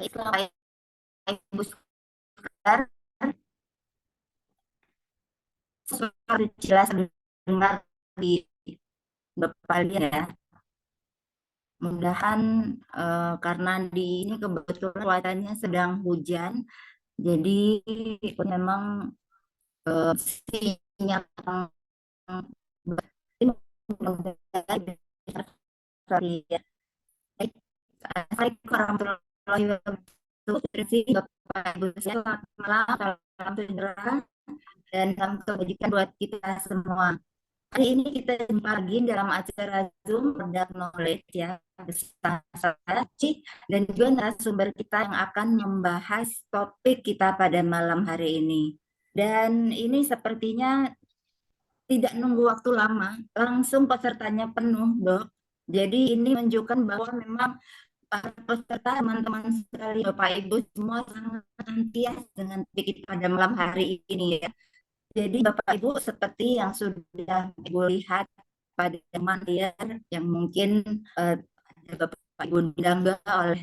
Islam Ibu Sekar, suara jelas dengar di Bapak lihat ya. Mudahan karena di ini kebetulan cuacanya sedang hujan, jadi memang sinyal yang sorry ya. Assalamualaikum warahmatullahi wabarakatuh. Bapak Ibu selamat malam, salam sejahtera dan salam kebajikan buat kita semua. Hari ini kita jumpa lagi dalam acara Zoom Product Knowledge ya bersama saya Ci dan juga narasumber kita yang akan membahas topik kita pada malam hari ini. Dan ini sepertinya tidak nunggu waktu lama, langsung pesertanya penuh, Dok. Jadi ini menunjukkan bahwa memang para peserta, teman-teman sekali, Bapak Ibu semua sangat antusias dengan topik kita pada malam hari ini ya. Jadi Bapak Ibu seperti yang sudah Ibu lihat pada layar yang mungkin ada Bapak Ibu didanggah oleh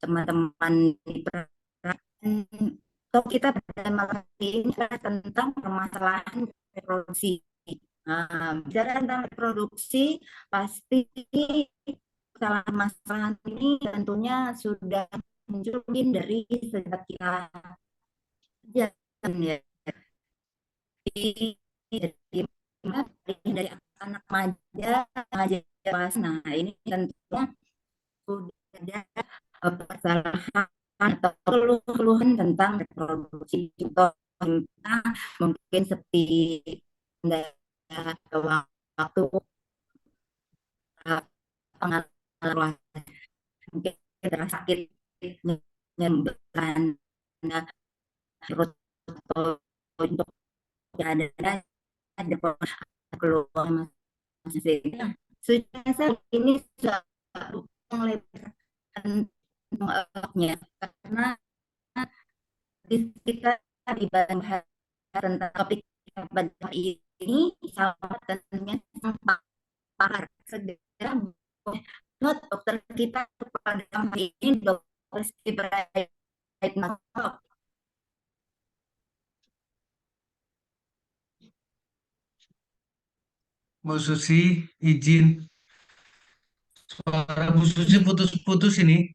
teman-teman di topik kita pada malam hari ini adalah tentang permasalahan reproduksi. Bicara tentang reproduksi, pasti masalah ini tentunya sudah muncul mungkin dari sejak kita ya, dari anak remaja, remaja dewasa. Nah, ini tentunya sudah ada permasalahan atau keluhan tentang reproduksi. Contoh tentang mungkin seperti waktu pengalaman mungkin terasa sakit menyebabkan perut atau untuk ada keluar masih sudah ini satu yang lebih karena kita dibahas tentang topik pada hari ini salah satunya tentang pakar segera not dokter kita pada hari ini dokter Ibrahim. Bu Susi, izin. Suara Bu Susi putus-putus ini.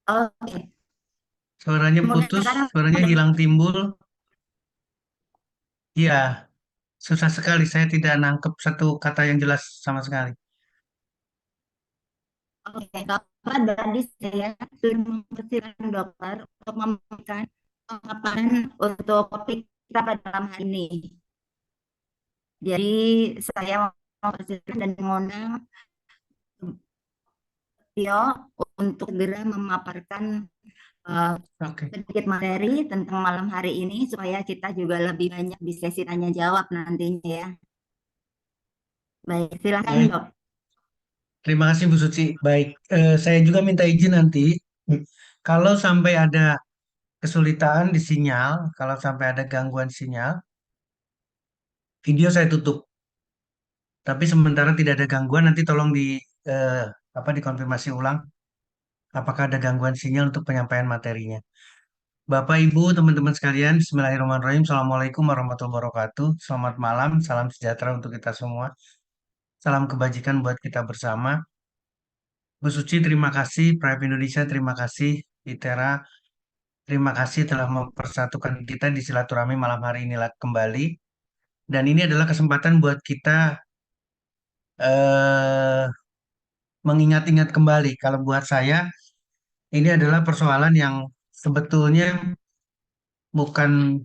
Oke, Suaranya kemudian putus, sekarang suaranya hilang timbul. Iya, susah sekali. Saya tidak nangkep satu kata yang jelas sama sekali. oke, Bapak tadi saya sudah mempersilahkan dokter untuk memberikan tanggapan untuk topik kita pada malam hari ini. Jadi saya mempersilahkan dan mengundang Tio untuk segera memaparkan eh, Oke, sedikit materi tentang malam hari ini supaya kita juga lebih banyak di sesi tanya jawab nantinya ya. Baik, silakan baik. dok. Terima kasih Bu Suci. Baik, saya juga minta izin nanti. Kalau sampai ada kesulitan di sinyal, kalau sampai ada gangguan sinyal, video saya tutup. Tapi sementara tidak ada gangguan, nanti tolong eh, dikonfirmasi ulang apakah ada gangguan sinyal untuk penyampaian materinya. Bapak, Ibu, teman-teman sekalian, Bismillahirrahmanirrahim. Assalamualaikum warahmatullahi wabarakatuh. Selamat malam, salam sejahtera untuk kita semua. Salam kebajikan buat kita bersama. Bu Suci, terima kasih. Pride Indonesia, terima kasih. ITERA, terima kasih telah mempersatukan kita di silaturahmi malam hari ini kembali. Dan ini adalah kesempatan buat kita eh, mengingat-ingat kembali. Kalau buat saya, ini adalah persoalan yang sebetulnya bukan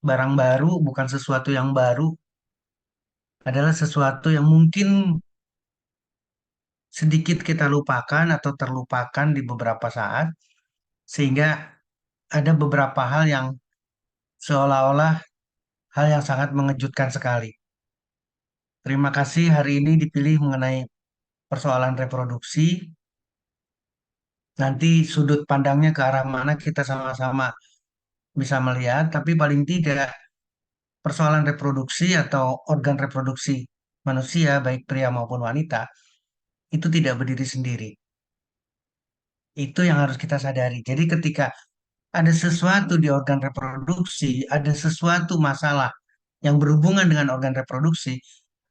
barang baru, bukan sesuatu yang baru, adalah sesuatu yang mungkin sedikit kita lupakan atau terlupakan di beberapa saat, sehingga ada beberapa hal yang seolah-olah hal yang sangat mengejutkan sekali. Terima kasih hari ini dipilih mengenai persoalan reproduksi. Nanti sudut pandangnya ke arah mana kita sama-sama bisa melihat, tapi paling tidak persoalan reproduksi atau organ reproduksi manusia, baik pria maupun wanita, itu tidak berdiri sendiri. Itu yang harus kita sadari. Jadi ketika ada sesuatu di organ reproduksi, ada sesuatu masalah yang berhubungan dengan organ reproduksi,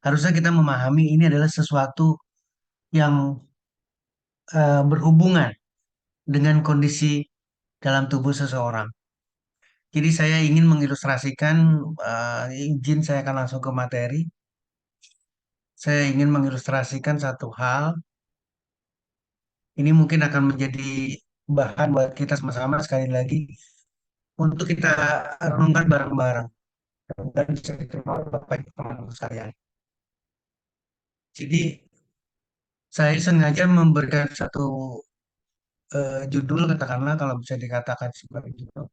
harusnya kita memahami ini adalah sesuatu yang berhubungan dengan kondisi dalam tubuh seseorang. Jadi saya ingin mengilustrasikan, izin saya akan langsung ke materi. Saya ingin mengilustrasikan satu hal. Ini mungkin akan menjadi bahan buat kita sama-sama sekali lagi untuk kita renungkan bareng-bareng dan bisa diterima oleh Bapak Ibu teman-teman sekalian. Jadi saya sengaja memberikan satu judul, katakanlah kalau bisa dikatakan sebagai judul,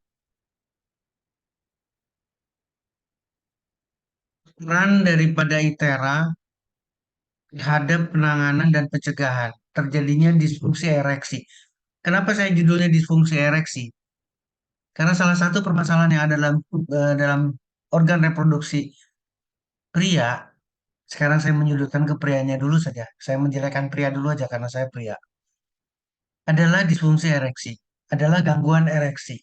peran daripada ITERA terhadap penanganan dan pencegahan terjadinya disfungsi ereksi. Kenapa saya judulnya disfungsi ereksi? Karena salah satu permasalahan yang ada dalam organ reproduksi pria, sekarang saya menyudutkan ke prianya dulu saja. Saya menjelekkan pria dulu aja karena saya pria. Adalah disfungsi ereksi, adalah gangguan ereksi.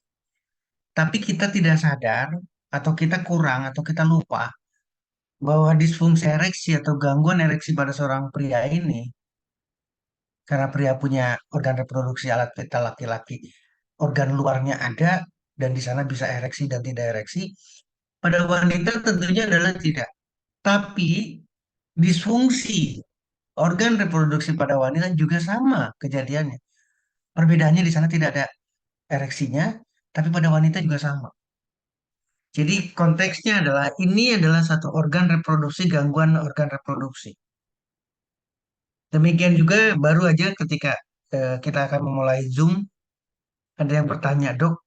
Tapi kita tidak sadar atau kita kurang atau kita lupa bahwa disfungsi ereksi atau gangguan ereksi pada seorang pria ini, karena pria punya organ reproduksi alat vital laki-laki, organ luarnya ada dan di sana bisa ereksi dan tidak ereksi. Pada wanita tentunya adalah tidak. Tapi disfungsi organ reproduksi pada wanita juga sama kejadiannya. Perbedaannya di sana tidak ada ereksinya, tapi pada wanita juga sama. Jadi konteksnya adalah ini adalah satu organ reproduksi, gangguan organ reproduksi. Demikian juga baru aja ketika kita akan memulai Zoom, ada yang bertanya, Dok,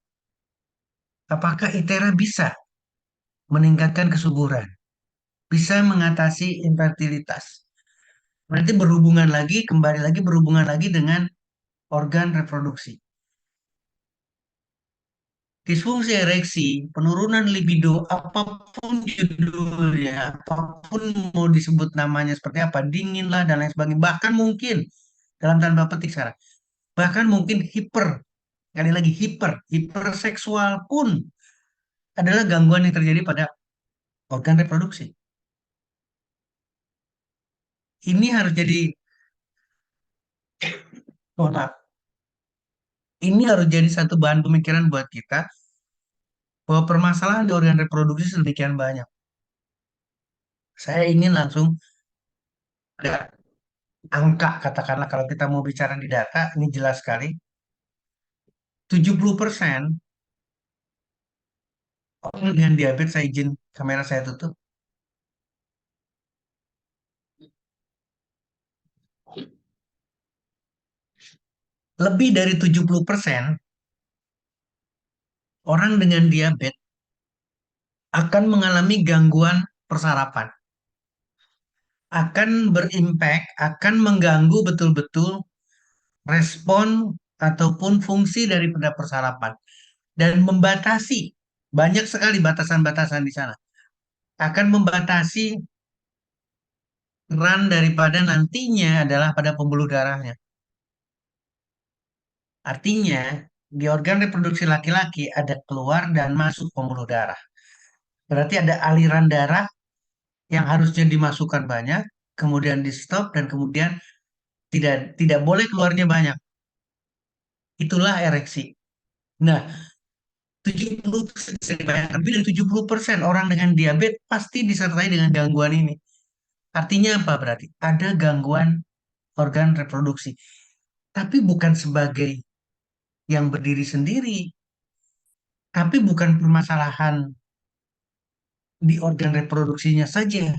apakah ITERA bisa meningkatkan kesuburan? Bisa mengatasi infertilitas? Berarti berhubungan lagi, kembali lagi berhubungan lagi dengan organ reproduksi. Disfungsi ereksi, penurunan libido, apapun judulnya, apapun mau disebut namanya seperti apa, dingin lah dan lain sebagainya. Bahkan mungkin, dalam tanda petik sekarang, bahkan mungkin hiper, kali lagi hiperseksual pun adalah gangguan yang terjadi pada organ reproduksi. Ini harus jadi, mohon maaf, ini harus jadi satu bahan pemikiran buat kita bahwa permasalahan di organ reproduksi sedemikian banyak. Saya ingin langsung ada angka, katakanlah kalau kita mau bicara di data, ini jelas sekali. 70% orang dengan diabetes, saya izin kamera saya tutup, lebih dari 70% orang dengan diabetes akan mengalami gangguan persarapan, akan berimpact, akan mengganggu betul-betul respon ataupun fungsi daripada persarapan dan membatasi banyak sekali batasan-batasan di sana. Akan membatasi peran daripada nantinya adalah pada pembuluh darahnya. Artinya, di organ reproduksi laki-laki ada keluar dan masuk pembuluh darah. Berarti ada aliran darah yang harusnya dimasukkan banyak, kemudian di stop dan kemudian tidak boleh keluarnya banyak. Itulah ereksi. Nah, 70% bisa dibayangkan, lebih dari 70% orang dengan diabetes pasti disertai dengan gangguan ini. Artinya apa berarti? Ada gangguan organ reproduksi. Tapi bukan sebagai yang berdiri sendiri, tapi bukan permasalahan di organ reproduksinya saja.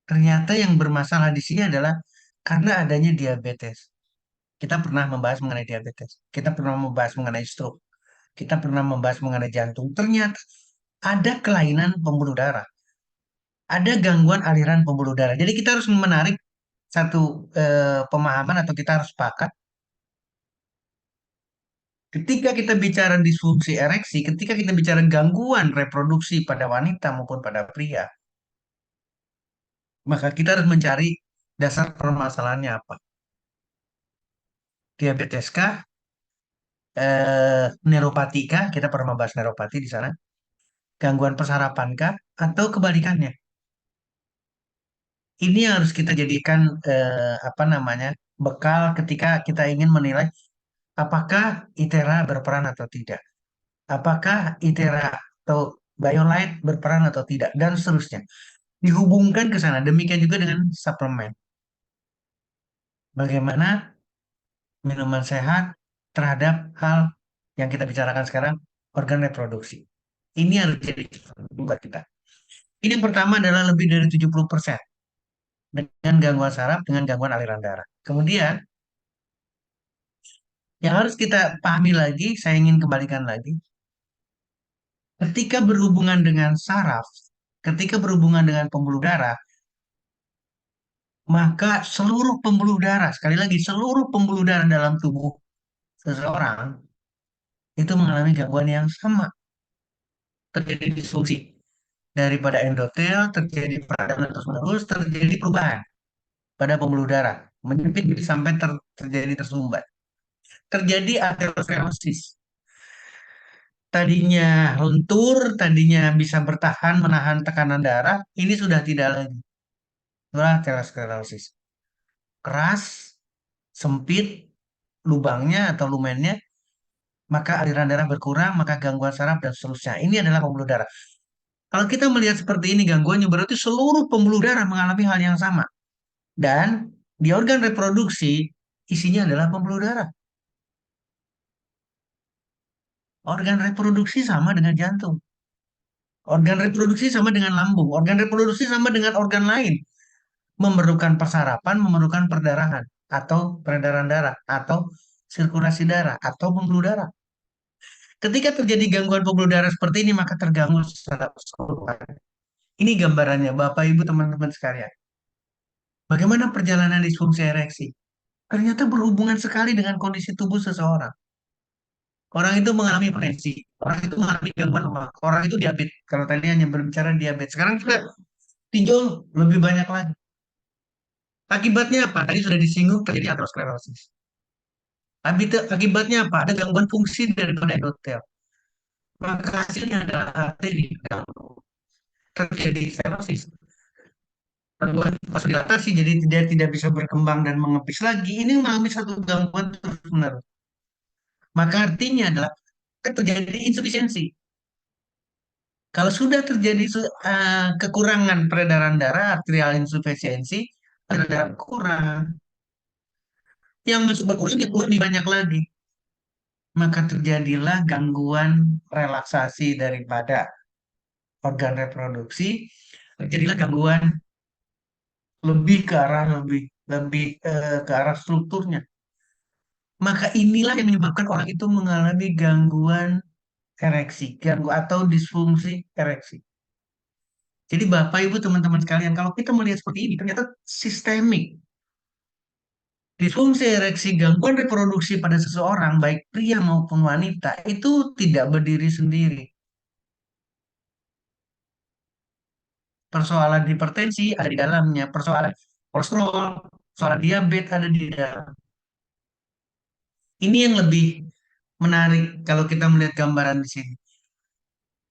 Ternyata yang bermasalah di sini adalah karena adanya diabetes. Kita pernah membahas mengenai diabetes. Kita pernah membahas mengenai stroke. Kita pernah membahas mengenai jantung. Ternyata ada kelainan pembuluh darah. Ada gangguan aliran pembuluh darah. Jadi kita harus menarik satu pemahaman atau kita harus sepakat. Ketika kita bicara disfungsi ereksi, ketika kita bicara gangguan reproduksi pada wanita maupun pada pria, maka kita harus mencari dasar permasalahannya apa. Diabetes kah? Neuropati kah? Kita pernah membahas neuropati di sana. Gangguan persarapan kah? Atau kebalikannya? Ini yang harus kita jadikan apa namanya bekal ketika kita ingin menilai apakah ITERA berperan atau tidak. Apakah ITERA atau BioLite berperan atau tidak, dan seterusnya. Dihubungkan ke sana. Demikian juga dengan suplemen. Bagaimana minuman sehat terhadap hal yang kita bicarakan sekarang, organ reproduksi. Ini harus jadi buat kita. Ini yang pertama adalah lebih dari 70% dengan gangguan saraf, dengan gangguan aliran darah. Kemudian, yang harus kita pahami lagi, saya ingin kembalikan lagi, ketika berhubungan dengan saraf, ketika berhubungan dengan pembuluh darah, maka seluruh pembuluh darah, sekali lagi, seluruh pembuluh darah dalam tubuh seseorang itu mengalami gangguan yang sama, terjadi disfungsi daripada endotel, terjadi peradangan terus-menerus, terjadi perubahan pada pembuluh darah, menyempit sampai terjadi tersumbat, terjadi aterosklerosis. Tadinya lentur, tadinya bisa bertahan menahan tekanan darah, ini sudah tidak lagi. Itulah aterosklerosis. Keras, sempit, lubangnya atau lumennya, maka aliran darah berkurang, maka gangguan saraf dan seterusnya. Ini adalah pembuluh darah. Kalau kita melihat seperti ini gangguannya berarti seluruh pembuluh darah mengalami hal yang sama. Dan di organ reproduksi isinya adalah pembuluh darah. Organ reproduksi sama dengan jantung. Organ reproduksi sama dengan lambung. Organ reproduksi sama dengan organ lain. Memerlukan persarapan, memerlukan perdarahan. Atau peredaran darah. Atau sirkulasi darah. Atau pembuluh darah. Ketika terjadi gangguan pembuluh darah seperti ini, maka terganggu secara keseluruhan. Ini gambarannya, Bapak, Ibu, teman-teman sekalian. Bagaimana perjalanan disfungsi ereksi? Ternyata berhubungan sekali dengan kondisi tubuh seseorang. Orang itu mengalami hipertensi, orang itu mengalami gangguan lemak, orang itu diabetes. Kalau tadi hanya berbicara diabetes, sekarang juga tinjau lebih banyak lagi. Akibatnya apa? Tadi sudah disinggung terjadi aterosklerosis. Akibatnya apa? Ada gangguan fungsi daripada endotel. Maka hasilnya adalah arteri diganggu, terjadi stenosis. Gangguan vasodilatasi, jadi tidak bisa berkembang dan mengepis lagi. Ini mengalami satu gangguan terus menerus. Maka artinya adalah terjadi insufisiensi. Kalau sudah terjadi kekurangan peredaran darah, arterial insufisiensi, peredaran darah kurang, yang masuk berkurang dia lebih banyak lagi. Maka terjadilah gangguan relaksasi daripada organ reproduksi, terjadilah gangguan lebih ke arah lebih ke arah strukturnya. Maka inilah yang menyebabkan orang itu mengalami gangguan ereksi, gangguan atau disfungsi ereksi. Jadi Bapak Ibu teman-teman sekalian, kalau kita melihat seperti ini ternyata sistemik. Disfungsi ereksi, gangguan reproduksi pada seseorang, baik pria maupun wanita, itu tidak berdiri sendiri. Persoalan hipertensi ada di dalamnya, persoalan kolesterol, persoalan diabetes ada di dalam. Ini yang lebih menarik kalau kita melihat gambaran di sini.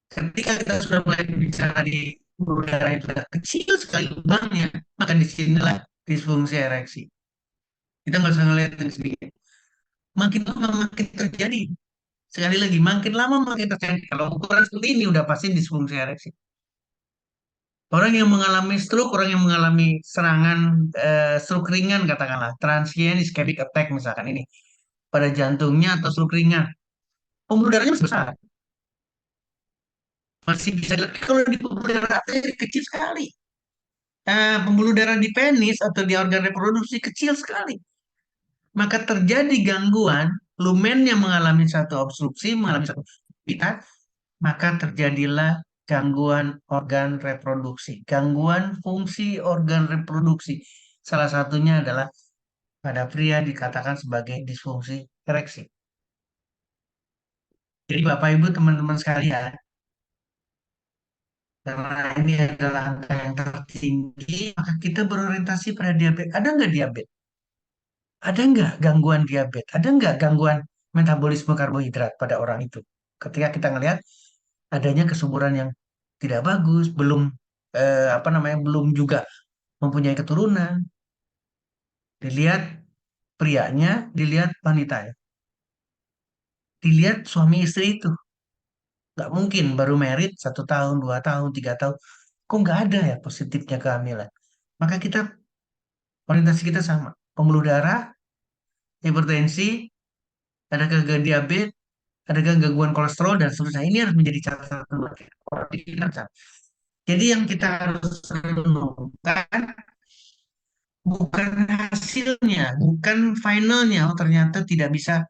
Ketika kita sudah mulai bicara di pembuluh darah itu sudah kecil sekali lubangnya, maka disinilah disfungsi ereksi. Kita nggak usah ngelihat yang sedikit. Makin lama makin terjadi. Sekali lagi, makin lama makin terjadi. Kalau ukuran seperti ini udah pasti disfungsi ereksi. Orang yang mengalami stroke, orang yang mengalami serangan stroke ringan katakanlah, transient ischemic attack misalkan ini pada jantungnya atau stroke ringan, pembuluh darahnya masih besar, masih bisa dilihat. Kalau di pembuluh darah arteri kecil sekali. Pembuluh darah di penis atau di organ reproduksi kecil sekali. Maka terjadi gangguan, lumen yang mengalami satu obstruksi, mengalami satu pita, maka terjadilah gangguan organ reproduksi, gangguan fungsi organ reproduksi. Salah satunya adalah pada pria dikatakan sebagai disfungsi ereksi. Jadi Bapak Ibu teman-teman sekalian, karena ini adalah angka yang tertinggi, maka kita berorientasi pada diabetes. Ada nggak diabetes? Ada nggak gangguan diabetes? Ada nggak gangguan metabolisme karbohidrat pada orang itu? Ketika kita ngelihat adanya kesuburan yang tidak bagus, belum apa namanya, belum juga mempunyai keturunan, dilihat prianya, dilihat wanitanya, dilihat suami istri itu, nggak mungkin baru merit 1 tahun, 2 tahun, 3 tahun, kok nggak ada ya positifnya kehamilan. Maka kita orientasi kita sama, pembuluh darah, hipertensi, ada gangguan diabetes, ada gangguan kolesterol dan seterusnya. Ini harus menjadi catatan bagi orang di kita. Jadi yang kita harus renungkan bukan hasilnya, bukan finalnya. Oh, ternyata tidak bisa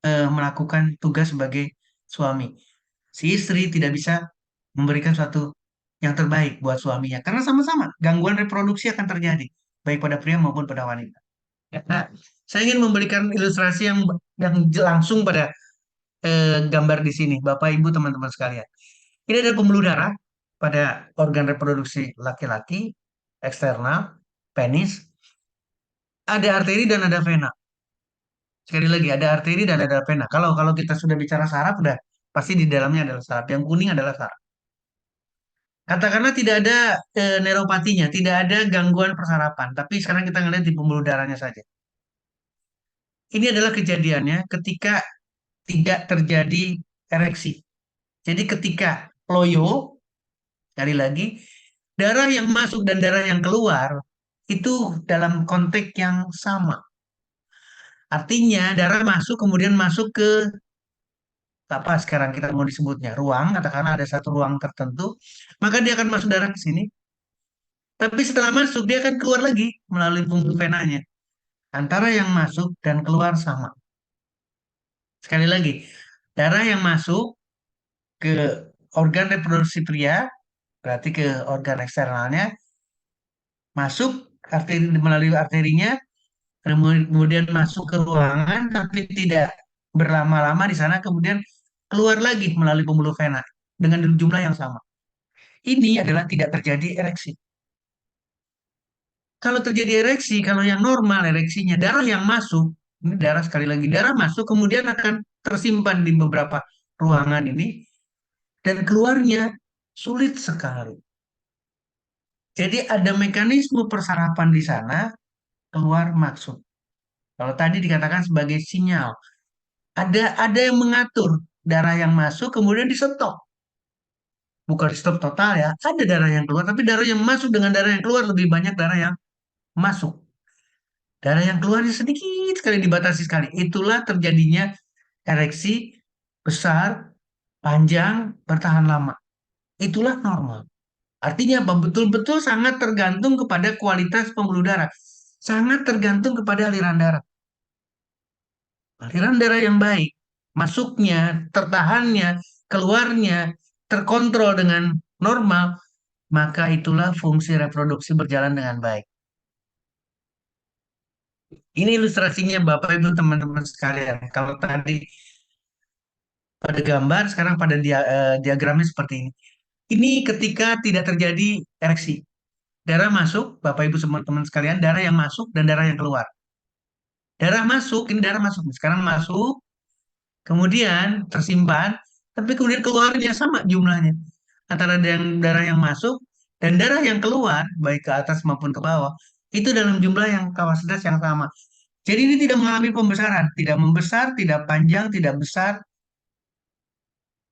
melakukan tugas sebagai suami. Si istri tidak bisa memberikan suatu yang terbaik buat suaminya. Karena sama-sama gangguan reproduksi akan terjadi, baik pada pria maupun pada wanita. Nah, saya ingin memberikan ilustrasi yang langsung pada gambar di sini, Bapak Ibu teman-teman sekalian. Ini ada pembuluh darah pada organ reproduksi laki-laki, eksternal, penis, ada arteri dan ada vena. Sekali lagi, ada arteri dan ada vena. Kalau kalau kita sudah bicara saraf, udah pasti di dalamnya adalah saraf. Yang kuning adalah saraf. Katakanlah tidak ada neuropatinya, tidak ada gangguan persarapan. Tapi sekarang kita ngelihat di pembuluh darahnya saja. Ini adalah kejadiannya ketika tidak terjadi ereksi. Jadi ketika loyo, sekali lagi, darah yang masuk dan darah yang keluar itu dalam konteks yang sama. Artinya darah masuk kemudian masuk ke apa sekarang kita mau disebutnya ruang, katakanlah ada satu ruang tertentu, maka dia akan masuk darah ke sini. Tapi setelah masuk dia akan keluar lagi melalui pembuluh venanya. Antara yang masuk dan keluar sama. Sekali lagi, darah yang masuk ke organ reproduksi pria, berarti ke organ eksternalnya, masuk arteri melalui arterinya, kemudian masuk ke ruangan, tapi tidak berlama-lama di sana, kemudian keluar lagi melalui pembuluh vena dengan jumlah yang sama. Ini adalah tidak terjadi ereksi. Kalau terjadi ereksi, kalau yang normal ereksinya, darah yang masuk, ini darah sekali lagi, darah masuk kemudian akan tersimpan di beberapa ruangan ini, dan keluarnya sulit sekali. Jadi ada mekanisme persarapan di sana, keluar masuk. Kalau tadi dikatakan sebagai sinyal, ada yang mengatur darah yang masuk kemudian di stop. Bukan di stop total ya, ada darah yang keluar, tapi darah yang masuk dengan darah yang keluar lebih banyak darah yang masuk. Darah yang keluarnya sedikit sekali, dibatasi sekali. Itulah terjadinya ereksi besar, panjang, bertahan lama. Itulah normal. Artinya apa? Betul-betul sangat tergantung kepada kualitas pembuluh darah. Sangat tergantung kepada aliran darah. Aliran darah yang baik, masuknya, tertahannya, keluarnya, terkontrol dengan normal, maka itulah fungsi reproduksi berjalan dengan baik. Ini ilustrasinya Bapak Ibu teman-teman sekalian. Kalau tadi pada gambar, sekarang pada diagramnya seperti ini. Ini ketika tidak terjadi ereksi. Darah masuk, Bapak Ibu teman-teman sekalian, darah yang masuk dan darah yang keluar. Darah masuk, ini darah masuk. Sekarang masuk, kemudian tersimpan, tapi kemudian keluarnya sama jumlahnya. Antara darah yang masuk dan darah yang keluar, baik ke atas maupun ke bawah, itu dalam jumlah yang kapasitas yang sama. Jadi ini tidak mengalami pembesaran, tidak membesar, tidak panjang, tidak besar,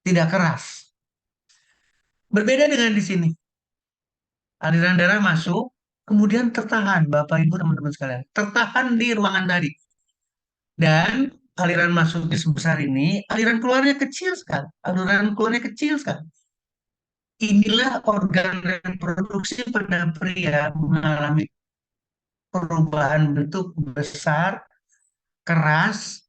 tidak keras. Berbeda dengan di sini. Aliran darah masuk, kemudian tertahan, Bapak Ibu teman-teman sekalian. Tertahan di ruangan tadi. Dan aliran masuknya sebesar ini, aliran keluarnya kecil sekali. Aliran keluarnya kecil sekali. Inilah organ reproduksi pada pria mengalami perubahan bentuk besar, keras,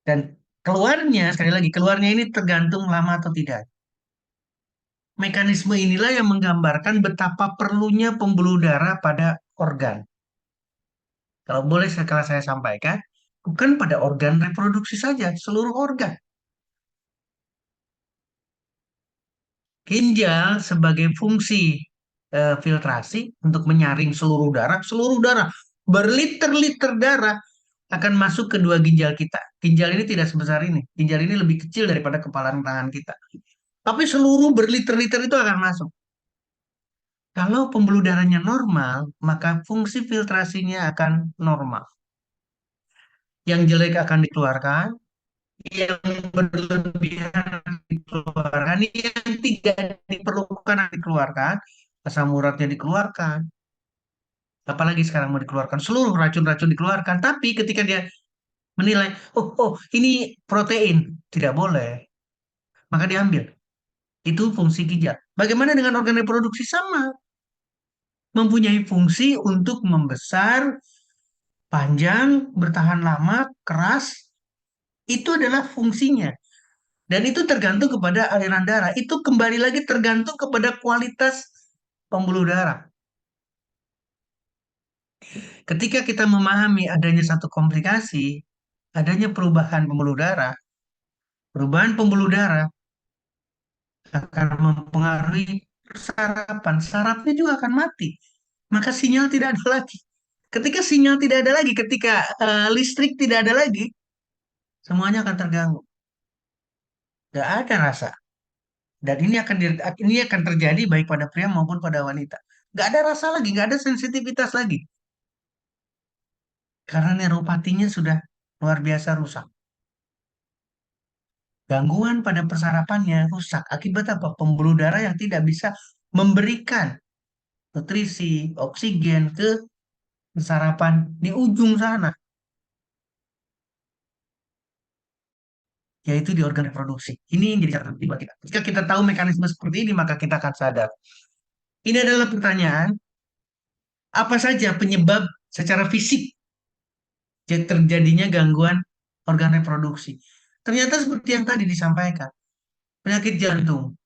dan keluarnya, sekali lagi, keluarnya ini tergantung lama atau tidak. Mekanisme inilah yang menggambarkan betapa perlunya pembuluh darah pada organ. Kalau boleh setelah saya sampaikan, bukan pada organ reproduksi saja, seluruh organ. Ginjal sebagai fungsi filtrasi untuk menyaring seluruh darah berliter-liter darah akan masuk ke dua ginjal kita. Ginjal ini tidak sebesar ini. Ginjal ini lebih kecil daripada kepalan tangan kita. Tapi seluruh berliter-liter itu akan masuk. Kalau pembuluh darahnya normal, maka fungsi filtrasinya akan normal. Yang jelek akan dikeluarkan, yang berlebihan dikeluarkan, yang tidak diperlukan akan dikeluarkan, asam uratnya dikeluarkan. Apalagi sekarang mau dikeluarkan, seluruh racun-racun dikeluarkan. Tapi ketika dia menilai, oh ini protein, tidak boleh, maka diambil. Itu fungsi ginjal. Bagaimana dengan organ reproduksi? Sama, mempunyai fungsi untuk membesar, panjang, bertahan lama, keras. Itu adalah fungsinya. Dan itu tergantung kepada aliran darah. Itu kembali lagi tergantung kepada kualitas pembuluh darah. Ketika kita memahami adanya satu komplikasi, adanya perubahan pembuluh darah, perubahan pembuluh darah akan mempengaruhi sarapan. Sarafnya juga akan mati. Maka sinyal tidak ada lagi. Ketika sinyal tidak ada lagi, ketika listrik tidak ada lagi, semuanya akan terganggu. Tidak ada rasa. Dan ini akan terjadi baik pada pria maupun pada wanita. Nggak ada rasa lagi, nggak ada sensitivitas lagi. Karena neuropatinya sudah luar biasa rusak. Gangguan pada persarapannya rusak. Akibat apa? Pembuluh darah yang tidak bisa memberikan nutrisi, oksigen ke sarapan di ujung sana, yaitu di organ reproduksi. Ini yang jadi catatan buat kita. Jika kita tahu mekanisme seperti ini, maka kita akan sadar. Ini adalah pertanyaan, apa saja penyebab secara fisik terjadinya gangguan organ reproduksi? Ternyata seperti yang tadi disampaikan, penyakit jantung,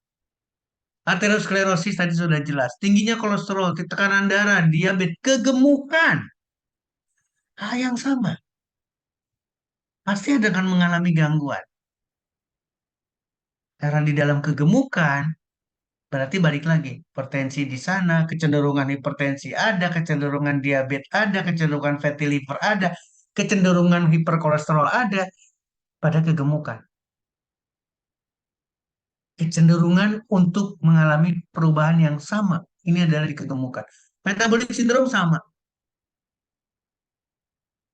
aterosklerosis tadi sudah jelas, tingginya kolesterol, tekanan darah, diabetes, kegemukan. Hal yang sama, pasti akan mengalami gangguan. Karena di dalam kegemukan, berarti balik lagi, hipertensi di sana, kecenderungan hipertensi ada, kecenderungan diabetes ada, kecenderungan fatty liver ada, kecenderungan hiperkolesterol ada pada kegemukan. Kecenderungan untuk mengalami perubahan yang sama. Ini adalah di kegemukan. Metabolic syndrome sama.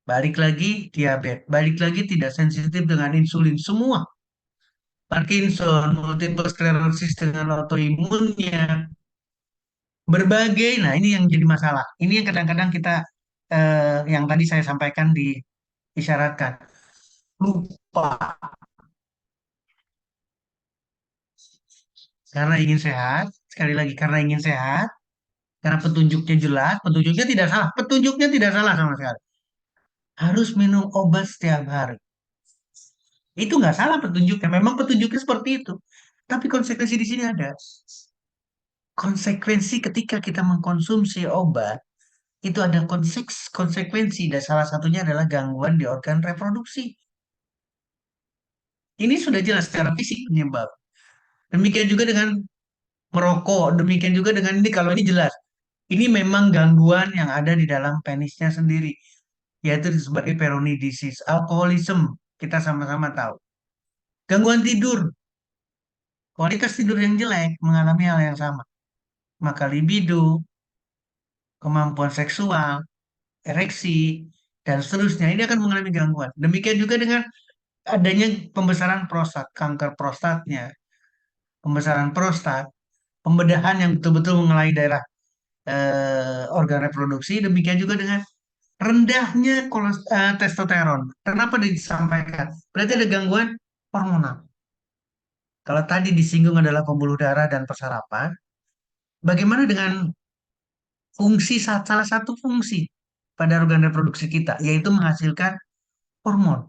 Balik lagi diabetes, balik lagi tidak sensitif dengan insulin semua. Parkinson, multiple sclerosis dengan autoimunnya, berbagai. Nah, ini yang jadi masalah. Ini yang kadang-kadang kita yang tadi saya sampaikan diisyaratkan lupa karena ingin sehat. Sekali lagi karena ingin sehat, karena petunjuknya jelas, petunjuknya tidak salah, petunjuknya tidak salah sama sekali. Harus minum obat setiap hari. Itu nggak salah petunjuknya. Memang petunjuknya seperti itu. Tapi konsekuensi di sini ada. Konsekuensi ketika kita mengkonsumsi obat, itu ada konsekuensi. Dan salah satunya adalah gangguan di organ reproduksi. Ini sudah jelas secara fisik penyebab. Demikian juga dengan merokok. Demikian juga dengan ini, kalau ini jelas. Ini memang gangguan yang ada di dalam penisnya sendiri. Yaitu sebagai Peyronie disease. Alkoholisme. Kita sama-sama tahu. Gangguan tidur. Kualitas tidur yang jelek mengalami hal yang sama. Maka libido, kemampuan seksual, ereksi, dan seterusnya ini akan mengalami gangguan. Demikian juga dengan adanya pembesaran prostat, kanker prostatnya, pembesaran prostat, pembedahan yang betul-betul mengenai daerah organ reproduksi. Demikian juga dengan rendahnya testosteron. Kenapa disampaikan? Berarti ada gangguan hormonal. Kalau tadi disinggung adalah pembuluh darah dan persarapan, bagaimana dengan salah satu fungsi pada organ reproduksi kita, yaitu menghasilkan hormon.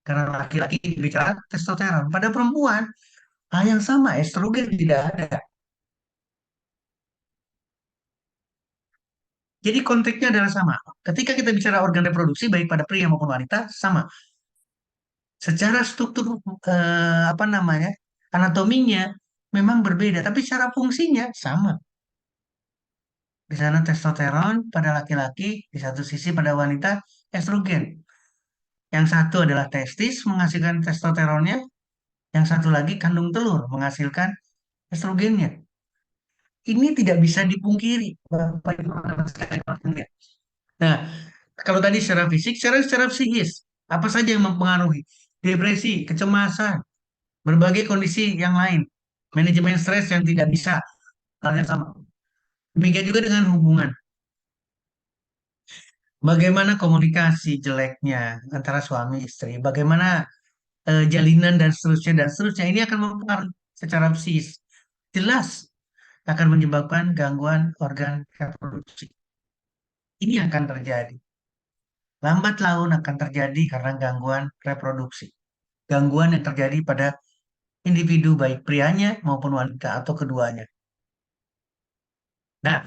Karena laki-laki bicara testosteron. Pada perempuan, hal yang sama, estrogen tidak ada. Jadi konteksnya adalah sama. Ketika kita bicara organ reproduksi, baik pada pria maupun wanita, sama. Secara struktur, apa namanya, anatominya memang berbeda, tapi secara fungsinya sama. Di sana testosteron pada laki-laki, di satu sisi pada wanita estrogen. Yang satu adalah testis menghasilkan testosteronnya, yang satu lagi kandung telur menghasilkan estrogennya. Ini tidak bisa dipungkiri, Bapak Ibu rekan sekalian. Nah, kalau tadi secara fisik, secara psikis, apa saja yang mempengaruhi? Depresi, kecemasan, berbagai kondisi yang lain, manajemen stres yang tidak bisa, hal yang sama. Demikian juga dengan hubungan. Bagaimana komunikasi jeleknya antara suami istri, bagaimana jalinan dan seterusnya ini akan mempengaruhi secara psikis. Jelas akan menyebabkan gangguan organ reproduksi. Ini akan terjadi. Lambat laun akan terjadi karena gangguan reproduksi. Gangguan yang terjadi pada individu baik prianya maupun wanita atau keduanya. Nah,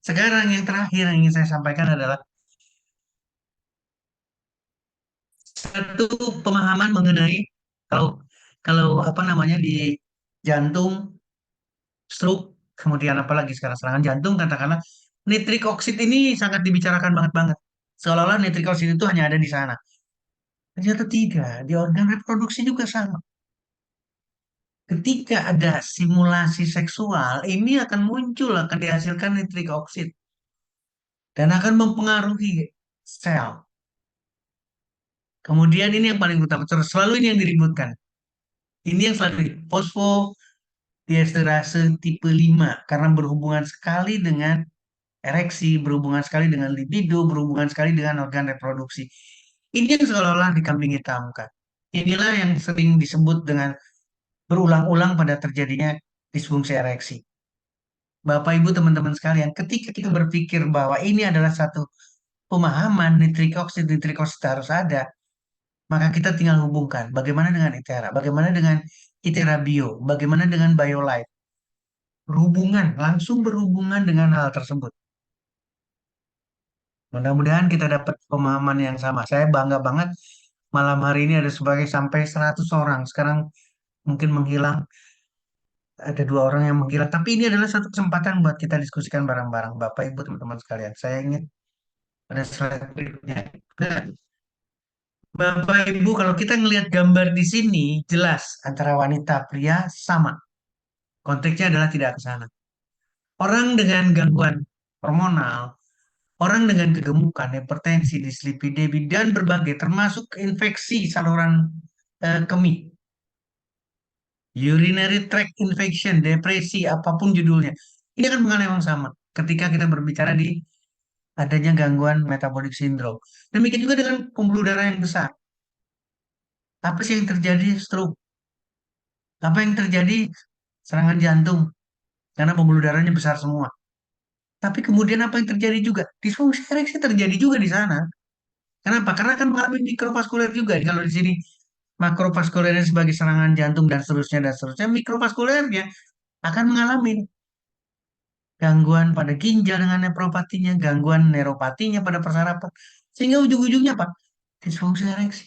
sekarang yang terakhir yang ingin saya sampaikan adalah satu pemahaman mengenai kalau kalau apa namanya di jantung, stroke, kemudian apalagi sekarang serangan jantung, katakanlah nitrik oksid ini sangat dibicarakan banget banget. Seolah-olah nitrik oksid itu hanya ada di sana. Ternyata tidak, di organ reproduksi juga sama. Ketika ada simulasi seksual, ini akan muncul, akan dihasilkan nitrik oksid dan akan mempengaruhi sel. Kemudian ini yang paling utama, selalu ini yang diributkan. Ini yang selalu fosfodiesterase tipe 5 karena berhubungan sekali dengan ereksi, berhubungan sekali dengan libido, berhubungan sekali dengan organ reproduksi. Ini yang seolah-olah dikambing hitamkan. Inilah yang sering disebut dengan berulang-ulang pada terjadinya disfungsi ereksi. Bapak, Ibu, teman-teman sekalian, ketika kita berpikir bahwa ini adalah satu pemahaman nitrik oksid harus ada, maka kita tinggal hubungkan bagaimana dengan ITERA, bagaimana dengan ITERA Bio, bagaimana dengan BioLife. Berhubungan, langsung berhubungan dengan hal tersebut. Mudah-mudahan kita dapat pemahaman yang sama. Saya bangga banget malam hari ini ada sebagai sampai 100 orang. Sekarang mungkin menghilang, ada 2 orang yang menghilang. Tapi ini adalah satu kesempatan buat kita diskusikan bareng-bareng. Bapak, Ibu, teman-teman sekalian. Saya ingin pada slide berikutnya. Nah, Bapak Ibu, kalau kita ngelihat gambar di sini, jelas antara wanita pria sama. Konteksnya adalah tidak ke sana. Orang dengan gangguan hormonal, orang dengan kegemukan, hipertensi, dislipidemia, dan berbagai, termasuk infeksi saluran kemih, urinary tract infection, depresi, apapun judulnya. Ini akan mengalami yang sama ketika kita berbicara di adanya gangguan metabolic syndrome. Demikian juga dengan pembuluh darah yang besar. Apa sih yang terjadi stroke? Apa yang terjadi serangan jantung? Karena pembuluh darahnya besar semua. Tapi kemudian apa yang terjadi juga? Disfungsi ereksi terjadi juga di sana. Kenapa? Karena akan mengalami mikrovaskuler juga. Kalau di sini makrovaskulernya sebagai serangan jantung dan seterusnya, mikrovaskulernya akan mengalami gangguan pada ginjal dengan nefropatinya, gangguan neuropatinya pada persarapan. Sehingga ujung-ujungnya apa? Disfungsi ereksi.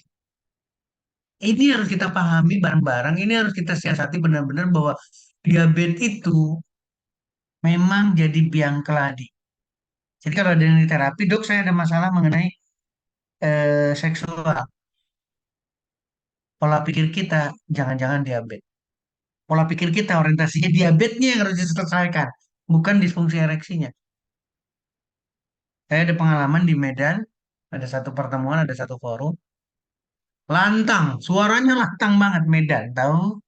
Ini harus kita pahami bareng-bareng, ini harus kita siasati benar-benar bahwa diabetes itu memang jadi biang keladi. Jadi kalau ada yang di terapi, dok saya ada masalah mengenai seksual. Pola pikir kita jangan-jangan diabetes. Pola pikir kita orientasinya diabetesnya yang harus diselesaikan, bukan disfungsi ereksinya. Saya ada pengalaman di Medan, ada satu pertemuan, ada satu forum, lantang, suaranya lantang banget Medan, tahu?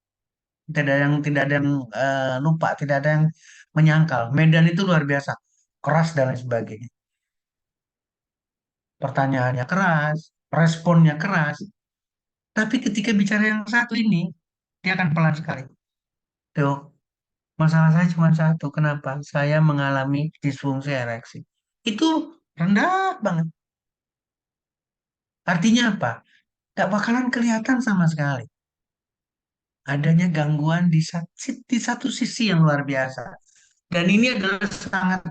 Tidak ada yang lupa, tidak ada yang menyangkal. Medan itu luar biasa, keras dan lain sebagainya. Pertanyaannya keras, responnya keras. Tapi ketika bicara yang satu ini, dia akan pelan sekali. Dok, masalah saya cuma satu. Kenapa? Saya mengalami disfungsi ereksi. Itu rendah banget. Artinya apa? Gak bakalan kelihatan sama sekali. Adanya gangguan di satu sisi yang luar biasa. Dan ini adalah sangat,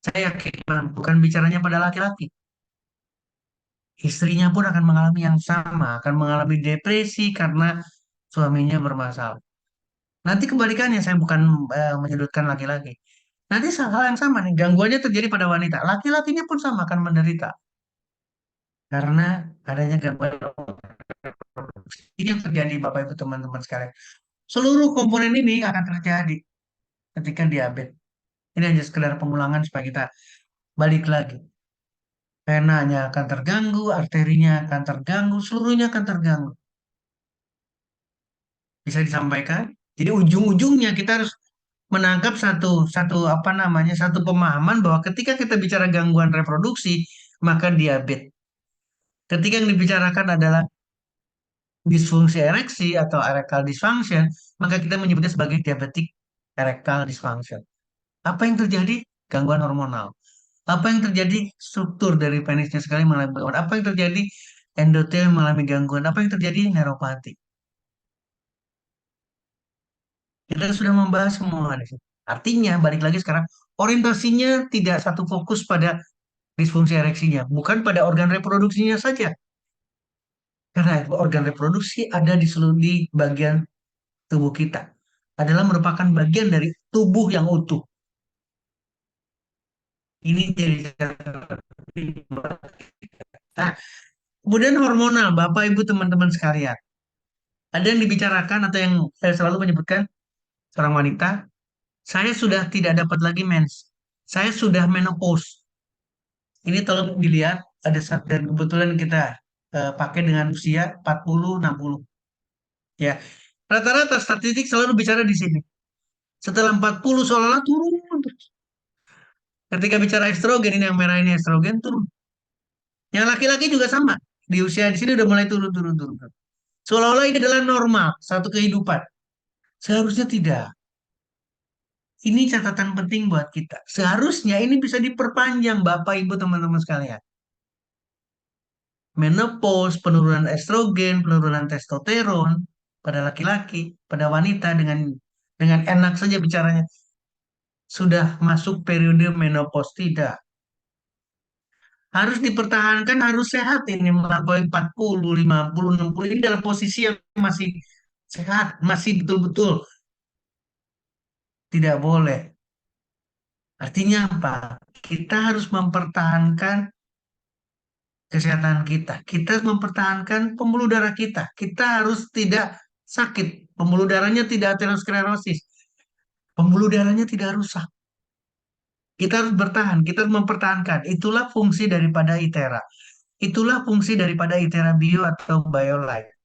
saya yakin, bukan bicaranya pada laki-laki. Istrinya pun akan mengalami yang sama, akan mengalami depresi karena suaminya bermasalah. Nanti kebalikannya, saya bukan menyudutkan laki-laki. Nanti hal yang sama nih, gangguannya terjadi pada wanita. Laki-lakinya pun sama akan menderita. karena adanya gangguan reproduksi. Ini yang terjadi Bapak Ibu teman-teman sekalian. Seluruh komponen ini akan terjadi ketika diabetes. Ini hanya sekedar pengulangan supaya kita balik lagi. Venanya akan terganggu, arterinya akan terganggu, seluruhnya akan terganggu. Bisa disampaikan? Jadi ujung-ujungnya kita harus menangkap satu satu apa namanya satu pemahaman bahwa ketika kita bicara gangguan reproduksi, maka diabetes. Ketika yang dibicarakan adalah disfungsi ereksi atau erectile dysfunction, maka kita menyebutnya sebagai diabetic erectile dysfunction. Apa yang terjadi? Gangguan hormonal. Apa yang terjadi? Struktur dari penisnya sekali mengalami gangguan. Apa yang terjadi? Endotel mengalami gangguan. Apa yang terjadi? Neuropati. Kita sudah membahas semua di sini. Artinya, balik lagi sekarang, orientasinya tidak satu fokus pada disfungsi ereksinya, bukan pada organ reproduksinya saja. Karena organ reproduksi ada di seluruh di bagian tubuh kita. Adalah merupakan bagian dari tubuh yang utuh. Ini jadi nah, kemudian hormonal, Bapak Ibu teman-teman sekalian. Ada yang dibicarakan atau yang saya selalu menyebutkan seorang wanita, saya sudah tidak dapat lagi mens. Saya sudah menopause. Ini tolong dilihat ada dan kebetulan kita pakai dengan usia 40 60. Ya. Rata-rata statistik selalu bicara di sini. Setelah 40 seolah-olah turun terus. Ketika bicara estrogen ini yang merah ini estrogen turun. Yang laki-laki juga sama. Di usia di sini udah mulai turun turun turun. Seolah-olah ini adalah normal, satu kehidupan. Seharusnya tidak. Ini catatan penting buat kita. Seharusnya ini bisa diperpanjang Bapak Ibu teman-teman sekalian. Menopause, penurunan estrogen, penurunan testosteron pada laki-laki, pada wanita dengan enak saja bicaranya. Sudah masuk periode menopause tidak. Harus dipertahankan, harus sehat ini melampaui 40, 50, 60 ini dalam posisi yang masih sehat, masih betul-betul tidak boleh. Artinya apa? Kita harus mempertahankan kesehatan kita. Kita harus mempertahankan pembuluh darah kita. Kita harus tidak sakit. Pembuluh darahnya tidak aterosklerosis. Pembuluh darahnya tidak rusak. Kita harus bertahan, kita harus mempertahankan. Itulah fungsi daripada ITERA. Itulah fungsi daripada ITERA Bio atau BioLife.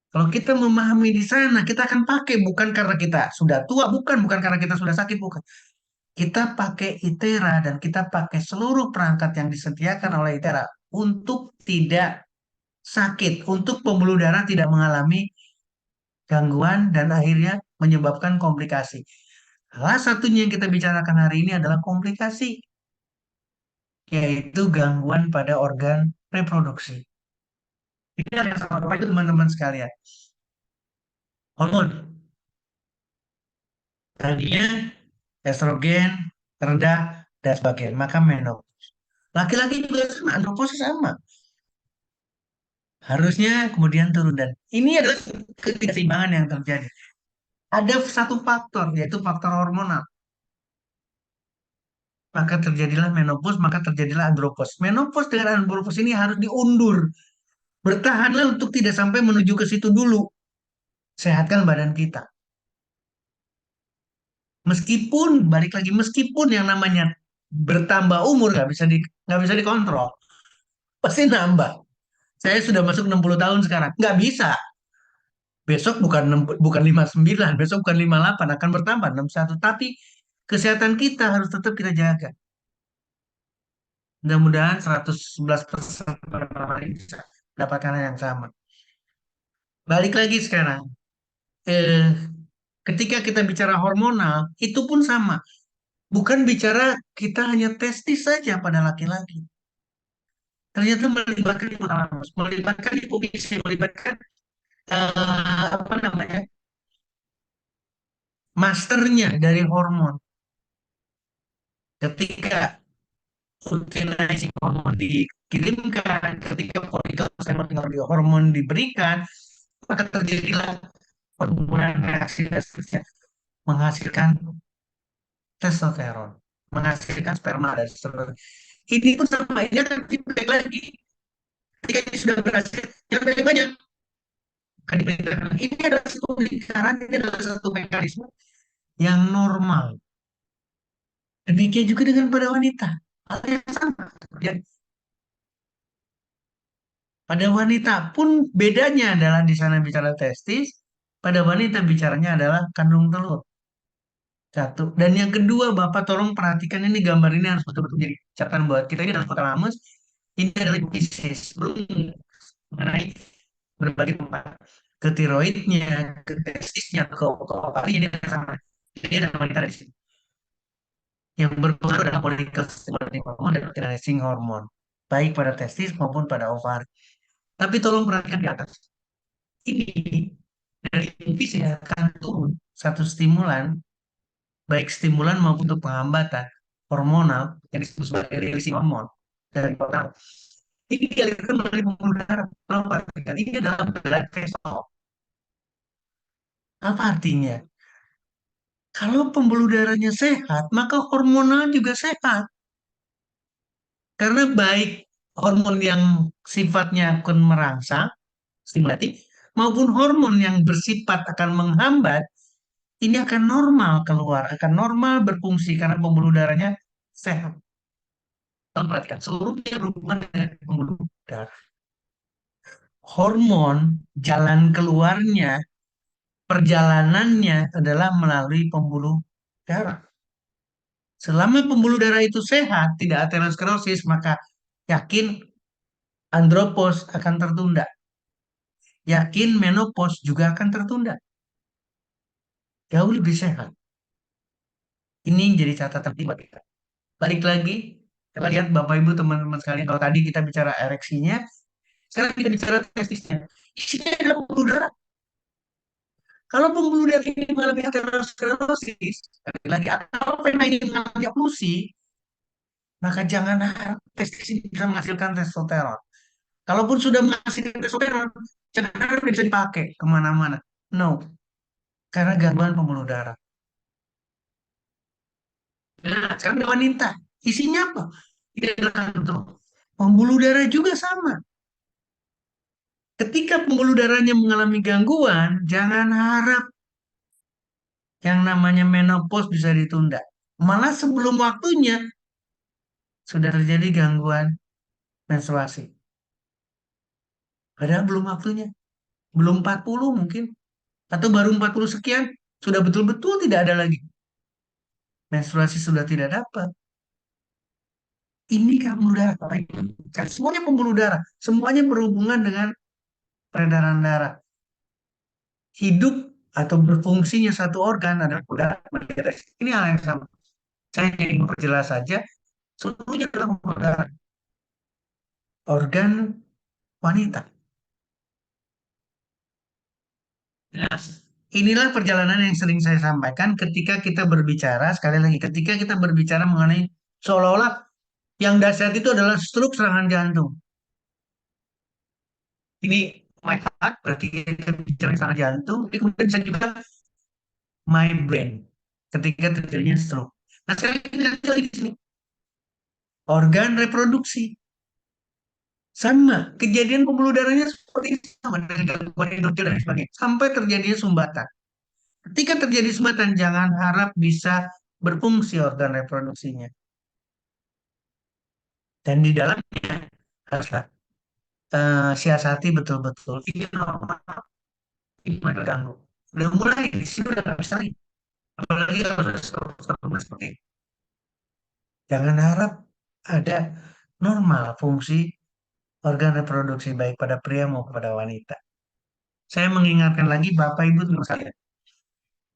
Kalau kita memahami di sana, kita akan pakai bukan karena kita sudah tua, bukan karena kita sudah sakit, bukan. Kita pakai ITERA dan kita pakai seluruh perangkat yang disediakan oleh ITERA untuk tidak sakit, untuk pembuluh darah tidak mengalami gangguan dan akhirnya menyebabkan komplikasi. Salah satunya yang kita bicarakan hari ini adalah komplikasi, yaitu gangguan pada organ reproduksi. Ini hal yang sama itu teman-teman sekalian. Hormon, tadinya estrogen rendah dan sebagainya, maka menopause. Laki-laki juga sama, andropause sama. Harusnya kemudian turun dan ini adalah ketidakseimbangan yang terjadi. Ada satu faktor yaitu faktor hormonal. Maka terjadilah menopause, maka terjadilah andropause. Menopause dengan andropause ini harus diundur. Bertahanlah untuk tidak sampai menuju ke situ dulu. Sehatkan badan kita. Meskipun balik lagi, meskipun yang namanya bertambah umur nggak bisa dikontrol, pasti nambah. Saya sudah masuk 60 tahun sekarang, nggak bisa. Besok bukan 59, besok bukan 58, akan bertambah 61. Tapi kesehatan kita harus tetap kita jaga. Mudah-mudahan 111% pada malam hari ini bisa mendapatkan hal yang sama. Balik lagi sekarang, eh, ketika kita bicara hormonal, itu pun sama. Bukan bicara kita hanya testis saja pada laki-laki. Ternyata melibatkan hipotalamus, melibatkan hipofisi, melibatkan apa namanya, masternya dari hormon. Ketika luteinizing hormon dikirimkan, ketika follicle stimulating hormon diberikan, maka terjadilah penurunan reaksi dan seterusnya, menghasilkan testosteron, menghasilkan sperma dan seterusnya. Ini pun sama, ini akan feedback lagi. Ketika ini sudah berhasil, yang lebih banyak akan diperintahkan. Ini adalah satu lingkaran, ini adalah satu mekanisme yang normal. Demikian juga dengan pada wanita. Hal yang sama. Dan pada wanita pun bedanya adalah di sana bicara testis, pada wanita bicaranya adalah kandung telur. Satu. Dan yang kedua, Bapak tolong perhatikan ini gambar ini harus betul-betul jadi catatan buat kita. Ini adalah hypothalamus, ini adalah hipofisis. Belum mengenai berbagai tempat. Ke tiroidnya, ke testisnya, ke ovarinya, ini ada sama. Jadi ada wanita di sini. Yang berpengaruh adalah follicle stimulating hormone dan luteinizing hormone. Baik pada testis maupun pada ovari. Tapi tolong perhatikan di atas. Ini dari hipofisis akan turun satu stimulan, baik stimulan maupun untuk penghambatan hormonal yang disebut sebagai releasing hormone dari otak. Ini dialirkan melalui pembuluh darah. Kalau perhatikan, ini adalah blood vessel. Apa artinya? Kalau pembuluh darahnya sehat, maka hormonal juga sehat. Karena baik hormon yang sifatnya akan merangsang, stimulatif, maupun hormon yang bersifat akan menghambat, ini akan normal keluar, akan normal berfungsi karena pembuluh darahnya sehat. Tolong perhatikan, seluruhnya berhubungan dengan pembuluh darah. Hormon, jalan keluarnya, perjalanannya adalah melalui pembuluh darah. Selama pembuluh darah itu sehat, tidak aterosklerosis, maka yakin andropos akan tertunda. Yakin menopause juga akan tertunda. Jauh lebih sehat. Ini yang jadi catatan penting buat kita. Balik lagi, kita lihat Bapak Ibu teman-teman sekalian. Kalau tadi kita bicara ereksinya, sekarang kita bicara testisnya. Isinya adalah pembuluh darah. Kalau pembuluh darah ini mengalami aterosklerosis, lagi atau pernah ini mengalami oklusi, maka jangan harap testis ini bisa menghasilkan testosteron. Kalaupun sudah menghasilkan testosteron, jangan harap bisa dipakai kemana-mana. No, karena gangguan pembuluh darah. Nah, sekarang ada wanita. Isinya apa? Tidak ada kanker. Pembuluh darah juga sama. Ketika pembuluh darahnya mengalami gangguan, jangan harap yang namanya menopause bisa ditunda. Malah sebelum waktunya sudah terjadi gangguan menstruasi. Padahal belum waktunya. Belum 40 mungkin. Atau baru 40 sekian. Sudah betul-betul tidak ada lagi. Menstruasi sudah tidak dapat. Ini kan pembuluh darah. Kan semuanya pembuluh darah. Semuanya berhubungan dengan peredaran darah. Hidup atau berfungsinya satu organ adalah udara. Ini hal yang sama. Saya ingin memperjelas saja. Seluruhnya adalah pembuluh darah. Organ wanita. Nah, inilah perjalanan yang sering saya sampaikan ketika kita berbicara, sekali lagi, ketika kita berbicara mengenai seolah-olah yang dahsyat itu adalah stroke serangan jantung. Ini my heart, berarti kita bicara serangan jantung, tapi kemudian bisa juga my brain, ketika terjadinya stroke. Nah, sekarang kita lihat lagi di sini. Organ reproduksi. Sama, kejadian pembuluh darahnya seperti ini, sama dengan gangguan endokrin dan sebagainya. Sampai terjadinya sumbatan. Ketika terjadi sumbatan, jangan harap bisa berfungsi organ reproduksinya. Dan di dalamnya haruslah siasati betul-betul. Ini normal, ini terganggu. Udah mulai, di sini udah nggak bisa lagi. Apalagi kalau sudah seperti ini. Jangan harap ada normal fungsi organ reproduksi baik pada pria maupun pada wanita. Saya mengingatkan lagi Bapak Ibu teman sekalian.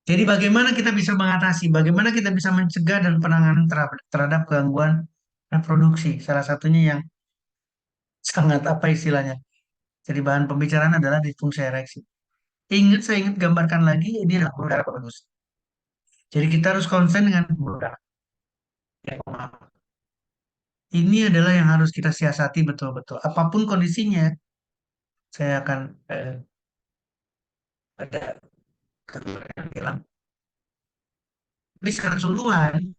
Jadi bagaimana kita bisa mengatasi, bagaimana kita bisa mencegah dan penanganan terhadap gangguan reproduksi. Salah satunya yang sangat apa istilahnya. Jadi bahan pembicaraan adalah disfungsi ereksi. Saya ingat gambarkan lagi, ini adalah pembuluh darah bagus. Jadi kita harus konsen dengan pembuluh darah. Ya, ini adalah yang harus kita siasati betul-betul. Apapun kondisinya, saya akan ada yang bilang. Tapi secara keseluruhan,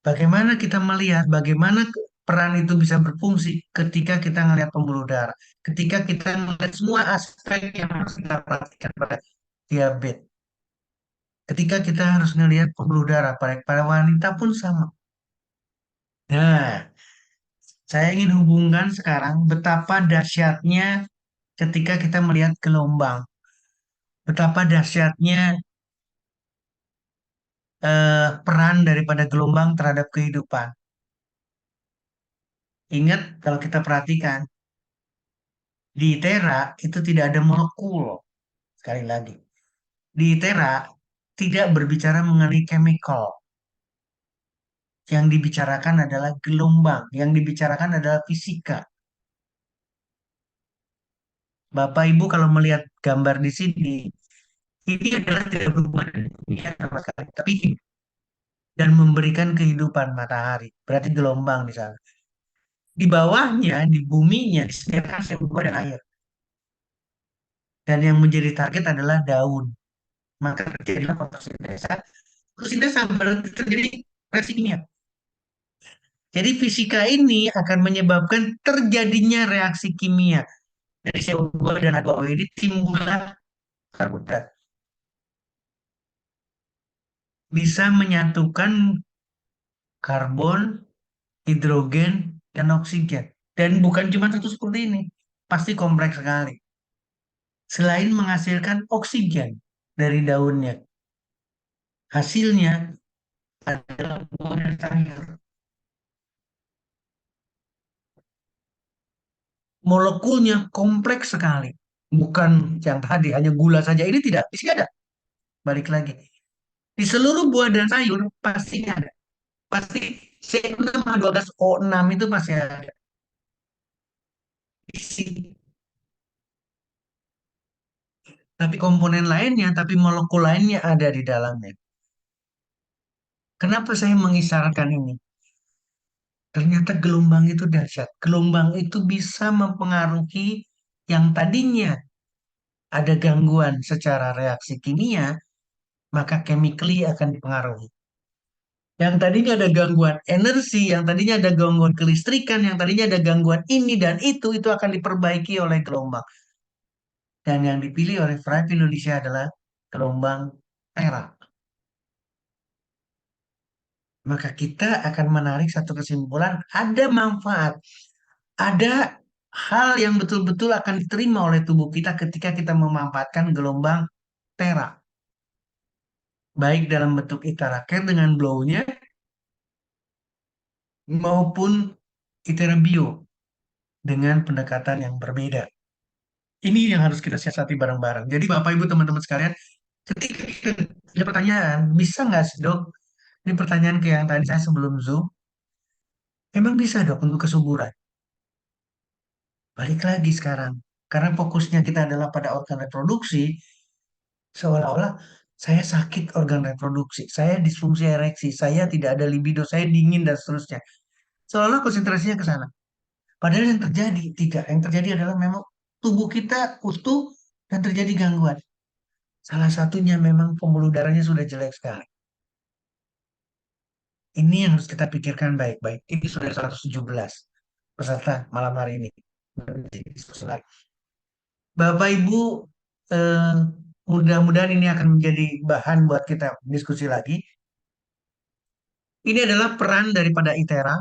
Bagaimana kita melihat, bagaimana peran itu bisa berfungsi ketika kita melihat pembuluh darah, ketika kita melihat semua aspek yang harus kita perhatikan pada diabetes, ketika kita harus melihat pembuluh darah pada wanita pun sama. Nah, saya ingin hubungkan sekarang betapa dahsyatnya ketika kita melihat gelombang, betapa dahsyatnya peran daripada gelombang terhadap kehidupan. Ingat kalau kita perhatikan di Tera itu tidak ada molekul. Sekali lagi, di Tera tidak berbicara mengenai chemical. Yang dibicarakan adalah gelombang, yang dibicarakan adalah fisika. Bapak Ibu kalau melihat gambar di sini, ini adalah tidak berhubungan dengan dunia sama sekali, tapi dan memberikan kehidupan matahari. Berarti gelombang di sana. Di bawahnya, di buminya disediakan CO2 dan air. Dan yang menjadi target adalah daun. Maka terjadilah fotosintesa. Fotosintesa berarti terjadi reaksi kimia. Jadi fisika ini akan menyebabkan terjadinya reaksi kimia. Dari CO2 dan H2O ini timbullah karbohidrat. Bisa menyatukan karbon, hidrogen, dan oksigen. Dan bukan cuma satu seperti ini. Pasti kompleks sekali. Selain menghasilkan oksigen dari daunnya, hasilnya adalah buah dan sayur. Molekulnya kompleks sekali. Bukan yang tadi, hanya gula saja. Ini tidak, isi ada. Balik lagi. Di seluruh buah dan sayur pasti ada. Pasti C6 H12O6 itu pasti ada. Isi. Tapi komponen lainnya, tapi molekul lainnya ada di dalamnya. Kenapa saya mengisyaratkan ini? Ternyata gelombang itu dahsyat. Gelombang itu bisa mempengaruhi yang tadinya ada gangguan secara reaksi kimia, maka chemically akan dipengaruhi. Yang tadinya ada gangguan energi, yang tadinya ada gangguan kelistrikan, yang tadinya ada gangguan ini dan itu akan diperbaiki oleh gelombang. Dan yang dipilih oleh Friday Indonesia adalah gelombang perak. Maka kita akan menarik satu kesimpulan, ada manfaat, ada hal yang betul-betul akan diterima oleh tubuh kita ketika kita memanfaatkan gelombang perak. Baik dalam bentuk iteraker dengan blow-nya maupun iterabio dengan pendekatan yang berbeda. Ini yang harus kita siasati bareng-bareng. Jadi Bapak Ibu teman-teman sekalian, ketika kita ada pertanyaan, bisa nggak sih dok? Ini pertanyaan kayak yang tadi saya sebelum Zoom. Emang bisa dok untuk kesuburan? Balik lagi sekarang. Karena fokusnya kita adalah pada organ reproduksi, seolah-olah saya sakit organ reproduksi, saya disfungsi ereksi, saya tidak ada libido, saya dingin dan seterusnya. Seolah konsentrasinya ke sana. Padahal yang terjadi tidak. Yang terjadi adalah memang tubuh kita utuh dan terjadi gangguan. Salah satunya memang pembuluh darahnya sudah jelek sekali. Ini yang harus kita pikirkan baik-baik. Ini sudah 117 peserta malam hari ini. Bapak Ibu, eh, mudah-mudahan ini akan menjadi bahan buat kita diskusi lagi. Ini adalah peran daripada ITERA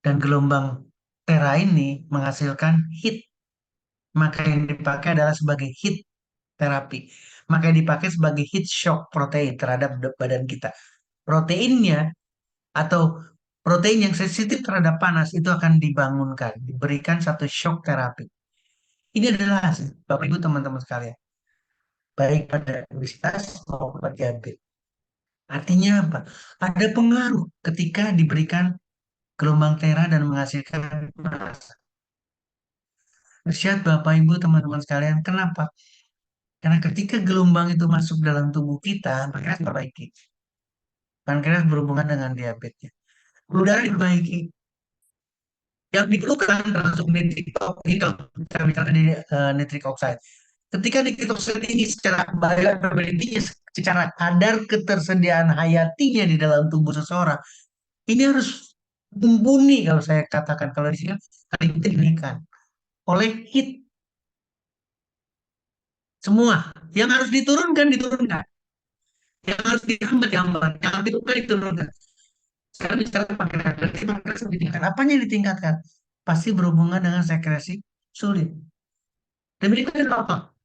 dan gelombang Tera ini menghasilkan heat. Maka yang dipakai adalah sebagai heat terapi. Maka yang dipakai sebagai heat shock protein terhadap badan kita. Proteinnya atau protein yang sensitif terhadap panas itu akan dibangunkan, diberikan satu shock terapi. Ini adalah hasil, Bapak Ibu teman-teman sekalian, baik pada obesitas maupun pada diabetes. Artinya apa? Ada pengaruh ketika diberikan gelombang tera dan menghasilkan panas. Lihat Bapak Ibu teman-teman sekalian, kenapa? Karena ketika gelombang itu masuk dalam tubuh kita, pankreas diperbaiki. Pankreas berhubungan dengan diabetesnya. Pembuluh darah diperbaiki. Yang diperlukan termasuk nitric oxide, kalau kita bicara di nitric oxide. Ketika nitric oxide ini secara berlebihan secara kadar ketersediaan hayatinya di dalam tubuh seseorang ini harus mumpuni, kalau saya katakan, kalau di sini kali itu dinaikkan oleh hit semua yang harus diturunkan diturunkan, yang harus dihambat dihambat, yang harus diturunkan diturunkan. Sekarang bicara pakai berarti pakai ditingkatkan. Apanya yang ditingkatkan? Pasti berhubungan dengan sekresi sulit. Demikian apa?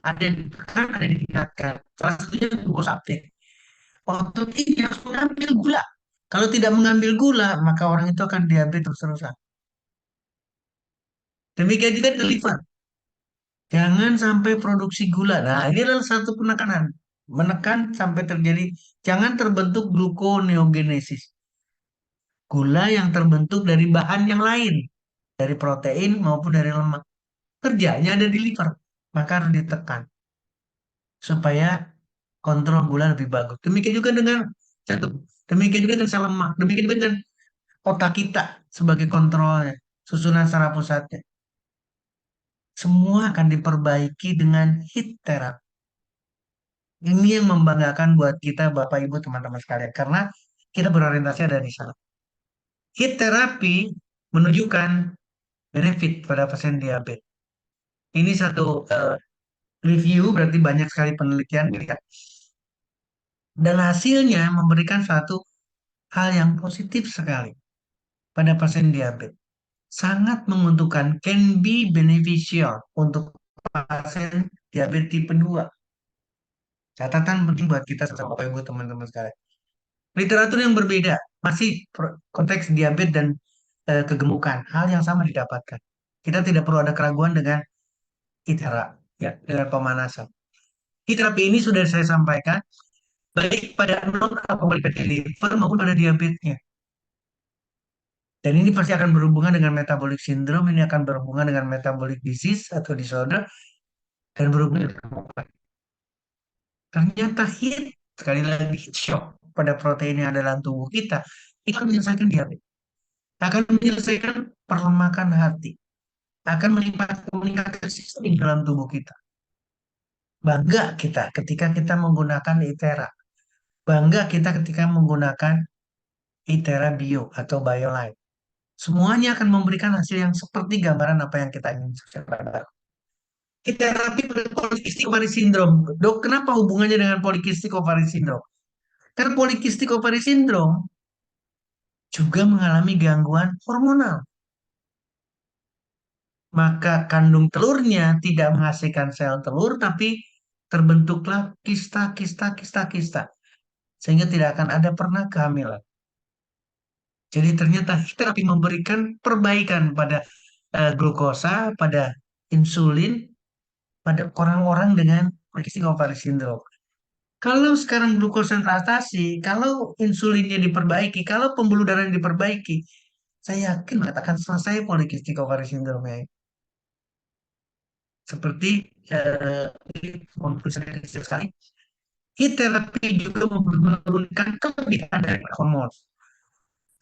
Ada yang ditekan, ada yang ditingkatkan. Salah satunya glucose uptake. Otot ini harus mengambil gula. Kalau tidak mengambil gula, maka orang itu akan diabetes terus-terusan. Demikian juga di liver. Jangan sampai produksi gula. Nah, ini adalah satu penekanan. Menekan sampai terjadi, jangan terbentuk gluconeogenesis. Gula yang terbentuk dari bahan yang lain. Dari protein maupun dari lemak. Kerjanya ada di liver. Maka harus ditekan. Supaya kontrol gula lebih bagus. Demikian juga dengan jantung. Demikian juga dengan sel lemak. Demikian juga dengan otak kita sebagai kontrolnya. Susunan saraf pusatnya. Semua akan diperbaiki dengan heat therapy. Ini yang membanggakan buat kita, Bapak Ibu, teman-teman sekalian, karena kita berorientasi ada di sana. Heat therapy menunjukkan benefit pada pasien diabetes. Ini satu review, berarti banyak sekali penelitian, ya. Dan hasilnya memberikan suatu hal yang positif sekali pada pasien diabetes. Sangat menguntungkan, can be beneficial untuk pasien diabetes tipe 2. Catatan penting buat kita sama Bapak Ibu teman-teman sekalian. Literatur yang berbeda, masih konteks diabetes dan kegemukan, hal yang sama didapatkan. Kita tidak perlu ada keraguan dengan ITERA, ya, dengan pemanasan. Terapi ini sudah saya sampaikan, baik pada non-alkoholik fatty liver maupun pada diabetesnya. Dan ini pasti akan berhubungan dengan metabolic syndrome, ini akan berhubungan dengan metabolic disease atau disorder, dan berhubungan dengan kegemukan. Ternyata hit, sekali lagi shock pada protein yang ada dalam tubuh kita, itu akan menyelesaikan diabetes, akan menyelesaikan perlemakan hati, akan meningkatkan sistem dalam tubuh kita. Bangga kita ketika kita menggunakan ITERA. Bangga kita ketika menggunakan ITERA Bio atau BioLife. Semuanya akan memberikan hasil yang seperti gambaran apa yang kita ingin capai. Terapi polikistik ovary syndrome. Dok, kenapa hubungannya dengan polikistik ovary syndrome? Karena polikistik ovary syndrome juga mengalami gangguan hormonal. Maka kandung telurnya tidak menghasilkan sel telur, tapi terbentuklah kista, kista, kista, kista. Sehingga tidak akan ada pernah kehamilan. Jadi ternyata terapi memberikan perbaikan pada glukosa, pada insulin, pada orang-orang dengan polikistik ovary syndrome. Kalau sekarang glukosa teratasi, kalau insulinnya diperbaiki, kalau pembuluh darahnya diperbaiki, saya yakin akan selesai polikistik ovary syndrome. Seperti konklusi kecil sekali, heat therapy juga menurunkan kelebihan dari hormon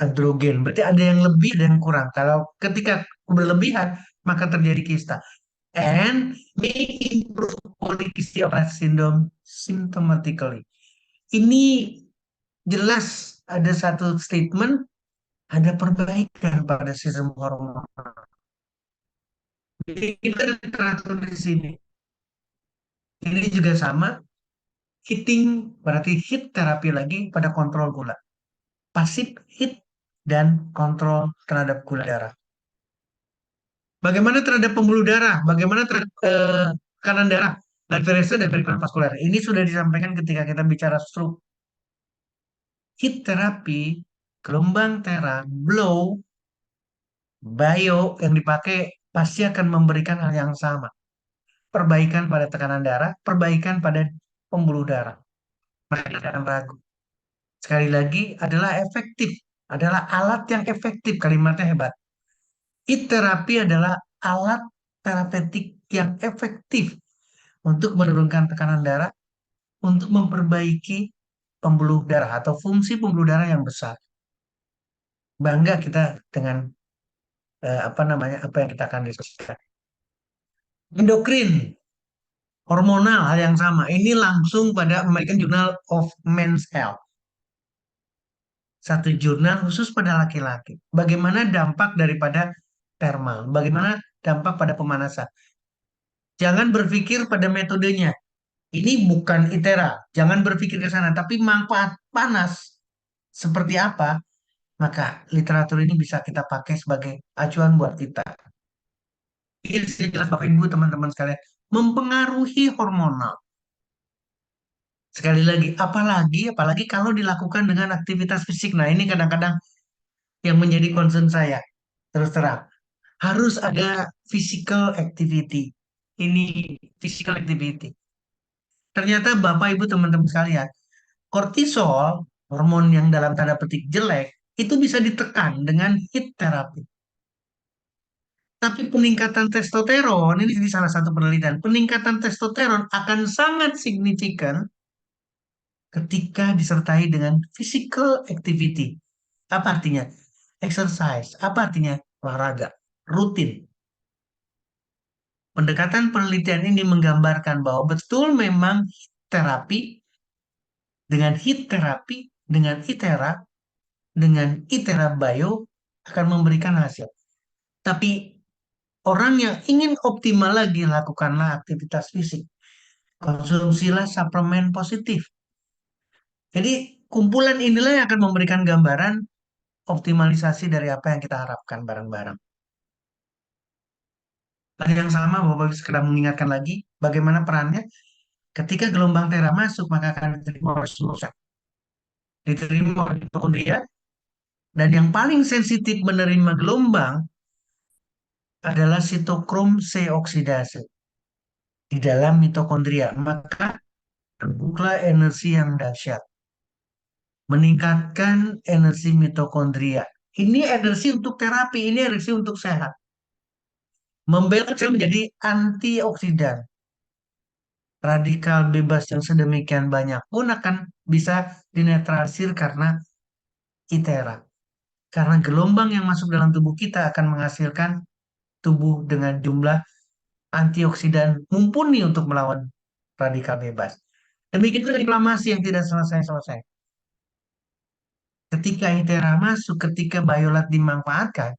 androgen. Berarti ada yang lebih dan yang kurang. Kalau ketika berlebihan, maka terjadi kista. And may improve polycystic ovary syndrome symptomatically. Ini jelas ada satu statement, ada perbaikan pada sistem hormon. Jadi kita teratur di sini. Ini juga sama, hitting berarti hit terapi lagi pada kontrol gula. Pasif hit dan kontrol terhadap gula darah. Bagaimana terhadap pembuluh darah? Bagaimana terhadap tekanan darah? Blood pressure dan periklan vaskuler. Ini sudah disampaikan ketika kita bicara stroke. Heat terapi, gelombang tera, blow, bio yang dipakai pasti akan memberikan hal yang sama. Perbaikan pada tekanan darah, perbaikan pada pembuluh darah. Mereka tidak akan ragu. Sekali lagi adalah efektif, adalah alat yang efektif, kalimatnya hebat. Heat terapi adalah alat terapeutik yang efektif untuk menurunkan tekanan darah, untuk memperbaiki pembuluh darah atau fungsi pembuluh darah yang besar. Bangga kita dengan apa namanya, apa yang kita akan diskusikan. Endokrin, Hormonal hal yang sama. Ini langsung pada American Journal of Men's Health. Satu jurnal khusus pada laki-laki. Bagaimana dampak daripada thermal? Bagaimana dampak pada pemanasan? Jangan berpikir pada metodenya. Ini bukan ITERA. Jangan berpikir ke sana. Tapi manfaat panas seperti apa? Maka literatur ini bisa kita pakai sebagai acuan buat kita. Ini jelas Bapak Ibu teman-teman sekalian. Mempengaruhi hormonal. Sekali lagi, apalagi kalau dilakukan dengan aktivitas fisik. Nah, ini kadang-kadang yang menjadi concern saya. Terus terang, harus ada physical activity. Ini physical activity. Ternyata Bapak Ibu teman-teman sekalian, kortisol, hormon yang dalam tanda petik jelek, itu bisa ditekan dengan heat therapy. Tapi peningkatan testosteron, ini di salah satu penelitian, peningkatan testosteron akan sangat signifikan ketika disertai dengan physical activity. Apa artinya? Exercise. Apa artinya? Olahraga. Rutin. Pendekatan penelitian ini menggambarkan bahwa betul memang terapi dengan heat terapi, dengan ITERA, dengan ITERA Bio akan memberikan hasil. Tapi orang yang ingin optimal lagi, lakukanlah aktivitas fisik. Konsumsilah suplemen positif. Jadi kumpulan inilah yang akan memberikan gambaran optimalisasi dari apa yang kita harapkan bareng-bareng. Hal yang sama, Bapak sekedar mengingatkan lagi bagaimana perannya. Ketika gelombang tera masuk, maka akan diterima oleh seluruh sel. Diterima oleh mitokondria, dan yang paling sensitif menerima gelombang adalah sitokrom C oksidase di dalam mitokondria. Maka terbuka energi yang dahsyat, meningkatkan energi mitokondria. Ini energi untuk terapi, ini energi untuk sehat. Membela sel menjadi antioksidan. Radikal bebas yang sedemikian banyak pun akan bisa dinetralisir karena ITERA. Karena gelombang yang masuk dalam tubuh kita akan menghasilkan tubuh dengan jumlah antioksidan mumpuni untuk melawan radikal bebas. Demikian juga inflamasi yang tidak selesai-selesai. Ketika ITERA masuk, ketika biolat dimanfaatkan,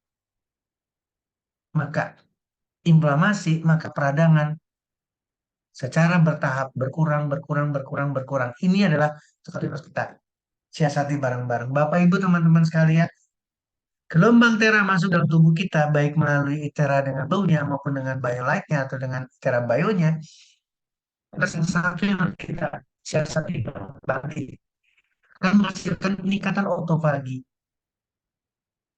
maka inflamasi, maka peradangan secara bertahap berkurang, berkurang, berkurang, berkurang. Ini adalah sesuatu yang harus kita siasati bareng-bareng. Bapak, Ibu, teman-teman sekalian, gelombang tera masuk dalam tubuh kita, baik melalui itera dengan baunya maupun dengan biolite-nya atau dengan itera bionya, ada sesuatu yang harus kita siasati berarti akan menghasilkan peningkatan otofagi.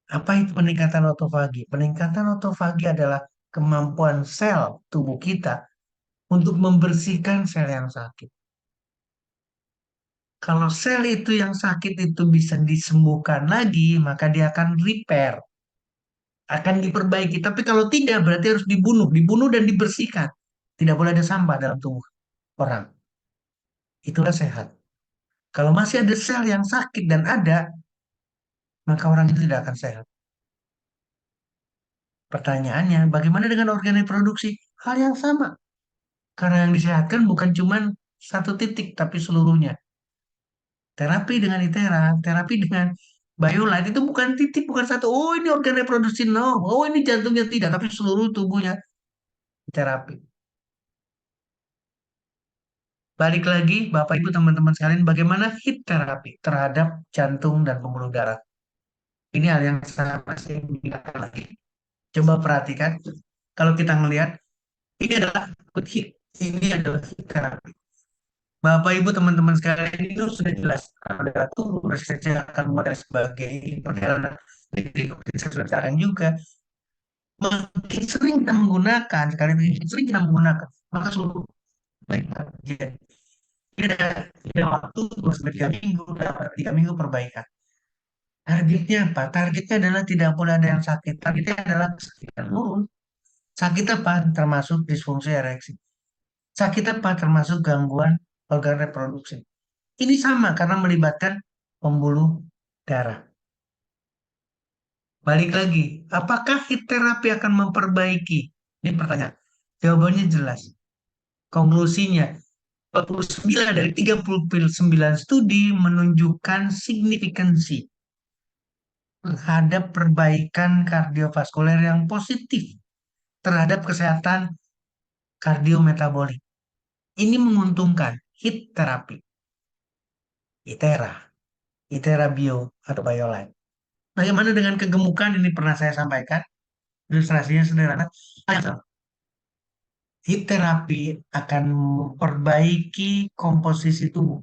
Apa itu peningkatan otofagi? Peningkatan otofagi adalah kemampuan sel tubuh kita untuk membersihkan sel yang sakit. Kalau sel itu yang sakit itu bisa disembuhkan lagi, maka dia akan repair, akan diperbaiki. Tapi kalau tidak, berarti harus dibunuh, dibunuh dan dibersihkan. Tidak boleh ada sampah dalam tubuh orang. Itulah sehat. Kalau masih ada sel yang sakit dan ada, maka orang itu tidak akan sehat. Pertanyaannya, bagaimana dengan organ reproduksi? Hal yang sama. Karena yang disehatkan bukan cuma satu titik, tapi seluruhnya. Terapi dengan itera, terapi dengan biolite itu bukan titik, bukan satu. Oh, ini organ reproduksi, no. Oh, ini jantungnya tidak, tapi seluruh tubuhnya terapi. Balik lagi, Bapak Ibu teman-teman sekalian, bagaimana HIT terapi terhadap jantung dan pembuluh darah. Ini hal yang sama saya ingatkan lagi. Coba perhatikan, kalau kita melihat, ini adalah HIT. Ini adalah HIT terapi. Bapak Ibu teman-teman sekalian, itu sudah jelas. Ada tubuh resepnya akan mulai sebagai perjalanan listrik. Saya sudah cakap juga. Makin sering kita menggunakan, sekali makin sering kita menggunakan, maka seluruh baik terjadi. Tidak waktu 2 sampai 3 minggu, dapat 3 minggu perbaikan. Targetnya apa? Targetnya adalah tidak boleh ada yang sakit. Targetnya adalah kesakitan turun. Sakit apa? Termasuk disfungsi ereksi. Sakit apa? Termasuk gangguan organ reproduksi. Ini sama karena melibatkan pembuluh darah. Balik lagi, apakah HIT terapi akan memperbaiki? Ini pertanyaan. Jawabannya jelas. Konklusinya, 49 dari 39 studi menunjukkan signifikansi terhadap perbaikan kardiovaskuler yang positif terhadap kesehatan kardiometabolik. Ini menguntungkan HIT terapi, ITERA, ITERA Bio atau BioLine. Bagaimana dengan kegemukan? Ini pernah saya sampaikan. Ilustrasinya sederhana. HIT terapi akan memperbaiki komposisi tubuh,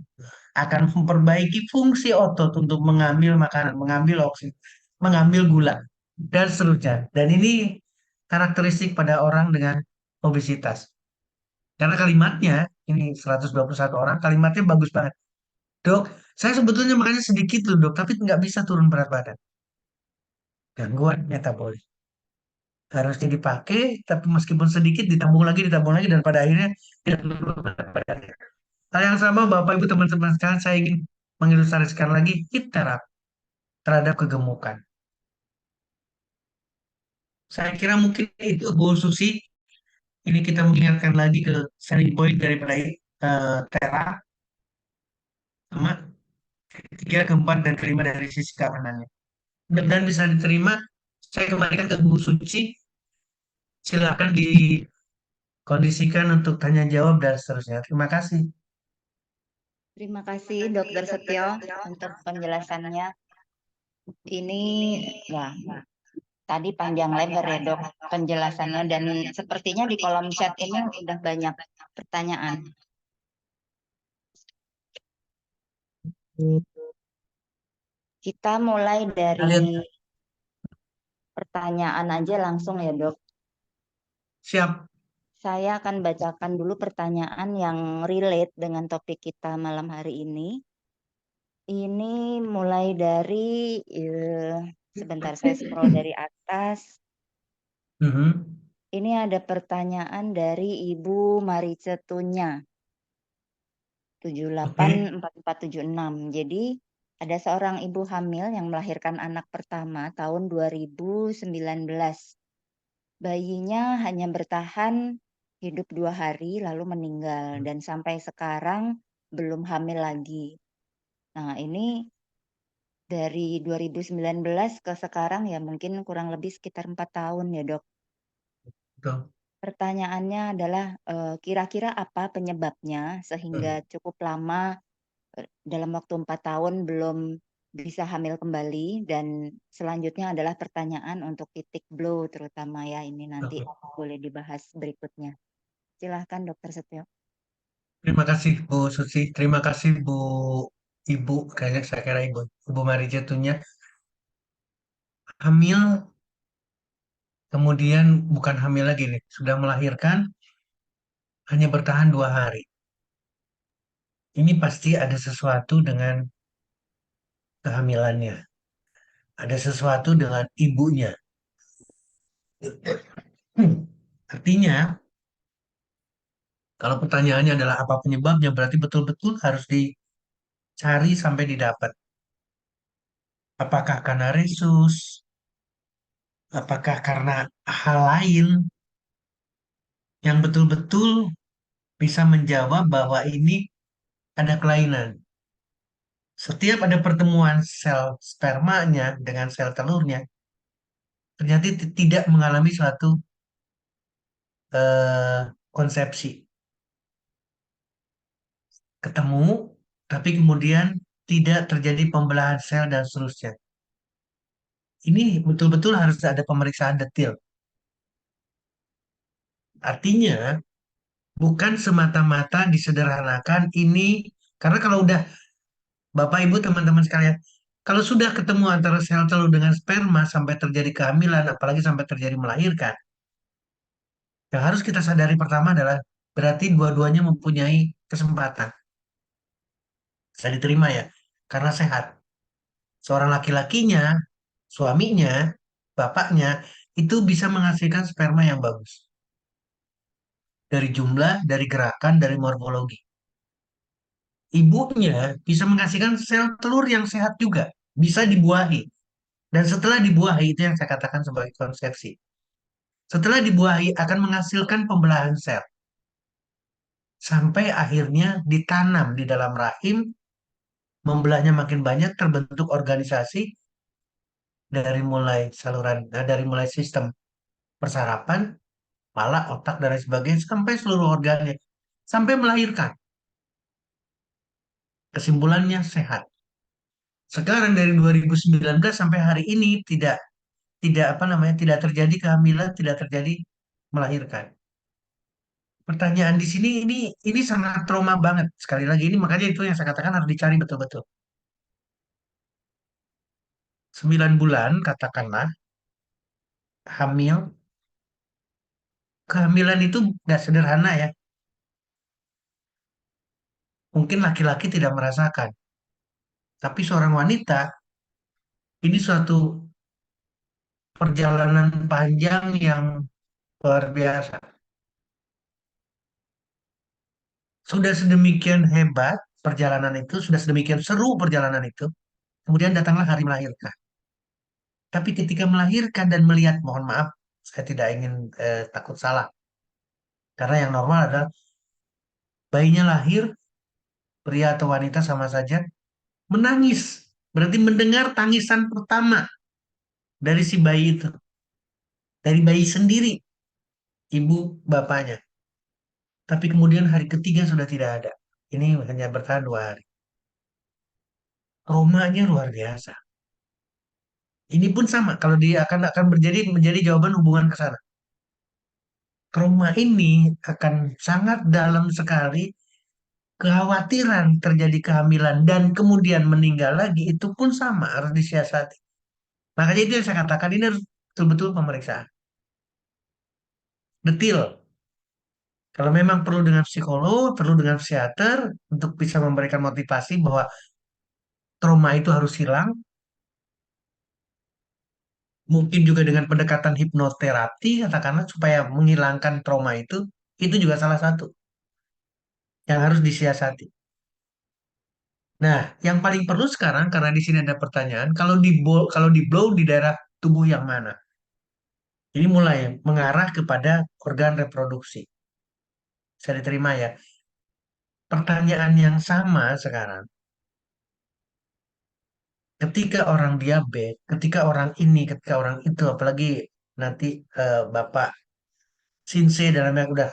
akan memperbaiki fungsi otot untuk mengambil makanan, mengambil oksigen, mengambil gula, dan seterusnya. Dan ini karakteristik pada orang dengan obesitas. Karena kalimatnya, ini 121 orang, kalimatnya bagus banget. Dok, saya sebetulnya makannya sedikit loh dok, tapi nggak bisa turun berat badan. Gangguan metabolik. Harusnya dipakai, tapi meskipun sedikit ditambung lagi, dan pada akhirnya tidak turun berat badan. Hal yang sama Bapak Ibu teman-teman sekalian, saya ingin mengilustrasikan lagi hit terapi terhadap kegemukan. Saya kira mungkin itu Bu Susi, ini kita mengingatkan lagi ke selling point daripada Tera, sama ketiga, keempat, dan kelima dari sisi keamanannya. Dan bisa diterima, saya kembalikan ke Bu Suci, silakan dikondisikan untuk tanya jawab dan seterusnya. Terima kasih. Terima kasih Dokter Setio untuk penjelasannya. Ini ya tadi panjang lebar ya dok penjelasannya dan sepertinya di kolom chat ini udah banyak pertanyaan. Kita mulai Kita lihat, dari pertanyaan aja langsung ya dok. siap. Saya akan bacakan dulu pertanyaan yang relate dengan topik kita malam hari ini. Ini mulai dari sebentar saya scroll dari atas. Mhm. Ini ada pertanyaan dari Ibu Marice Tunya. Oke. 784476. Jadi ada seorang ibu hamil yang melahirkan anak pertama tahun 2019. Bayinya hanya bertahan hidup 2 hari lalu meninggal dan sampai sekarang belum hamil lagi. Nah, ini dari 2019 ke sekarang ya mungkin kurang lebih sekitar 4 tahun ya dok. Betul. Pertanyaannya adalah kira-kira apa penyebabnya sehingga Hmm. cukup lama dalam waktu 4 tahun belum bisa hamil kembali dan selanjutnya adalah pertanyaan untuk titik blow terutama ya ini nanti Oke. boleh dibahas berikutnya. Silahkan Dokter Setio. Terima kasih Bu Susi. Terima kasih Bu Ibu. Kayaknya saya kira Ibu. Ibu Mari Jatuhnya hamil, kemudian bukan hamil lagi nih. Sudah melahirkan, hanya bertahan 2 hari. Ini pasti ada sesuatu dengan kehamilannya. Ada sesuatu dengan ibunya. Artinya, kalau pertanyaannya adalah apa penyebabnya, berarti betul-betul harus dicari sampai didapat. Apakah karena resus? Apakah karena hal lain yang betul-betul bisa menjawab bahwa ini ada kelainan? Setiap ada pertemuan sel spermanya dengan sel telurnya, ternyata tidak mengalami suatu konsepsi. Ketemu, tapi kemudian tidak terjadi pembelahan sel dan seterusnya. Ini betul-betul harus ada pemeriksaan detail. Artinya, bukan semata-mata disederhanakan ini, karena kalau udah Bapak Ibu teman-teman sekalian, kalau sudah ketemu antara sel telur dengan sperma sampai terjadi kehamilan, apalagi sampai terjadi melahirkan, yang harus kita sadari pertama adalah berarti dua-duanya mempunyai kesempatan. Bisa diterima ya, karena sehat. Seorang laki-lakinya, suaminya, bapaknya, itu bisa menghasilkan sperma yang bagus. Dari jumlah, dari gerakan, dari morfologi. Ibunya bisa menghasilkan sel telur yang sehat juga. Bisa dibuahi. Dan setelah dibuahi, itu yang saya katakan sebagai konsepsi. Setelah dibuahi akan menghasilkan pembelahan sel. sampai akhirnya ditanam di dalam rahim, membelahnya makin banyak, terbentuk organisasi dari mulai sistem persarapan, kepala, otak, dan lain sebagainya, sampai seluruh organnya, sampai melahirkan. Kesimpulannya sehat. Sekarang dari 2019 sampai hari ini tidak apa namanya tidak terjadi kehamilan, tidak terjadi melahirkan. Pertanyaan di sini ini sangat trauma banget. Sekali lagi ini makanya itu yang saya katakan harus dicari betul-betul. 9 bulan katakanlah hamil, kehamilan itu nggak sederhana ya. Mungkin laki-laki tidak merasakan, tapi seorang wanita ini suatu perjalanan panjang yang luar biasa. Sudah sedemikian hebat perjalanan itu, sudah sedemikian seru perjalanan itu, kemudian datanglah hari melahirkan. Tapi ketika melahirkan dan melihat, mohon maaf, saya tidak ingin takut salah. Karena yang normal adalah bayinya lahir, pria atau wanita sama saja, menangis. Berarti mendengar tangisan pertama dari si bayi itu. Dari bayi sendiri, ibu bapaknya. Tapi kemudian hari ketiga sudah tidak ada. Ini hanya bertahan 2 hari. Traumanya luar biasa. Ini pun sama, kalau dia akan menjadi jawaban hubungan ke sana. Trauma ini akan sangat dalam sekali. Kekhawatiran terjadi kehamilan dan kemudian meninggal lagi itu pun sama harus disiasati. Makanya itu yang saya katakan ini harus betul-betul pemeriksaan detil. Kalau memang perlu dengan psikolog, perlu dengan psikiater untuk bisa memberikan motivasi bahwa trauma itu harus hilang. Mungkin juga dengan pendekatan hipnoterapi, katakanlah supaya menghilangkan trauma itu juga salah satu yang harus disiasati. Nah, yang paling perlu sekarang karena di sini ada pertanyaan, kalau di blow di daerah tubuh yang mana? Ini mulai mengarah kepada organ reproduksi. Saya diterima ya. Pertanyaan yang sama sekarang. Ketika orang diabetes, ketika orang ini, ketika orang itu, apalagi nanti Bapak Sinse dalamnya udah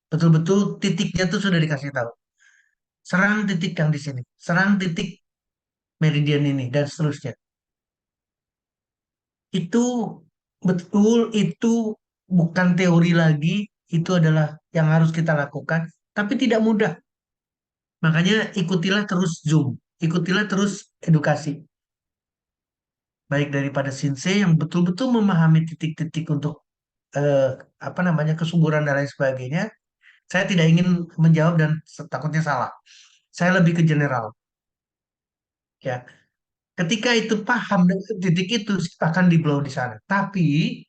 betul-betul titiknya tuh sudah dikasih tahu. Serang titik yang di sini, serang titik meridian ini dan seterusnya. Itu betul, itu bukan teori lagi, itu adalah yang harus kita lakukan, tapi tidak mudah. Makanya ikutilah terus Zoom, ikutilah terus edukasi. Baik daripada Sinse yang betul-betul memahami titik-titik untuk eh, apa namanya kesuburan dan lain sebagainya. Saya tidak ingin menjawab dan takutnya salah. Saya lebih ke general. Ya, ketika itu paham titik itu akan di blow di sana. Tapi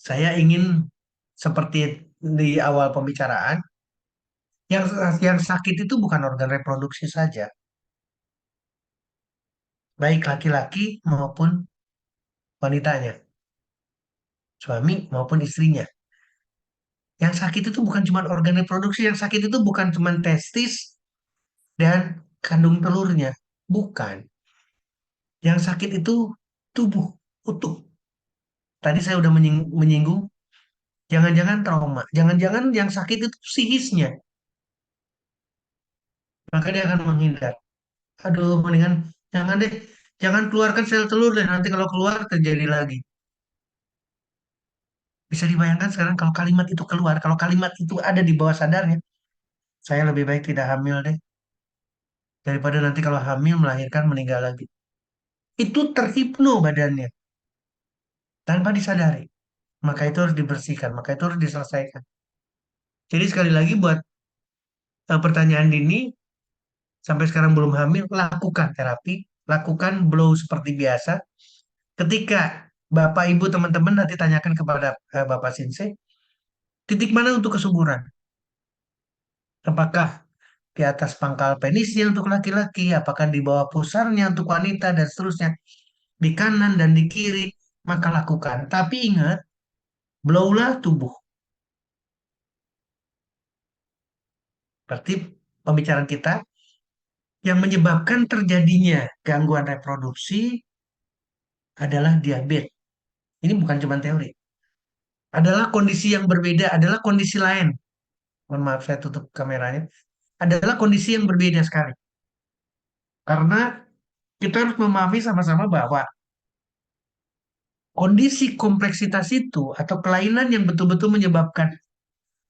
saya ingin seperti di awal pembicaraan, yang yang sakit itu bukan organ reproduksi saja, baik laki-laki maupun wanitanya, suami maupun istrinya. Yang sakit itu bukan cuma organ reproduksi, yang sakit itu bukan cuma testis dan kandung telurnya. Bukan. Yang sakit itu tubuh utuh. Tadi saya udah menyinggung, jangan-jangan trauma, jangan-jangan yang sakit itu psikisnya. Maka dia akan menghindar. Aduh, mendingan jangan deh, jangan keluarkan sel telur deh. Nanti kalau keluar terjadi lagi. Bisa dibayangkan sekarang kalau kalimat itu keluar, kalau kalimat itu ada di bawah sadarnya, saya lebih baik tidak hamil deh. Daripada nanti kalau hamil melahirkan meninggal lagi. Itu terhipno badannya tanpa disadari. Maka itu harus dibersihkan, maka itu harus diselesaikan. Jadi sekali lagi buat pertanyaan Dini, sampai sekarang belum hamil, lakukan terapi, lakukan blow seperti biasa. Ketika Bapak, Ibu, teman-teman nanti tanyakan kepada Bapak Sinse, titik mana untuk kesuburan? Apakah di atas pangkal penisnya untuk laki-laki, apakah di bawah pusarnya untuk wanita, dan seterusnya. Di kanan dan di kiri, maka lakukan. Tapi ingat, blowlah tubuh. Berarti pembicaraan kita yang menyebabkan terjadinya gangguan reproduksi adalah diabetes. Ini bukan cuma teori. Adalah kondisi yang berbeda, adalah kondisi lain. Mohon maaf saya tutup kameranya. Adalah kondisi yang berbeda sekali. Karena kita harus memahami sama-sama bahwa kondisi kompleksitas itu atau kelainan yang betul-betul menyebabkan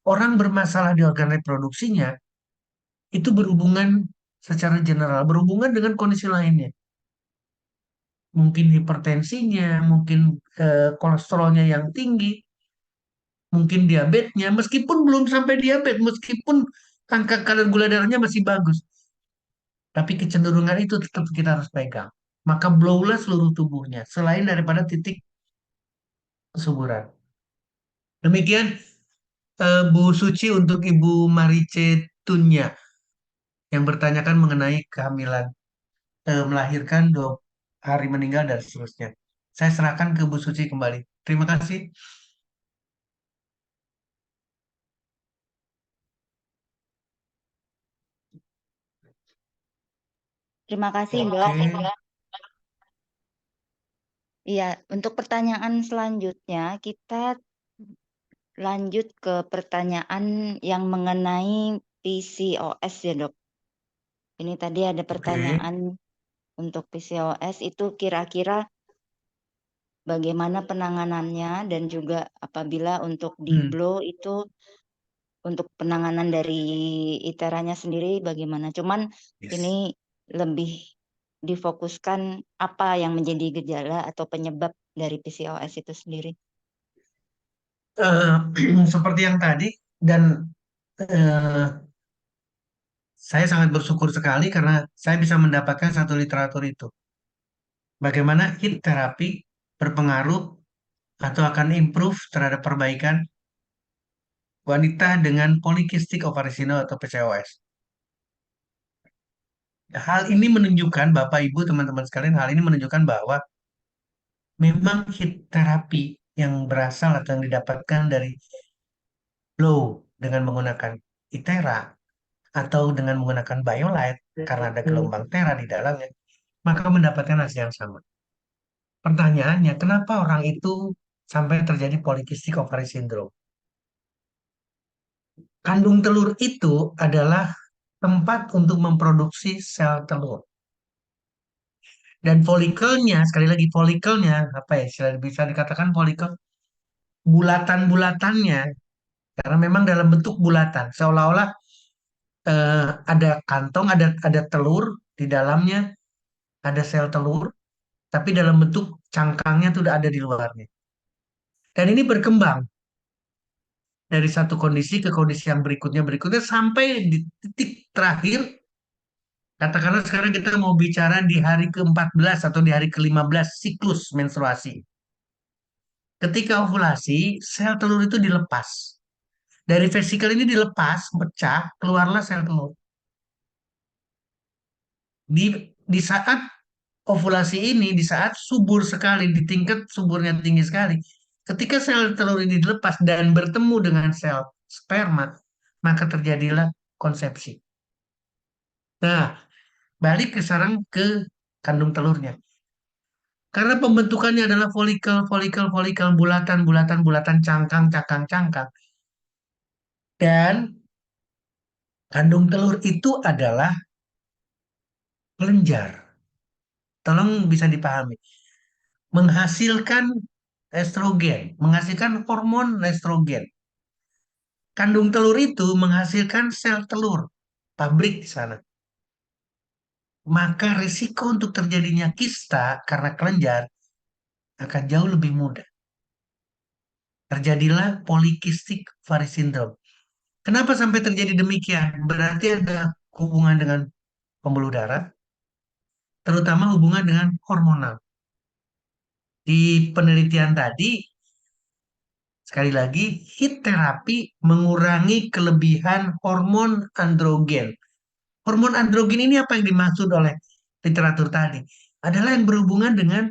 orang bermasalah di organ reproduksinya itu berhubungan secara general, berhubungan dengan kondisi lainnya. Mungkin hipertensinya, mungkin kolesterolnya yang tinggi, mungkin diabetesnya, meskipun belum sampai diabetes, meskipun angka kadar gula darahnya masih bagus, tapi kecenderungan itu tetap kita harus pegang. Maka blowlah seluruh tubuhnya, selain daripada titik kesuburan. Demikian Bu Suci untuk Ibu Marice Tunya yang bertanyakan mengenai kehamilan, melahirkan 2 hari meninggal dan seterusnya. Saya serahkan ke Bu Suci kembali. Terima kasih. Terima kasih, Mbak. Oke. Iya, untuk pertanyaan selanjutnya kita lanjut ke pertanyaan yang mengenai PCOS ya, Dok. Ini tadi ada Oke. pertanyaan untuk PCOS itu kira-kira bagaimana penanganannya dan juga apabila untuk di Hmm. blow itu untuk penanganan dari iteranya sendiri bagaimana. Cuman Yes. ini lebih difokuskan apa yang menjadi gejala atau penyebab dari PCOS itu sendiri. Eh, seperti yang tadi dan eh, saya sangat bersyukur sekali karena saya bisa mendapatkan satu literatur itu. Bagaimana HIIT terapi berpengaruh atau akan improve terhadap perbaikan wanita dengan polikistik ovarisinal atau PCOS. Hal ini menunjukkan, Bapak, Ibu, teman-teman sekalian, hal ini menunjukkan bahwa memang HIIT terapi yang berasal atau yang didapatkan dari Flow dengan menggunakan ITERA atau dengan menggunakan BioLite karena ada gelombang tera di dalamnya, maka mendapatkan hasil yang sama. Pertanyaannya, kenapa orang itu sampai terjadi polycystic ovary syndrome? Kandung telur itu adalah tempat untuk memproduksi sel telur. Dan folikelnya, sekali lagi folikelnya, apa ya, bisa dikatakan folikel, bulatan-bulatannya, karena memang dalam bentuk bulatan, seolah-olah ada kantong, ada telur, di dalamnya ada sel telur, tapi dalam bentuk cangkangnya itu udah ada di luarnya. Dan ini berkembang dari satu kondisi ke kondisi yang berikutnya sampai di titik terakhir. Katakanlah sekarang kita mau bicara di hari ke-14 atau di hari ke-15 siklus menstruasi. Ketika ovulasi, sel telur itu dilepas. Dari vesikel ini dilepas, pecah, keluarlah sel telur. Di saat ovulasi ini, di saat subur sekali, di tingkat suburnya tinggi sekali, ketika sel telur ini dilepas dan bertemu dengan sel sperma, maka terjadilah konsepsi. Nah, balik ke sekarang ke kandung telurnya. Karena pembentukannya adalah folikel, folikel, folikel, bulatan, bulatan, bulatan, cangkang, cangkang, cangkang. Dan kandung telur itu adalah kelenjar. Tolong bisa dipahami. Menghasilkan estrogen, menghasilkan hormon estrogen. Kandung telur itu menghasilkan sel telur, pabrik di sana. Maka risiko untuk terjadinya kista karena kelenjar akan jauh lebih mudah. Terjadilah polycystic ovary syndrome. Kenapa sampai terjadi demikian? Berarti ada hubungan dengan pembuluh darah, terutama hubungan dengan hormonal. Di penelitian tadi, sekali lagi, HIIT terapi mengurangi kelebihan hormon androgen. Hormon androgen ini apa yang dimaksud oleh literatur tadi? Adalah yang berhubungan dengan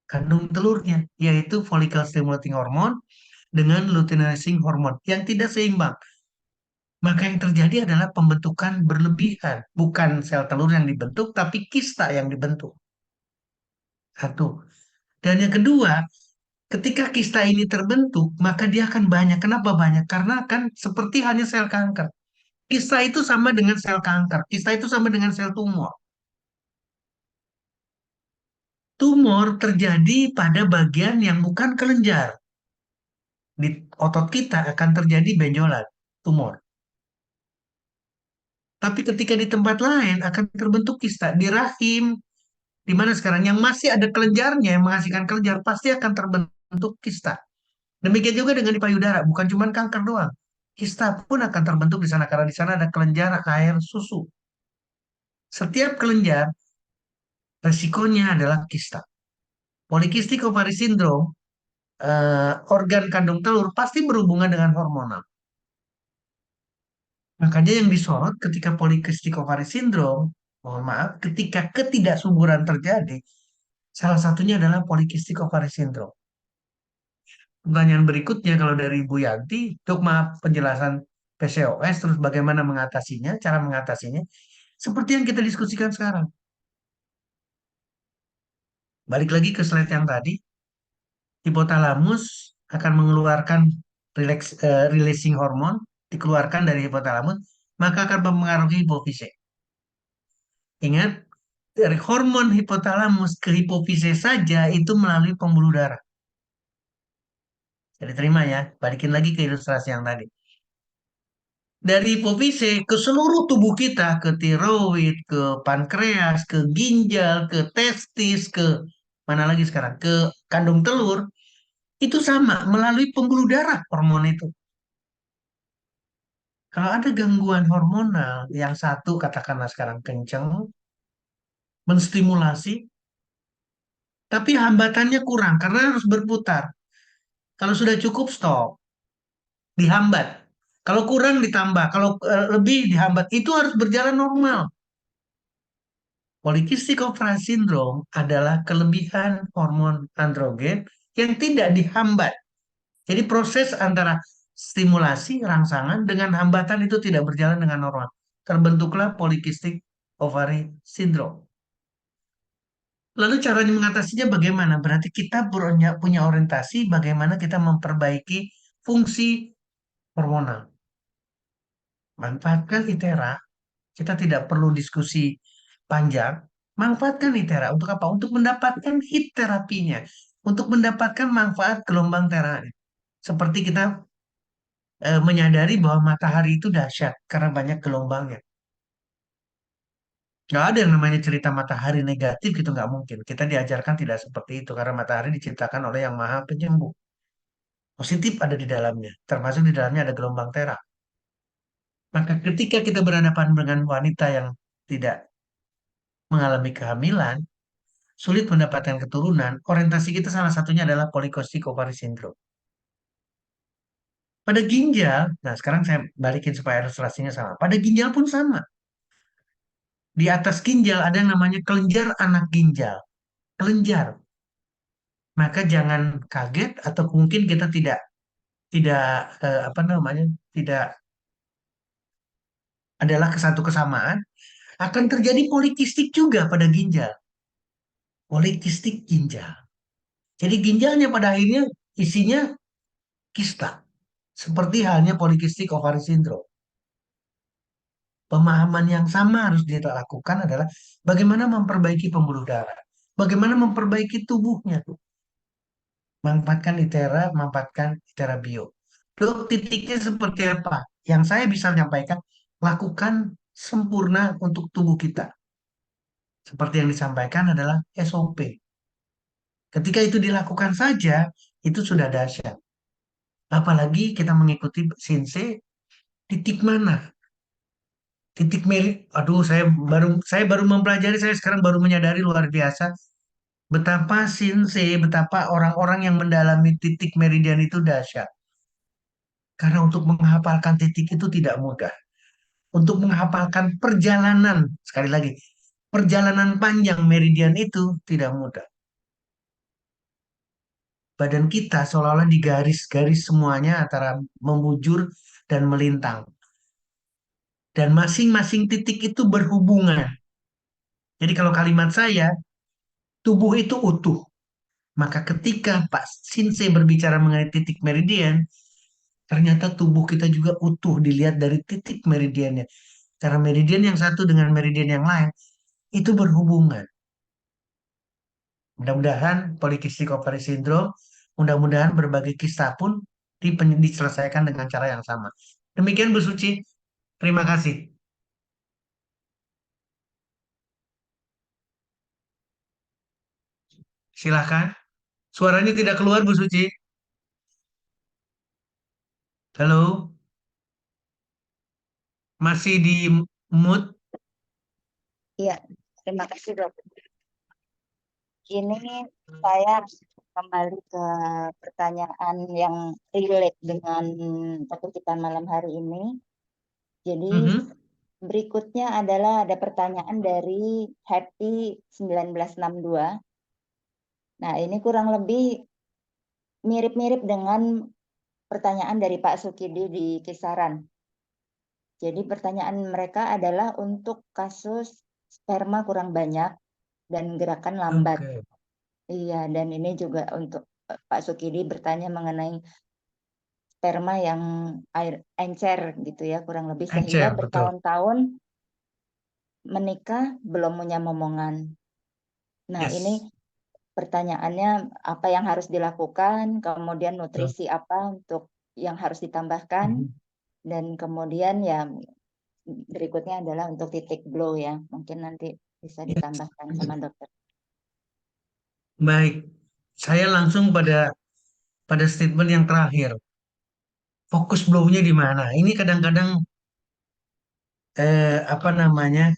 kandung telurnya, yaitu follicle stimulating hormone dengan luteinizing hormone yang tidak seimbang. maka yang terjadi adalah pembentukan berlebihan. Bukan sel telur yang dibentuk, tapi kista yang dibentuk. Satu. Dan yang kedua, ketika kista ini terbentuk, maka dia akan banyak. Kenapa banyak? Karena kan seperti halnya sel kanker. Kista itu sama dengan sel kanker. Kista itu sama dengan sel tumor. Tumor terjadi pada bagian yang bukan kelenjar. Di otot kita akan terjadi benjolan, tumor. Tapi ketika di tempat lain akan terbentuk kista. Di rahim, di mana sekarang yang masih ada kelenjarnya, yang menghasilkan kelenjar, pasti akan terbentuk kista. Demikian juga dengan di payudara, bukan cuma kanker doang. Kista pun akan terbentuk di sana karena di sana ada kelenjar air susu. Setiap kelenjar resikonya adalah kista. Polikistik ovary syndrome, organ kandung telur pasti berhubungan dengan hormonal. Makanya yang disorot ketika polikistik ovary syndrome, mohon maaf, ketika ketidaksuburan terjadi, salah satunya adalah polikistik ovary syndrome. Pertanyaan berikutnya kalau dari Ibu Yanti, untuk maaf penjelasan PCOS, terus bagaimana mengatasinya, cara mengatasinya, seperti yang kita diskusikan sekarang. Balik lagi ke slide yang tadi, hipotalamus akan mengeluarkan releasing hormon, dikeluarkan dari hipotalamus, maka akan mempengaruhi hipofise. Ingat, dari hormon hipotalamus ke hipofise saja itu melalui pembuluh darah. Jadi terima ya, balikin lagi ke ilustrasi yang tadi. Dari hipofise ke seluruh tubuh kita, ke tiroid, ke pankreas, ke ginjal, ke testis, ke mana lagi sekarang, ke kandung telur, itu sama melalui pembuluh darah hormon itu. Kalau ada gangguan hormonal, yang satu katakanlah sekarang kenceng, menstimulasi, tapi hambatannya kurang karena harus berputar. Kalau sudah cukup stop, dihambat. Kalau kurang ditambah, kalau lebih dihambat, itu harus berjalan normal. Polikistik ovarian syndrome adalah kelebihan hormon androgen yang tidak dihambat. Jadi proses antara stimulasi rangsangan dengan hambatan itu tidak berjalan dengan normal. Terbentuklah polikistik ovary syndrome. Lalu caranya mengatasinya bagaimana? Berarti kita punya orientasi bagaimana kita memperbaiki fungsi hormonal. Manfaatkan ITERA. Kita tidak perlu diskusi panjang. Manfaatkan ITERA untuk apa? Untuk mendapatkan hit terapinya. Untuk mendapatkan manfaat gelombang terapi. Seperti kita menyadari bahwa matahari itu dahsyat karena banyak gelombangnya. Nggak ada yang namanya cerita matahari negatif gitu, nggak mungkin. Kita diajarkan tidak seperti itu karena matahari diciptakan oleh yang maha penyembuh. Positif ada di dalamnya, termasuk di dalamnya ada gelombang tera. Maka ketika kita berhadapan dengan wanita yang tidak mengalami kehamilan, sulit mendapatkan keturunan, orientasi kita salah satunya adalah polycystic ovary syndrome. Pada ginjal, nah sekarang saya balikin supaya ilustrasinya sama. Pada ginjal pun sama. Di atas ginjal ada yang namanya kelenjar anak ginjal. Kelenjar. Maka jangan kaget atau mungkin kita tidak tidak apa namanya tidak adalah satu kesamaan akan terjadi polikistik juga pada ginjal. Polikistik ginjal. Jadi ginjalnya pada akhirnya isinya kista. Seperti halnya polikistik ovary syndrome. Pemahaman yang sama harus dilakukan adalah bagaimana memperbaiki pembuluh darah. Bagaimana memperbaiki tubuhnya tuh. Manfaatkan ITERA, manfaatkan ITERA Bio. Dok, titiknya seperti apa? Yang saya bisa menyampaikan, lakukan sempurna untuk tubuh kita. Seperti yang disampaikan adalah SOP. Ketika itu dilakukan saja, itu sudah dahsyat. Apalagi kita mengikuti Sinse, titik mana? Titik merit. Aduh, saya baru mempelajari, saya sekarang baru menyadari luar biasa betapa Sinse, betapa orang-orang yang mendalami titik meridian itu dahsyat. Karena untuk menghafalkan titik itu tidak mudah. Untuk menghafalkan perjalanan, sekali lagi, perjalanan panjang meridian itu tidak mudah. Badan kita seolah-olah digaris-garis semuanya antara membujur dan melintang. dan masing-masing titik itu berhubungan. Jadi kalau kalimat saya, tubuh itu utuh. Maka ketika Pak Sinse berbicara mengenai titik meridian, ternyata tubuh kita juga utuh dilihat dari titik meridiannya. Karena meridian yang satu dengan meridian yang lain itu berhubungan. Mudah-mudahan polikistik ovary syndrome, mudah-mudahan berbagai kista pun diselesaikan dengan cara yang sama. Demikian Bu Suci, terima kasih. Silahkan. Suaranya tidak keluar Bu Suci. Halo, masih di mute? Iya, terima kasih dok. Ini saya kembali ke pertanyaan yang relate dengan topik kita malam hari ini. Jadi Mhm. berikutnya adalah ada pertanyaan dari Happy 1962. Nah, ini kurang lebih mirip-mirip dengan pertanyaan dari Pak Sukidi di kisaran. Jadi pertanyaan mereka adalah untuk kasus sperma kurang banyak dan gerakan lambat. Oke. Iya, dan ini juga untuk Pak Sukidi bertanya mengenai sperma yang air encer gitu ya, kurang lebih sehingga Encer, betul. bertahun-tahun menikah belum punya momongan. Nah, ini Yes. pertanyaannya apa yang harus dilakukan, kemudian Betul. nutrisi apa untuk yang harus ditambahkan, Mhm. dan kemudian ya berikutnya adalah untuk titik blow ya. Mungkin nanti bisa Yes. ditambahkan sama dokter. Baik, saya langsung pada statement yang terakhir. Fokus blow-nya di mana? Ini kadang-kadang apa namanya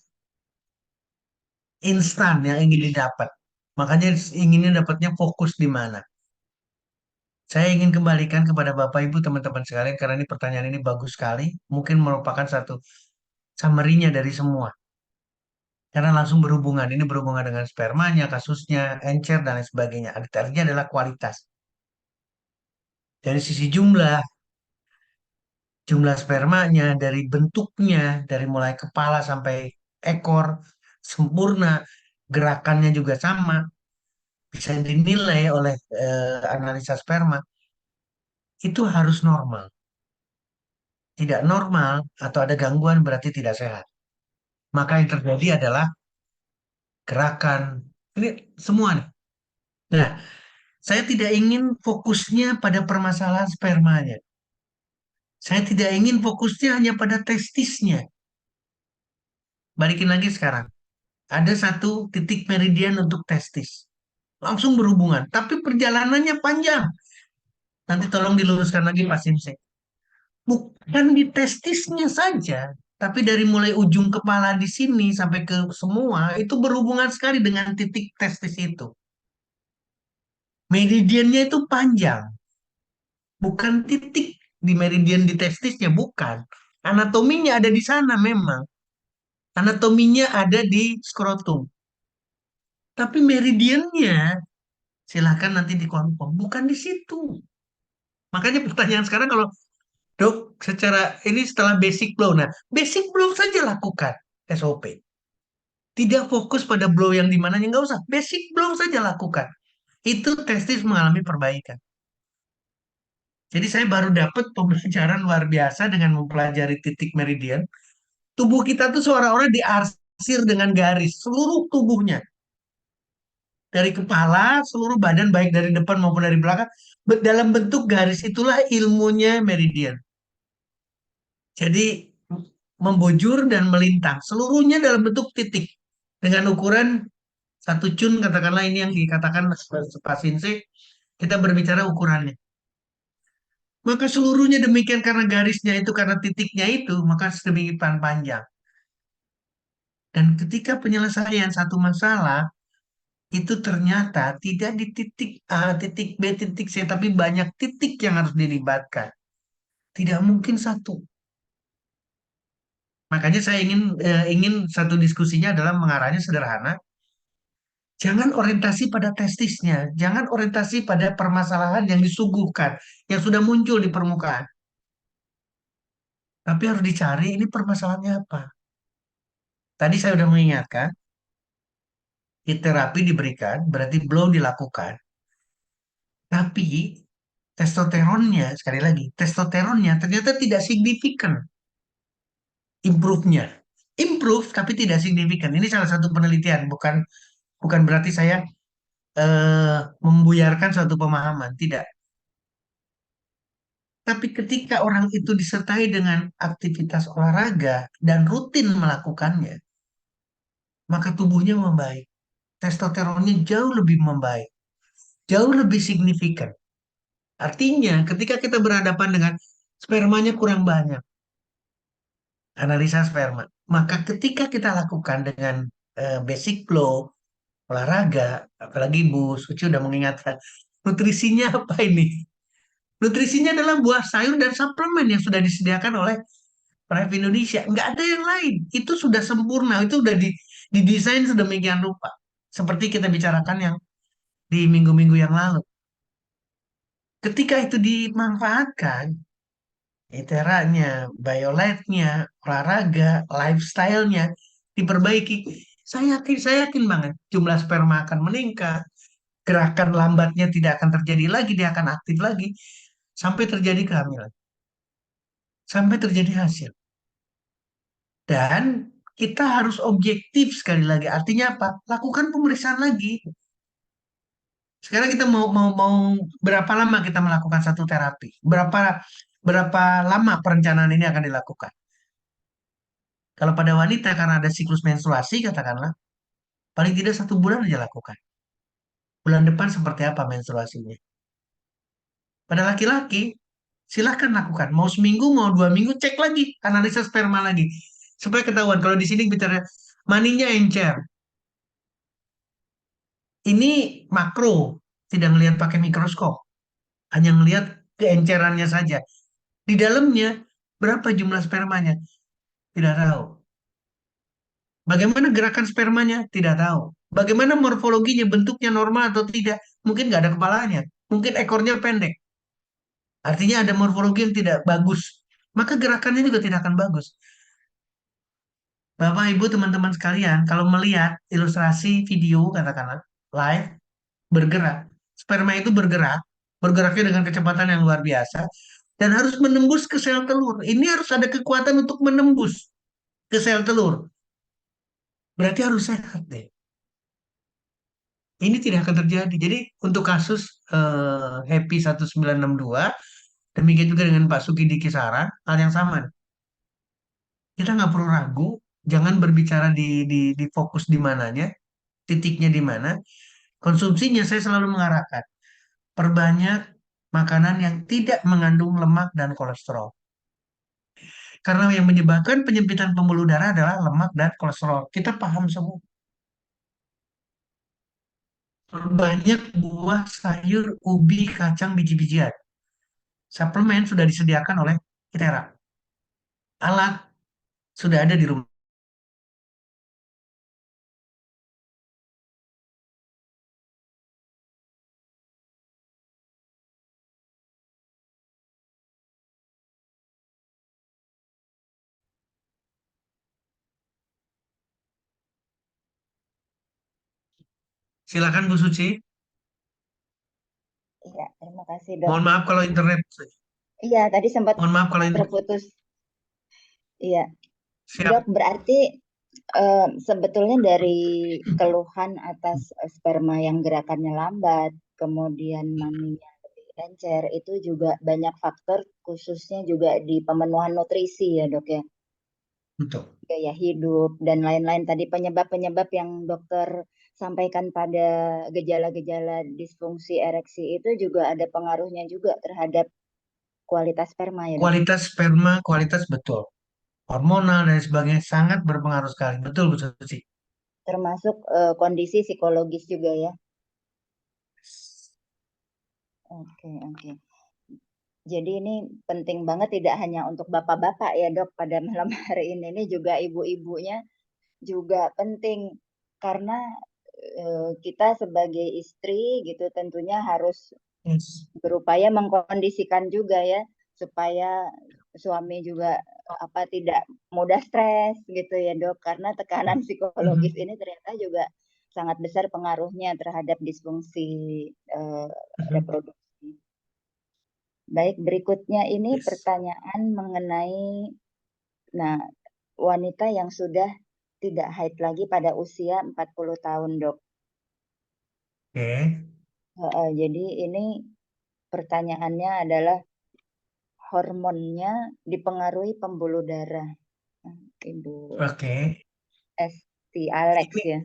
instan yang ingin didapat. Makanya inginnya dapatnya fokus di mana. Saya ingin kembalikan kepada Bapak Ibu teman-teman sekalian karena ini pertanyaan ini bagus sekali. Mungkin merupakan satu summary-nya dari semua. Karena langsung berhubungan. Ini berhubungan dengan spermanya, kasusnya, encer, dan lain sebagainya. Artinya adalah kualitas. Dari sisi jumlah spermanya, dari bentuknya, dari mulai kepala sampai ekor, sempurna, gerakannya juga sama, bisa dinilai oleh analisa sperma, itu harus normal. Tidak normal atau ada gangguan berarti tidak sehat. Maka yang terjadi adalah gerakan. Ini semua nih. Nah, saya tidak ingin fokusnya pada permasalahan spermanya. Saya tidak ingin fokusnya hanya pada testisnya. Balikin lagi sekarang. Ada satu titik meridian untuk testis. Langsung berhubungan. Tapi perjalanannya panjang. Nanti tolong diluruskan lagi Pak Simsek. Bukan di testisnya saja. Tapi dari mulai ujung kepala di sini sampai ke semua. Itu berhubungan sekali dengan titik testis itu. Meridiannya itu panjang. Bukan titik di meridian di testisnya. Bukan. Anatominya ada di sana memang. Anatominya ada di skrotum. Tapi meridiannya silahkan nanti dikonfirm. Bukan di situ. Makanya pertanyaan sekarang kalau dok secara ini setelah basic blow. Nah, basic blow saja lakukan SOP. Tidak fokus pada blow yang di mananya nggak usah. Basic blow saja lakukan. Itu testis mengalami perbaikan. Jadi saya baru dapat pembelajaran luar biasa dengan mempelajari titik meridian. Tubuh kita tuh seolah-olah diarsir dengan garis seluruh tubuhnya. Dari kepala, seluruh badan baik dari depan maupun dari belakang dalam bentuk garis itulah ilmunya meridian. Jadi membujur dan melintang seluruhnya dalam bentuk titik dengan ukuran satu cun katakanlah ini yang dikatakan spasinse kita berbicara ukurannya. Maka seluruhnya demikian karena garisnya itu karena titiknya itu maka sedemikian panjang. Dan ketika penyelesaian satu masalah itu ternyata tidak di titik A, titik B, titik C, tapi banyak titik yang harus dilibatkan. Tidak mungkin satu. Makanya saya ingin satu diskusinya adalah mengarahnya sederhana. Jangan orientasi pada testisnya, jangan orientasi pada permasalahan yang disuguhkan, yang sudah muncul di permukaan. Tapi harus dicari ini permasalahannya apa. Tadi saya sudah mengingatkan, heat terapi diberikan, berarti blow dilakukan. Tapi testosteronnya, sekali lagi, testosteronnya ternyata tidak signifikan improve-nya. Improve tapi tidak signifikan. Ini salah satu penelitian, bukan bukan berarti saya membuyarkan suatu pemahaman, tidak. Tapi ketika orang itu disertai dengan aktivitas olahraga dan rutin melakukannya, maka tubuhnya membaik. Testosteronnya jauh lebih membaik, jauh lebih signifikan. Artinya, ketika kita berhadapan dengan spermanya kurang banyak, analisa sperma, maka ketika kita lakukan dengan basic flow, olahraga, apalagi Bu Suci udah mengingatkan, nutrisinya apa ini? Nutrisinya adalah buah sayur dan suplemen yang sudah disediakan oleh Prime Indonesia. Nggak ada yang lain. Itu sudah sempurna. Itu sudah didesain sedemikian rupa. Seperti kita bicarakan yang di minggu-minggu yang lalu. Ketika itu dimanfaatkan, iteranya, biolightnya, olahraga, lifestyle-nya diperbaiki. Saya yakin banget jumlah sperma akan meningkat, gerakan lambatnya tidak akan terjadi lagi, dia akan aktif lagi sampai terjadi kehamilan, sampai terjadi hasil. Dan kita harus objektif sekali lagi. Artinya apa? Lakukan pemeriksaan lagi. Sekarang kita mau berapa lama kita melakukan satu terapi? Berapa berapa lama perencanaan ini akan dilakukan? Kalau pada wanita karena ada siklus menstruasi katakanlah, paling tidak 1 bulan aja lakukan. Bulan depan seperti apa menstruasinya? Pada laki-laki, silahkan lakukan. Mau seminggu, mau 2 minggu, cek lagi, analisa sperma lagi. Supaya ketahuan, kalau di sini bicara maninya encer. Ini makro, tidak melihat pakai mikroskop. Hanya melihat keencerannya saja. Di dalamnya, berapa jumlah spermanya? Tidak tahu. Bagaimana gerakan spermanya? Tidak tahu. Bagaimana morfologinya, bentuknya normal atau tidak? Mungkin nggak ada kepalanya. Mungkin ekornya pendek. Artinya ada morfologi yang tidak bagus. Maka gerakannya juga tidak akan bagus. Bapak, Ibu, teman-teman sekalian, kalau melihat ilustrasi video, katakanlah, live, bergerak. Sperma itu bergerak, bergeraknya dengan kecepatan yang luar biasa, dan harus menembus ke sel telur. Ini harus ada kekuatan untuk menembus ke sel telur. Berarti harus sehat deh. Ini tidak akan terjadi. Jadi untuk kasus Happy 1962, demikian juga dengan Pak Sukidi Kisaran, hal yang sama. Kita nggak perlu ragu, jangan berbicara di fokus di mananya, titiknya di mana. Konsumsinya saya selalu mengarahkan, perbanyak makanan yang tidak mengandung lemak dan kolesterol. Karena yang menyebabkan penyempitan pembuluh darah adalah lemak dan kolesterol. Kita paham semua. Perbanyak buah, sayur, ubi, kacang, biji-bijian. Suplemen sudah disediakan oleh Itera. Alat sudah ada di rumah. Silakan Bu Suci. Iya, terima kasih dok. Mohon maaf kalau internet. Iya, tadi sempat Mohon maaf kalau sempat internet. terputus. Iya, dok Siap. berarti sebetulnya dari keluhan atas sperma yang gerakannya lambat, kemudian maninya lebih encer, itu juga banyak faktor khususnya juga di pemenuhan nutrisi ya dok ya, Betul. gaya hidup dan lain-lain tadi penyebab-penyebab yang dokter sampaikan pada gejala-gejala disfungsi ereksi itu juga ada pengaruhnya juga terhadap kualitas sperma ya dok. Kualitas sperma, kualitas betul. Hormonal dan sebagainya sangat berpengaruh sekali. Betul Bu Suci. Termasuk kondisi psikologis juga ya. Oke, oke. Jadi ini penting banget tidak hanya untuk bapak-bapak ya dok pada malam hari ini juga ibu-ibunya juga penting karena kita sebagai istri gitu tentunya harus Yes. berupaya mengkondisikan juga ya supaya suami juga apa tidak mudah stres gitu ya dok, karena tekanan psikologis Mhm, ini ternyata juga sangat besar pengaruhnya terhadap disfungsi eh, mhm. reproduksi. Baik, berikutnya ini Yes. pertanyaan mengenai, nah, wanita yang sudah tidak haid lagi pada usia 40 tahun dok. Oke, Jadi ini pertanyaannya adalah hormonnya dipengaruhi pembuluh darah. Ibu oke. Esti Alex Ini ya.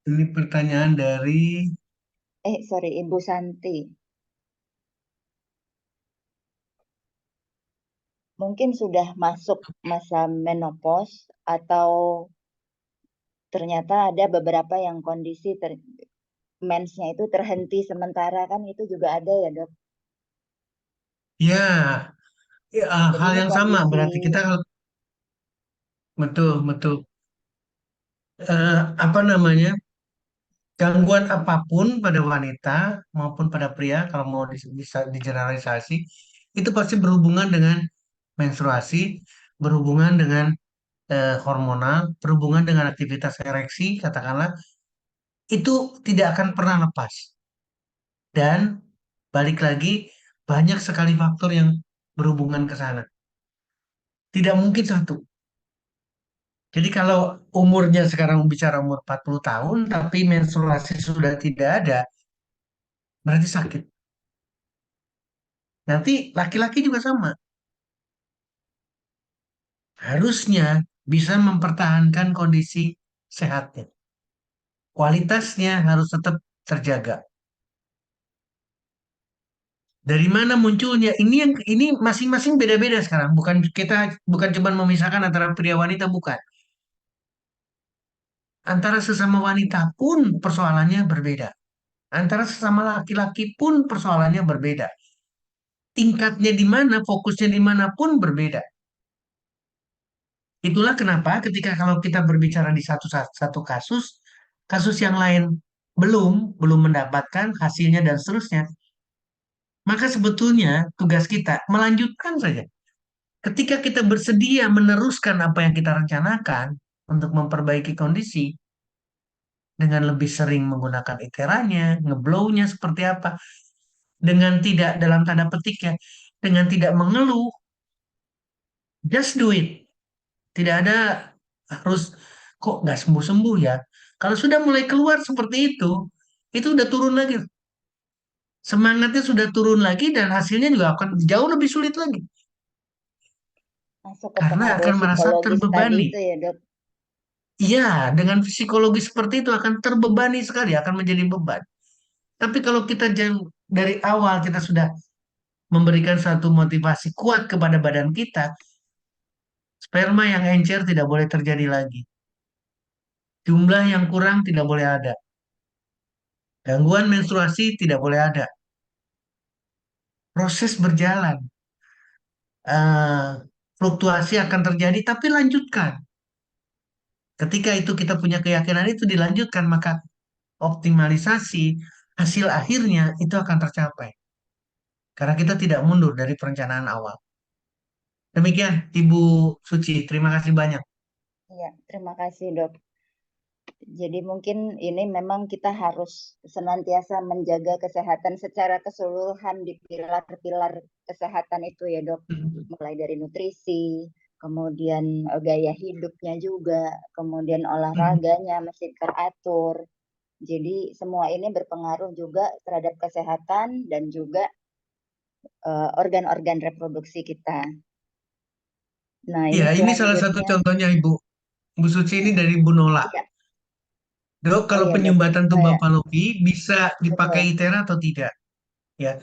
ini pertanyaan dari Sorry, Ibu Santi. Mungkin sudah masuk masa menopause atau ternyata ada beberapa yang kondisi mensnya itu terhenti sementara, kan itu juga ada ya dok. ya, ya, Jadi hal ini yang sama kondisi, berarti kita betul betul apa namanya, gangguan apapun pada wanita maupun pada pria kalau mau bisa digeneralisasi itu pasti berhubungan dengan menstruasi, berhubungan dengan hormonal, berhubungan dengan aktivitas ereksi katakanlah itu tidak akan pernah lepas dan balik lagi banyak sekali faktor yang berhubungan ke sana. Tidak mungkin satu. Jadi kalau umurnya sekarang bicara umur 40 tahun tapi menstruasi sudah tidak ada, berarti sakit. Nanti laki-laki juga sama. Harusnya bisa mempertahankan kondisi sehatnya. Kualitasnya harus tetap terjaga. Dari mana munculnya? Ini masing-masing beda-beda sekarang. Bukan cuma memisahkan antara pria wanita bukan. Antara sesama wanita pun persoalannya berbeda. Antara sesama laki-laki pun persoalannya berbeda. Tingkatnya di mana, fokusnya di mana pun berbeda. Itulah kenapa ketika kalau kita berbicara di satu kasus, kasus yang lain belum mendapatkan hasilnya dan seterusnya, maka sebetulnya tugas kita melanjutkan saja. Ketika kita bersedia meneruskan apa yang kita rencanakan untuk memperbaiki kondisi dengan lebih sering menggunakan iteranya, ngeblownya seperti apa, dengan tidak dalam tanda petik ya, dengan tidak mengeluh, just do it. Tidak ada harus kok nggak sembuh-sembuh ya. Kalau sudah mulai keluar seperti itu udah turun lagi. Semangatnya sudah turun lagi dan hasilnya juga akan jauh lebih sulit lagi. masuk ke Karena pengaruh akan merasa psikologis tadi terbebani. itu ya dok. Iya, dengan psikologi seperti itu akan terbebani sekali, akan menjadi beban. Tapi kalau kita dari awal kita sudah memberikan satu motivasi kuat kepada badan kita, sperma yang encer tidak boleh terjadi lagi. Jumlah yang kurang tidak boleh ada. Gangguan menstruasi tidak boleh ada. Proses berjalan. eh, Fluktuasi akan terjadi, tapi lanjutkan. Ketika itu kita punya keyakinan itu dilanjutkan, maka optimalisasi hasil akhirnya itu akan tercapai. Karena kita tidak mundur dari perencanaan awal. Demikian, Ibu Suci. Terima kasih banyak. Iya, terima kasih dok. Jadi mungkin ini memang kita harus senantiasa menjaga kesehatan secara keseluruhan di pilar-pilar kesehatan itu ya dok. Mulai dari nutrisi, kemudian gaya hidupnya juga, kemudian olahraganya mesti teratur. Jadi semua ini berpengaruh juga terhadap kesehatan dan juga organ-organ reproduksi kita. Nah, Ya, ini ini salah satu selanjutnya. contohnya Ibu. Bu Suci ini dari Bu Nola. Iya. Dok, Oh kalau iya dok. penyumbatan Oh tuba ya, Fallopi bisa dipakai betul. ITERA atau tidak? Ya,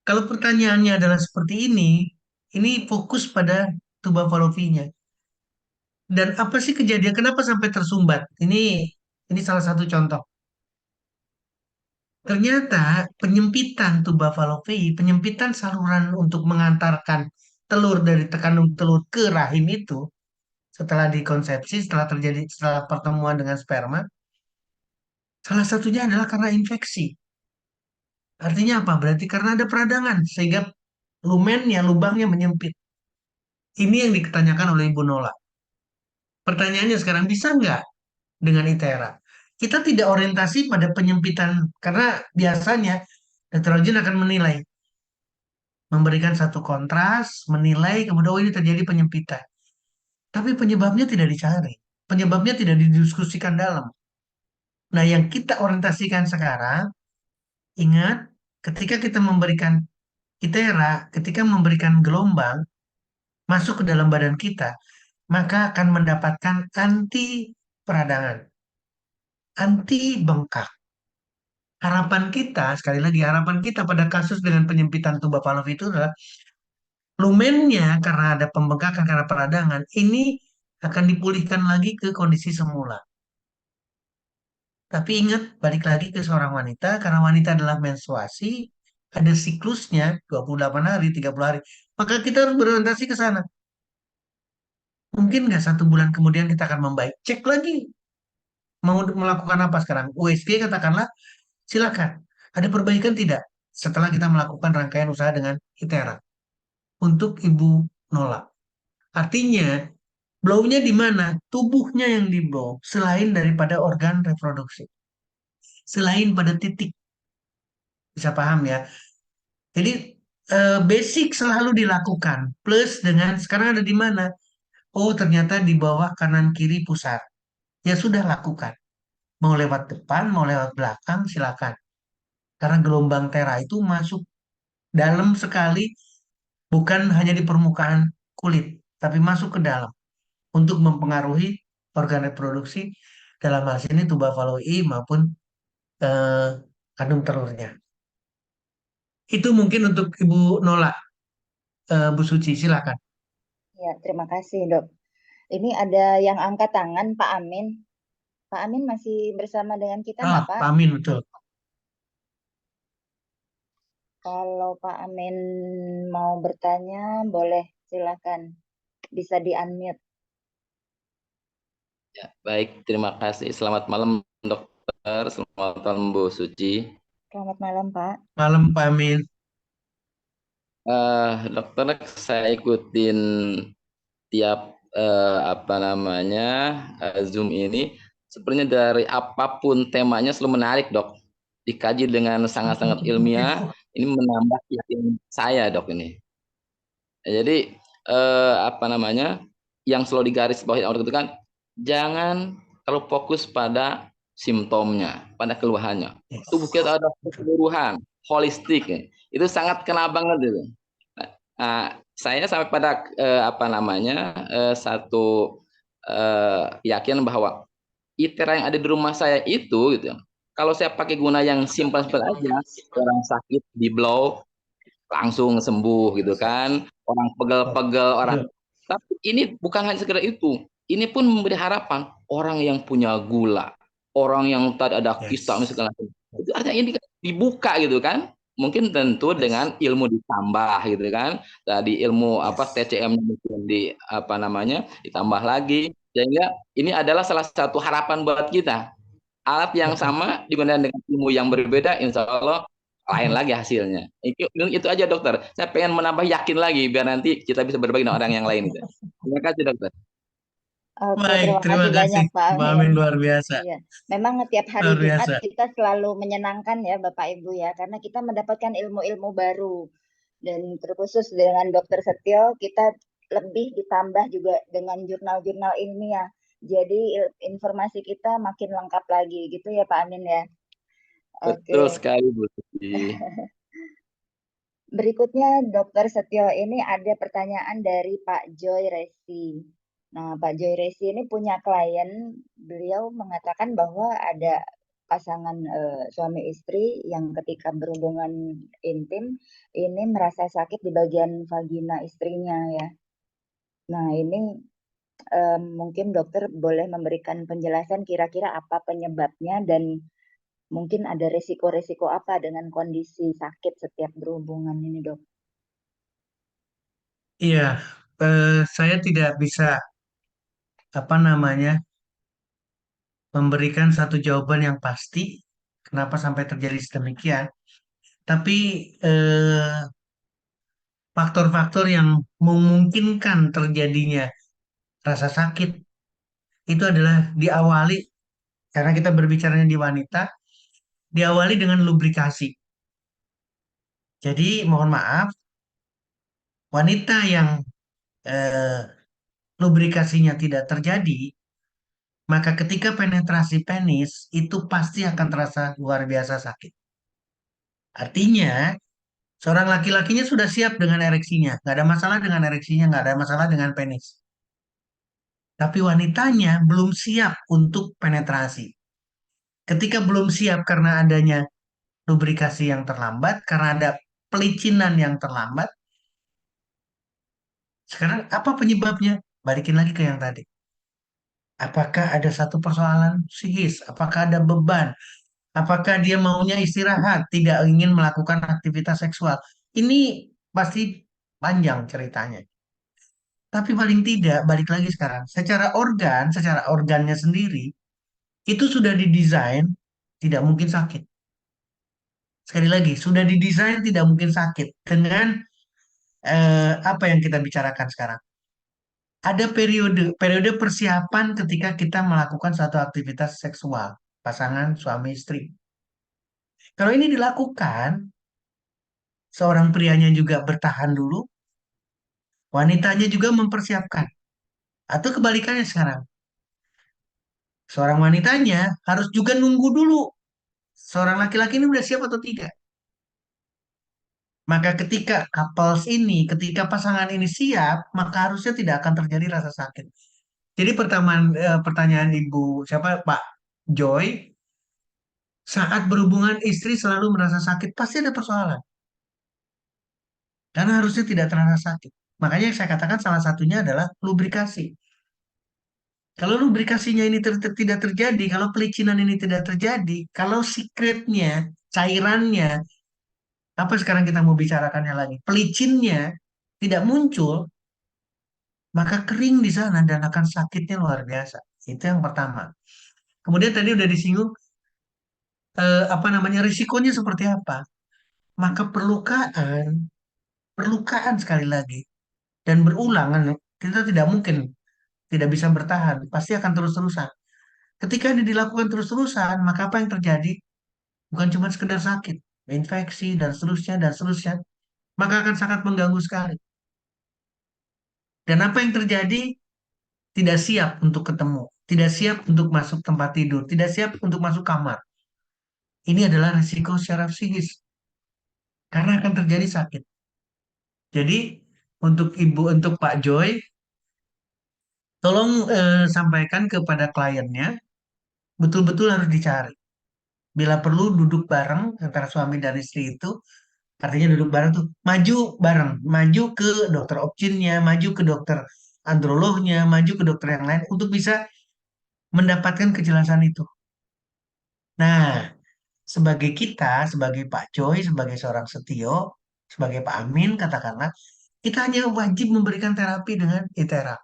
kalau pertanyaannya adalah seperti ini fokus pada tuba Fallopinya. Dan apa sih kejadian? Kenapa sampai tersumbat? Ini salah satu contoh. Ternyata penyempitan tuba Fallopi, penyempitan saluran untuk mengantarkan telur dari kandung telur ke rahim itu setelah dikonsepsi, setelah pertemuan dengan sperma, salah satunya adalah karena infeksi. Artinya apa? Berarti karena ada peradangan sehingga lubangnya menyempit. Ini yang ditanyakan oleh Ibu Nola. Pertanyaannya sekarang, bisa nggak dengan ITERA? Kita tidak orientasi pada penyempitan, karena biasanya nitrogen akan menilai, memberikan satu kontras, menilai, kemudian oh ini terjadi penyempitan. Tapi penyebabnya tidak dicari, penyebabnya tidak didiskusikan dalam. Nah, yang kita orientasikan sekarang, ingat, ketika kita memberikan ITERA, ketika memberikan gelombang masuk ke dalam badan kita, maka akan mendapatkan anti peradangan, anti bengkak. Harapan kita, sekali lagi, harapan kita pada kasus dengan penyempitan tuba Pavlov itu adalah lumennya karena ada pembengkakan karena peradangan, ini akan dipulihkan lagi ke kondisi semula. Tapi ingat, balik lagi ke seorang wanita, karena wanita adalah menstruasi, ada siklusnya 28 hari, 30 hari. Maka kita harus berorientasi ke sana. Mungkin nggak 1 bulan kemudian kita akan membaik. Cek lagi, mau melakukan apa sekarang? USG katakanlah, silakan. Ada perbaikan tidak? Setelah kita melakukan rangkaian usaha dengan ITERA. Untuk Ibu Nola. Artinya, blow-nya di mana? Tubuhnya yang di blow, selain daripada organ reproduksi. Selain pada titik. Bisa paham ya? Jadi basic selalu dilakukan. Plus dengan sekarang ada di mana? Oh, ternyata di bawah kanan kiri pusat. Ya sudah lakukan. Mau lewat depan, mau lewat belakang, silakan. Karena gelombang tera itu masuk dalam sekali, bukan hanya di permukaan kulit, tapi masuk ke dalam untuk mempengaruhi organ reproduksi, dalam hal ini tuba Faloi maupun eh, kandung telurnya. Itu mungkin untuk Ibu Nola, Bu Suci, silakan. Ya, terima kasih, Dok. Ini ada yang angkat tangan, Pak Amin. Pak Amin masih bersama dengan kita Ah, nggak, Pak? Pak Amin, betul. Kalau Pak Amin mau bertanya, boleh silakan. Bisa di-unmute. Ya, baik, terima kasih. Selamat malam, dokter. Selamat malam, Bu Suci. Selamat malam, Pak. Malam, Pak Amin. Dokter, saya ikutin tiap apa namanya Zoom ini. Sebenarnya dari apapun temanya selalu menarik, dok. Dikaji dengan sangat-sangat ilmiah. Ini menambah yakin saya, dok ini. Jadi apa namanya yang selalu digarisbawahi orang itu kan jangan terlalu fokus pada simptomnya, pada keluhannya. Tubuh kita ada keseluruhan, holistik. Ya. Itu sangat kena banget itu. Saya sampai pada apa namanya satu yakin bahwa ITERA yang ada di rumah saya itu gitu. Kalau saya pakai guna yang simpel-simpel aja, orang sakit di blow langsung sembuh gitu kan, orang pegel-pegel orang, tapi ini bukan hanya sekedar itu, ini pun memberi harapan orang yang punya gula, orang yang tadi ada kista misalnya, itu artinya ini dibuka gitu kan, mungkin tentu dengan ilmu ditambah gitu kan, tadi ilmu apa TCM mungkin di apa namanya ditambah lagi, sehingga ini adalah salah satu harapan buat kita, alat yang sama digunakan dengan ilmu yang berbeda, insya Allah lain lagi hasilnya. Itu aja dokter. Saya pengen menambah yakin lagi biar nanti kita bisa berbagi dengan orang yang lain. Itu. Terima kasih dokter. Oke, Baik, terima terima kasih kasih. banyak, Pak Pak Amin. Amin luar biasa. Iya, memang tiap hari Luar Jumat biasa. kita selalu menyenangkan ya Bapak Ibu ya, karena kita mendapatkan ilmu-ilmu baru. Dan terkhusus dengan Dokter Setio, kita lebih ditambah juga dengan jurnal-jurnal ilmiah. Jadi informasi kita makin lengkap lagi gitu ya Pak Amin ya. Betul Oke. sekali Bu Suci. Berikutnya Dokter Setio ini ada pertanyaan dari Pak Joy Resi. Nah, Pak Joy Resi ini punya klien, beliau mengatakan bahwa ada pasangan suami istri yang ketika berhubungan intim ini merasa sakit di bagian vagina istrinya ya. Nah, ini mungkin dokter boleh memberikan penjelasan kira-kira apa penyebabnya dan mungkin ada resiko-resiko apa dengan kondisi sakit setiap berhubungan ini, Dok? Iya, saya tidak bisa apa namanya memberikan satu jawaban yang pasti kenapa sampai terjadi sedemikian. Tapi faktor-faktor yang memungkinkan terjadinya rasa sakit itu adalah diawali, karena kita berbicaranya di wanita, diawali dengan lubrikasi. Jadi mohon maaf, wanita yang eh, lubrikasinya tidak terjadi, maka ketika penetrasi penis itu pasti akan terasa luar biasa sakit. Artinya, seorang laki-lakinya sudah siap dengan ereksinya, nggak ada masalah dengan ereksinya, nggak ada masalah dengan penis. Tapi wanitanya belum siap untuk penetrasi. Ketika belum siap karena adanya lubrikasi yang terlambat, karena ada pelicinan yang terlambat, sekarang apa penyebabnya? Balikin lagi ke yang tadi. Apakah ada satu persoalan psikis? Apakah ada beban? Apakah dia maunya istirahat, tidak ingin melakukan aktivitas seksual? Ini pasti panjang ceritanya. Tapi paling tidak, balik lagi sekarang, secara organnya sendiri, itu sudah didesain tidak mungkin sakit. Sekali lagi, sudah didesain tidak mungkin sakit dengan apa yang kita bicarakan sekarang. Ada periode persiapan ketika kita melakukan suatu aktivitas seksual, pasangan suami istri. Kalau ini dilakukan, seorang prianya juga bertahan dulu, wanitanya juga mempersiapkan. Atau kebalikannya sekarang, seorang wanitanya harus juga nunggu dulu seorang laki-laki ini udah siap atau tidak. Maka ketika couples ini, ketika pasangan ini siap, maka harusnya tidak akan terjadi rasa sakit. Jadi pertanyaan Ibu siapa Pak Joy, saat berhubungan istri selalu merasa sakit, pasti ada persoalan. Karena harusnya tidak terasa sakit. Makanya yang saya katakan salah satunya adalah lubrikasi. Kalau lubrikasinya ini tidak terjadi, kalau pelicinan ini tidak terjadi, kalau secretnya, cairannya, apa sekarang kita mau bicarakannya lagi, pelicinnya tidak muncul, maka kering di sana dan akan sakitnya luar biasa. Itu yang pertama. Kemudian tadi udah disinggung apa namanya risikonya seperti apa. Maka perlukaan sekali lagi dan berulang kan, kita tidak mungkin tidak bisa bertahan, pasti akan terus-terusan. Ketika ini dilakukan terus-terusan, maka apa yang terjadi? Bukan cuma sekedar sakit, infeksi dan seterusnya, maka akan sangat mengganggu sekali. Dan apa yang terjadi? Tidak siap untuk ketemu, tidak siap untuk masuk tempat tidur, tidak siap untuk masuk kamar. Ini adalah risiko secara psikis karena akan terjadi sakit. Jadi untuk Pak Joy, tolong sampaikan kepada kliennya, betul-betul harus dicari. Bila perlu duduk bareng antara suami dan istri itu, artinya duduk bareng tuh, maju bareng, maju ke dokter opjinnya, maju ke dokter androlognya, maju ke dokter yang lain untuk bisa mendapatkan kejelasan itu. Nah, sebagai kita, sebagai Pak Joy, sebagai seorang Setio, sebagai Pak Amin, katakanlah, kita hanya wajib memberikan terapi dengan ITERA.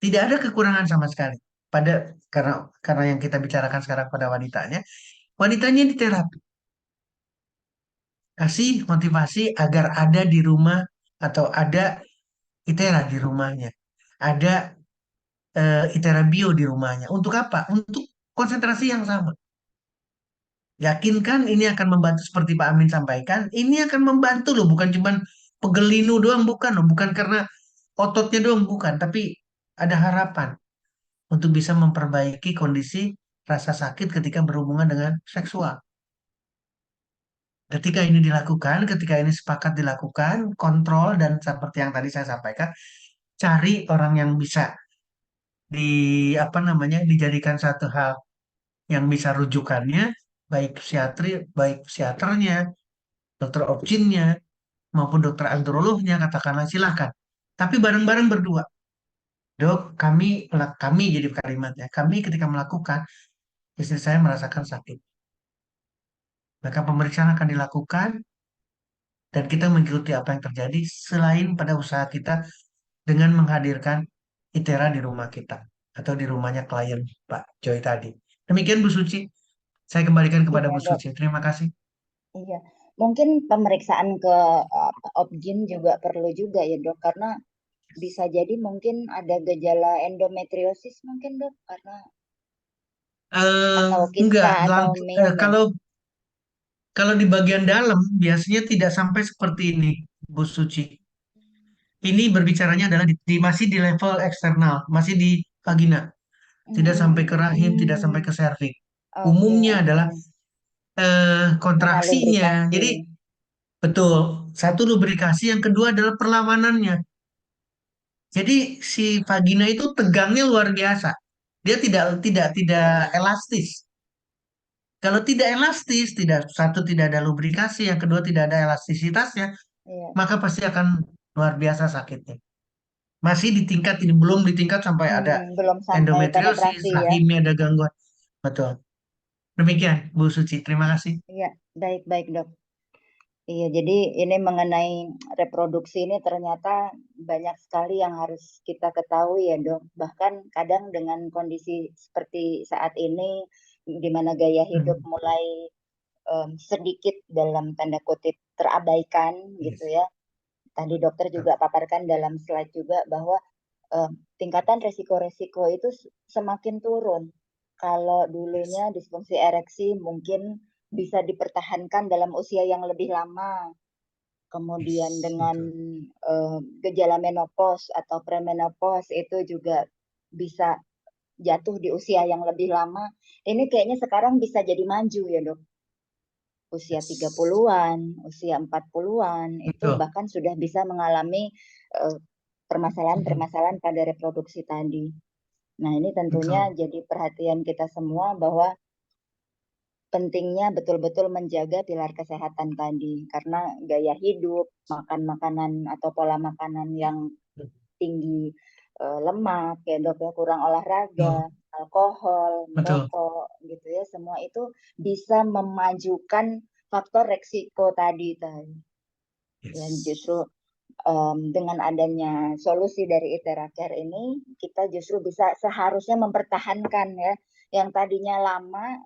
Tidak ada kekurangan sama sekali. Pada karena yang kita bicarakan sekarang pada wanitanya, wanitanya diterapi. Kasih motivasi agar ada di rumah atau ada ITERA di rumahnya. Ada ITERA bio di rumahnya. Untuk apa? Untuk konsentrasi yang sama. Yakinkan ini akan membantu seperti Pak Amin sampaikan. Ini akan membantu loh, bukan cuma pegelinu doang, bukan loh. Bukan karena ototnya doang, bukan. Tapi ada harapan untuk bisa memperbaiki kondisi rasa sakit ketika berhubungan dengan seksual. Ketika ini dilakukan, ketika ini sepakat dilakukan, kontrol dan seperti yang tadi saya sampaikan, cari orang yang bisa di apa namanya dijadikan satu hal yang bisa rujukannya, baik psiaternya, dokter opjinnya, maupun dokter androlognya, katakanlah silakan. Tapi bareng-bareng berdua. Dok, kami jadi kalimatnya. Kami ketika melakukan, istri saya merasakan sakit. Maka pemeriksaan akan dilakukan dan kita mengikuti apa yang terjadi selain pada usaha kita dengan menghadirkan ITERA di rumah kita atau di rumahnya klien Pak Joy tadi. Demikian Bu Suci. Saya kembalikan kepada Iya, Bu Dok. Suci. Terima kasih. Iya. Mungkin pemeriksaan ke Obgyn juga perlu juga ya dok, karena bisa jadi mungkin ada gejala endometriosis mungkin dok, karena Eh, atau enggak, kista atau miom. kalau kalau di bagian dalam biasanya tidak sampai seperti ini, Bu Suci. Ini berbicaranya adalah masih di level eksternal, masih di vagina, tidak sampai ke rahim, tidak sampai ke serviks. Oke, Umumnya oke. adalah Karena kontraksinya. lubrikasi. Jadi betul, satu lubrikasi, yang kedua adalah perlawanannya. Jadi si vagina itu tegangnya luar biasa. Dia tidak elastis. Kalau tidak elastis, tidak ada lubrikasi, yang kedua tidak ada elastisitasnya, Iya. maka pasti akan luar biasa sakitnya. Masih di tingkat ini, belum di tingkat sampai ada Belum sampai endometriosis, penetrasi ya. rahimnya ada gangguan. Betul. Demikian, Bu Suci. Terima kasih. Iya, baik-baik dok. Iya, jadi ini mengenai reproduksi ini ternyata banyak sekali yang harus kita ketahui ya dok. Bahkan kadang dengan kondisi seperti saat ini, di mana gaya hidup Hmm. mulai sedikit dalam tanda kutip terabaikan gitu Yes. ya. Tadi dokter juga paparkan dalam slide juga bahwa tingkatan resiko-resiko itu semakin turun. Kalau Yes. dulunya disfungsi ereksi mungkin bisa dipertahankan dalam usia yang lebih lama. Kemudian Yes. dengan Betul. gejala menopause atau premenopause itu juga bisa jatuh di usia yang lebih lama. Ini kayaknya sekarang bisa jadi maju ya dok. Usia Yes. 30-an, usia 40-an itu Betul. bahkan sudah bisa mengalami eh, Hmm. permasalahan-permasalahan pada reproduksi tadi. Nah, ini tentunya Betul. jadi perhatian kita semua bahwa pentingnya betul-betul menjaga pilar kesehatan tadi. Karena gaya hidup, makan makanan atau pola makanan yang tinggi lemak, ya dok ya, kurang olahraga, Betul. alkohol, Betul. merokok, gitu ya, semua itu bisa memajukan faktor resiko tadi. Dan Yes. justru dengan adanya solusi dari Itera Care ini, kita justru bisa seharusnya mempertahankan ya, yang tadinya lama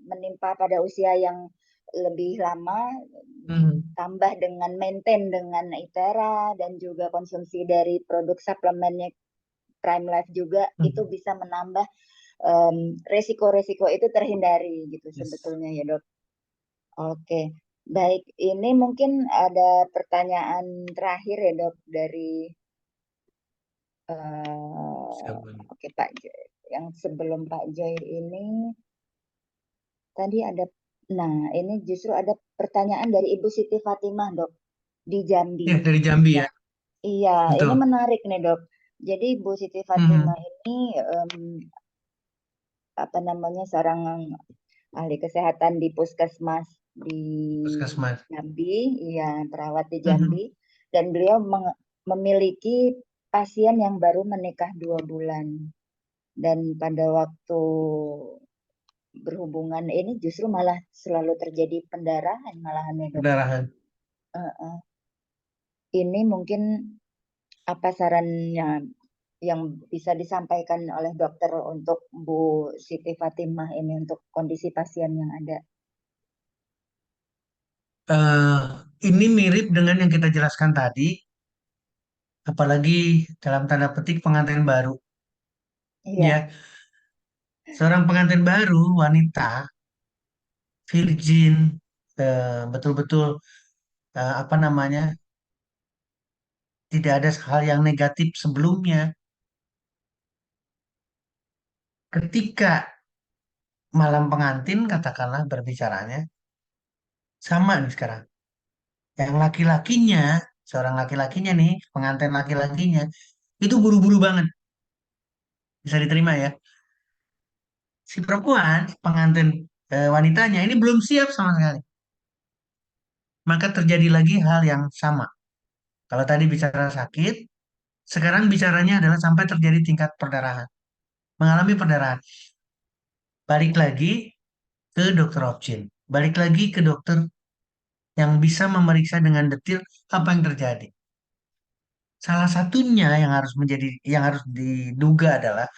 menimpa pada usia yang lebih lama, Hmm. tambah dengan maintain dengan Itera dan juga konsumsi dari produk suplemennya Prime Life juga, itu Hmm. bisa menambah resiko-resiko itu terhindari gitu Yes. sebetulnya ya dok. Oke, baik. Ini mungkin ada pertanyaan terakhir ya dok dari oke Pak Joy. Yang sebelum Pak Joy ini tadi ada, nah ini justru ada pertanyaan dari Ibu Siti Fatimah dok di Jambi. Ya, dari Jambi Ya, ya. iya, ini Betul. menarik nih dok. Jadi Ibu Siti Hmm. Fatimah ini apa namanya seorang ahli kesehatan di puskesmas di Puskesmas. Jambi, iya perawat di Hmm. Jambi, dan beliau memiliki pasien yang baru menikah 2 bulan, dan pada waktu berhubungan ini justru malah selalu terjadi pendarahan malahan ya dok. Perdarahan. Ini mungkin apa sarannya yang bisa disampaikan oleh dokter untuk Bu Siti Fatimah ini untuk kondisi pasien yang ada? Eh, ini mirip dengan yang kita jelaskan tadi, apalagi dalam tanda petik pengantin baru. Iya, Ya, seorang pengantin baru, wanita, virgin, betul-betul apa namanya, tidak ada hal yang negatif sebelumnya. Ketika malam pengantin, katakanlah berbicaranya, sama nih sekarang. Yang laki-lakinya, seorang laki-lakinya nih, pengantin laki-lakinya, itu buru-buru banget. Bisa diterima ya. Si perempuan, pengantin wanitanya, ini belum siap sama sekali. Maka terjadi lagi hal yang sama. Kalau tadi bicara sakit, sekarang bicaranya adalah sampai terjadi tingkat perdarahan. Mengalami perdarahan. Balik lagi ke dokter Opcin. Balik lagi ke dokter yang bisa memeriksa dengan detil apa yang terjadi. Salah satunya yang harus diduga adalah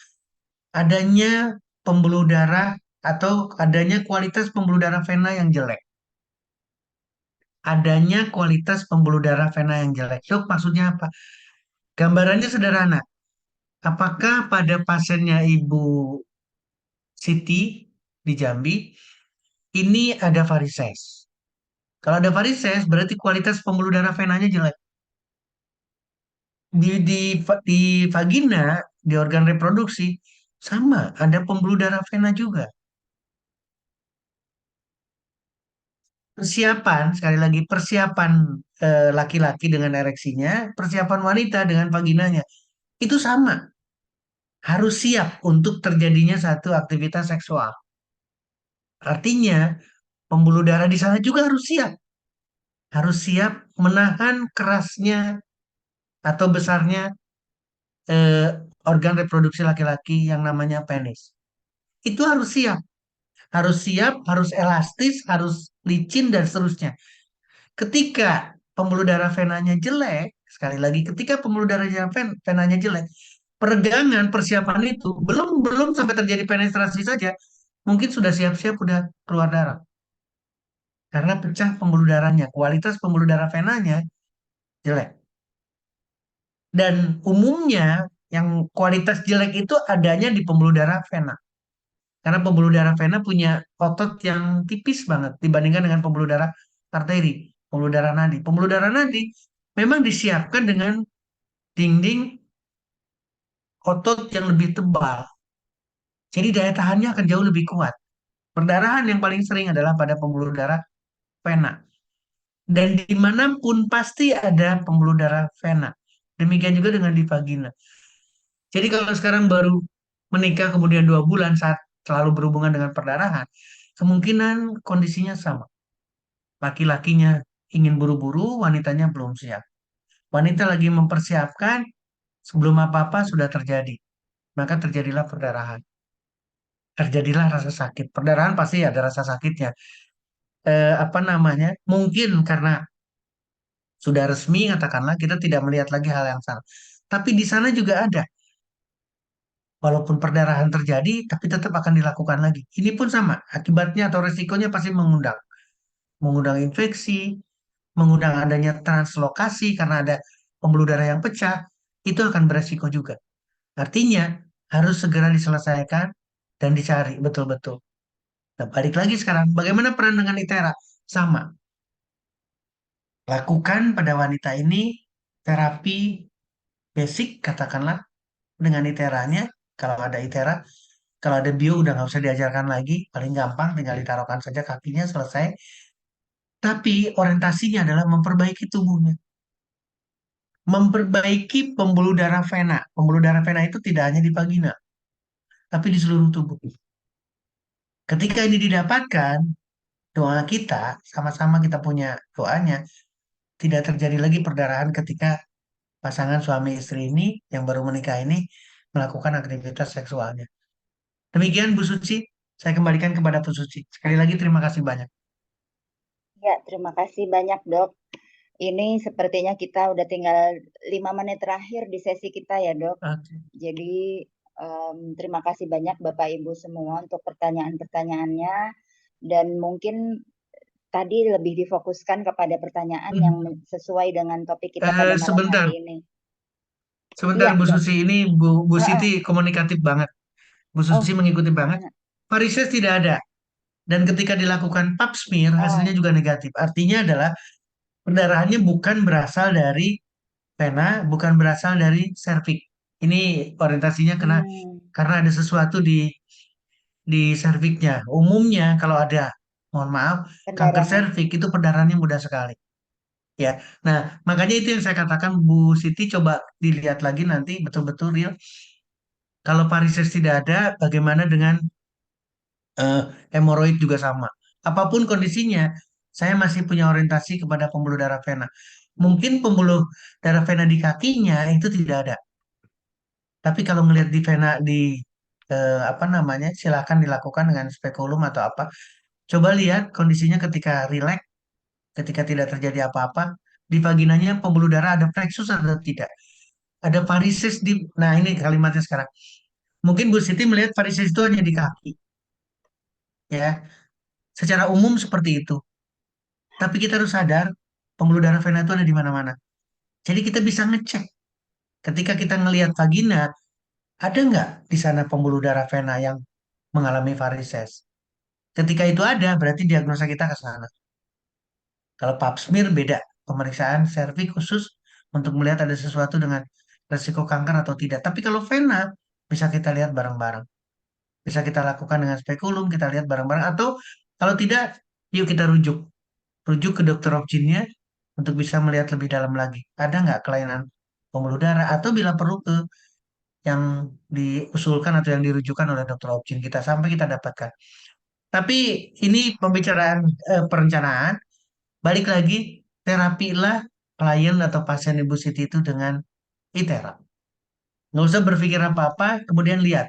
adanya pembuluh darah atau adanya kualitas pembuluh darah vena yang jelek. adanya kualitas pembuluh darah vena yang jelek. Dok, maksudnya apa? Gambarannya sederhana. Apakah pada pasiennya Ibu Siti di Jambi ini ada varises? Kalau ada varises, berarti kualitas pembuluh darah venanya jelek. Di vagina, di organ reproduksi, sama, ada pembuluh darah vena juga. Persiapan, sekali lagi, persiapan laki-laki dengan ereksinya, persiapan wanita dengan vaginanya, itu sama. Harus siap untuk terjadinya satu aktivitas seksual. Artinya, pembuluh darah di sana juga harus siap. Harus siap menahan kerasnya atau besarnya eh, organ reproduksi laki-laki yang namanya penis. Itu harus siap. Harus siap, harus elastis, harus licin, dan seterusnya. Ketika pembuluh darah venanya jelek, sekali lagi, ketika pembuluh darah venanya jelek, peregangan persiapan itu belum belum sampai terjadi penetrasi saja, mungkin sudah siap-siap udah keluar darah. Karena pecah pembuluh darahnya, kualitas pembuluh darah venanya jelek. Dan umumnya yang kualitas jelek itu adanya di pembuluh darah vena. Karena pembuluh darah vena punya otot yang tipis banget dibandingkan dengan pembuluh darah arteri, pembuluh darah nadi. Pembuluh darah nadi memang disiapkan dengan dinding otot yang lebih tebal. Jadi daya tahannya akan jauh lebih kuat. Perdarahan yang paling sering adalah pada pembuluh darah vena. Dan dimanapun pasti ada pembuluh darah vena. Demikian juga dengan di vagina. Jadi kalau sekarang baru menikah kemudian 2 bulan saat selalu berhubungan dengan perdarahan, kemungkinan kondisinya sama. Laki-lakinya ingin buru-buru, wanitanya belum siap. Wanita lagi mempersiapkan, sebelum apa-apa sudah terjadi. Maka terjadilah perdarahan. Terjadilah rasa sakit. Perdarahan pasti ada rasa sakitnya. Apa namanya? Mungkin karena sudah resmi, katakanlah, kita tidak melihat lagi hal yang salah. Tapi di sana juga ada. Walaupun perdarahan terjadi, tapi tetap akan dilakukan lagi. Ini pun sama. Akibatnya atau resikonya pasti mengundang. Mengundang infeksi, mengundang adanya translokasi karena ada pembuluh darah yang pecah. Itu akan beresiko juga. Artinya, harus segera diselesaikan dan dicari betul-betul. Nah, balik lagi sekarang, bagaimana peran dengan ITERA? Sama. Lakukan pada wanita ini terapi basic, katakanlah, dengan iteranya. Kalau ada itera, kalau ada bio udah nggak usah diajarkan lagi, paling gampang tinggal ditaruhkan saja kakinya, selesai. Tapi orientasinya adalah memperbaiki tubuhnya, memperbaiki pembuluh darah vena. Pembuluh darah vena itu tidak hanya di vagina, tapi di seluruh tubuh. Ketika ini didapatkan, doa kita, sama-sama kita punya doanya, tidak terjadi lagi perdarahan ketika pasangan suami istri ini yang baru menikah ini melakukan aktivitas seksualnya. Demikian Bu Suci, saya kembalikan kepada Bu Suci. Sekali lagi terima kasih banyak. Ya, terima kasih banyak, Dok. Ini sepertinya kita udah tinggal 5 menit terakhir di sesi kita ya, Dok. Oke. Jadi terima kasih banyak Bapak Ibu semua untuk pertanyaan-pertanyaannya, dan mungkin tadi lebih difokuskan kepada pertanyaan yang sesuai dengan topik kita pada malam Sebentar, hari ini. sebentar Iya, Bu Dok. Susi, ini Bu Siti komunikatif banget. Bu Oh, Susi mengikuti banget. gimana? Varises tidak ada. Dan ketika dilakukan pap smear, hasilnya Oh, juga negatif. Artinya adalah perdarahannya bukan berasal dari vena, bukan berasal dari serviks. Ini orientasinya karena ada sesuatu di serviksnya. Umumnya kalau ada, mohon maaf, kanker pendarahan. serviks itu perdarahannya mudah sekali. Ya, nah makanya itu yang saya katakan Bu Siti coba dilihat lagi nanti betul-betul real. Kalau varises tidak ada, bagaimana dengan eh, hemoroid juga sama. Apapun kondisinya, saya masih punya orientasi kepada pembuluh darah vena. Mungkin pembuluh darah vena di kakinya itu tidak ada. Tapi kalau ngelihat di vena apa namanya, silakan dilakukan dengan spekulum atau apa. Coba lihat kondisinya ketika rileks, ketika tidak terjadi apa-apa. Di vaginanya pembuluh darah ada plexus atau tidak. Ada varises nah ini kalimatnya sekarang. Mungkin Bu Siti melihat varises itu hanya di kaki, ya. Secara umum seperti itu. Tapi kita harus sadar pembuluh darah vena itu ada di mana-mana. Jadi kita bisa ngecek ketika kita ngelihat vagina, ada nggak di sana pembuluh darah vena yang mengalami varises. Ketika itu ada, berarti diagnosa kita ke sana. Kalau pap smear beda, pemeriksaan serviks khusus untuk melihat ada sesuatu dengan resiko kanker atau tidak. Tapi kalau vena bisa kita lihat bareng-bareng. Bisa kita lakukan dengan spekulum, kita lihat bareng-bareng. Atau kalau tidak, yuk kita rujuk ke dokter opjinnya untuk bisa melihat lebih dalam lagi. Ada nggak kelainan pembuluh darah atau bila perlu ke yang diusulkan atau yang dirujukan oleh dokter opjin kita sampai kita dapatkan. Tapi ini pembicaraan perencanaan. Balik lagi, terapilah klien atau pasien Ibu Siti itu dengan ITERA. Nggak usah berpikir apa-apa, kemudian lihat.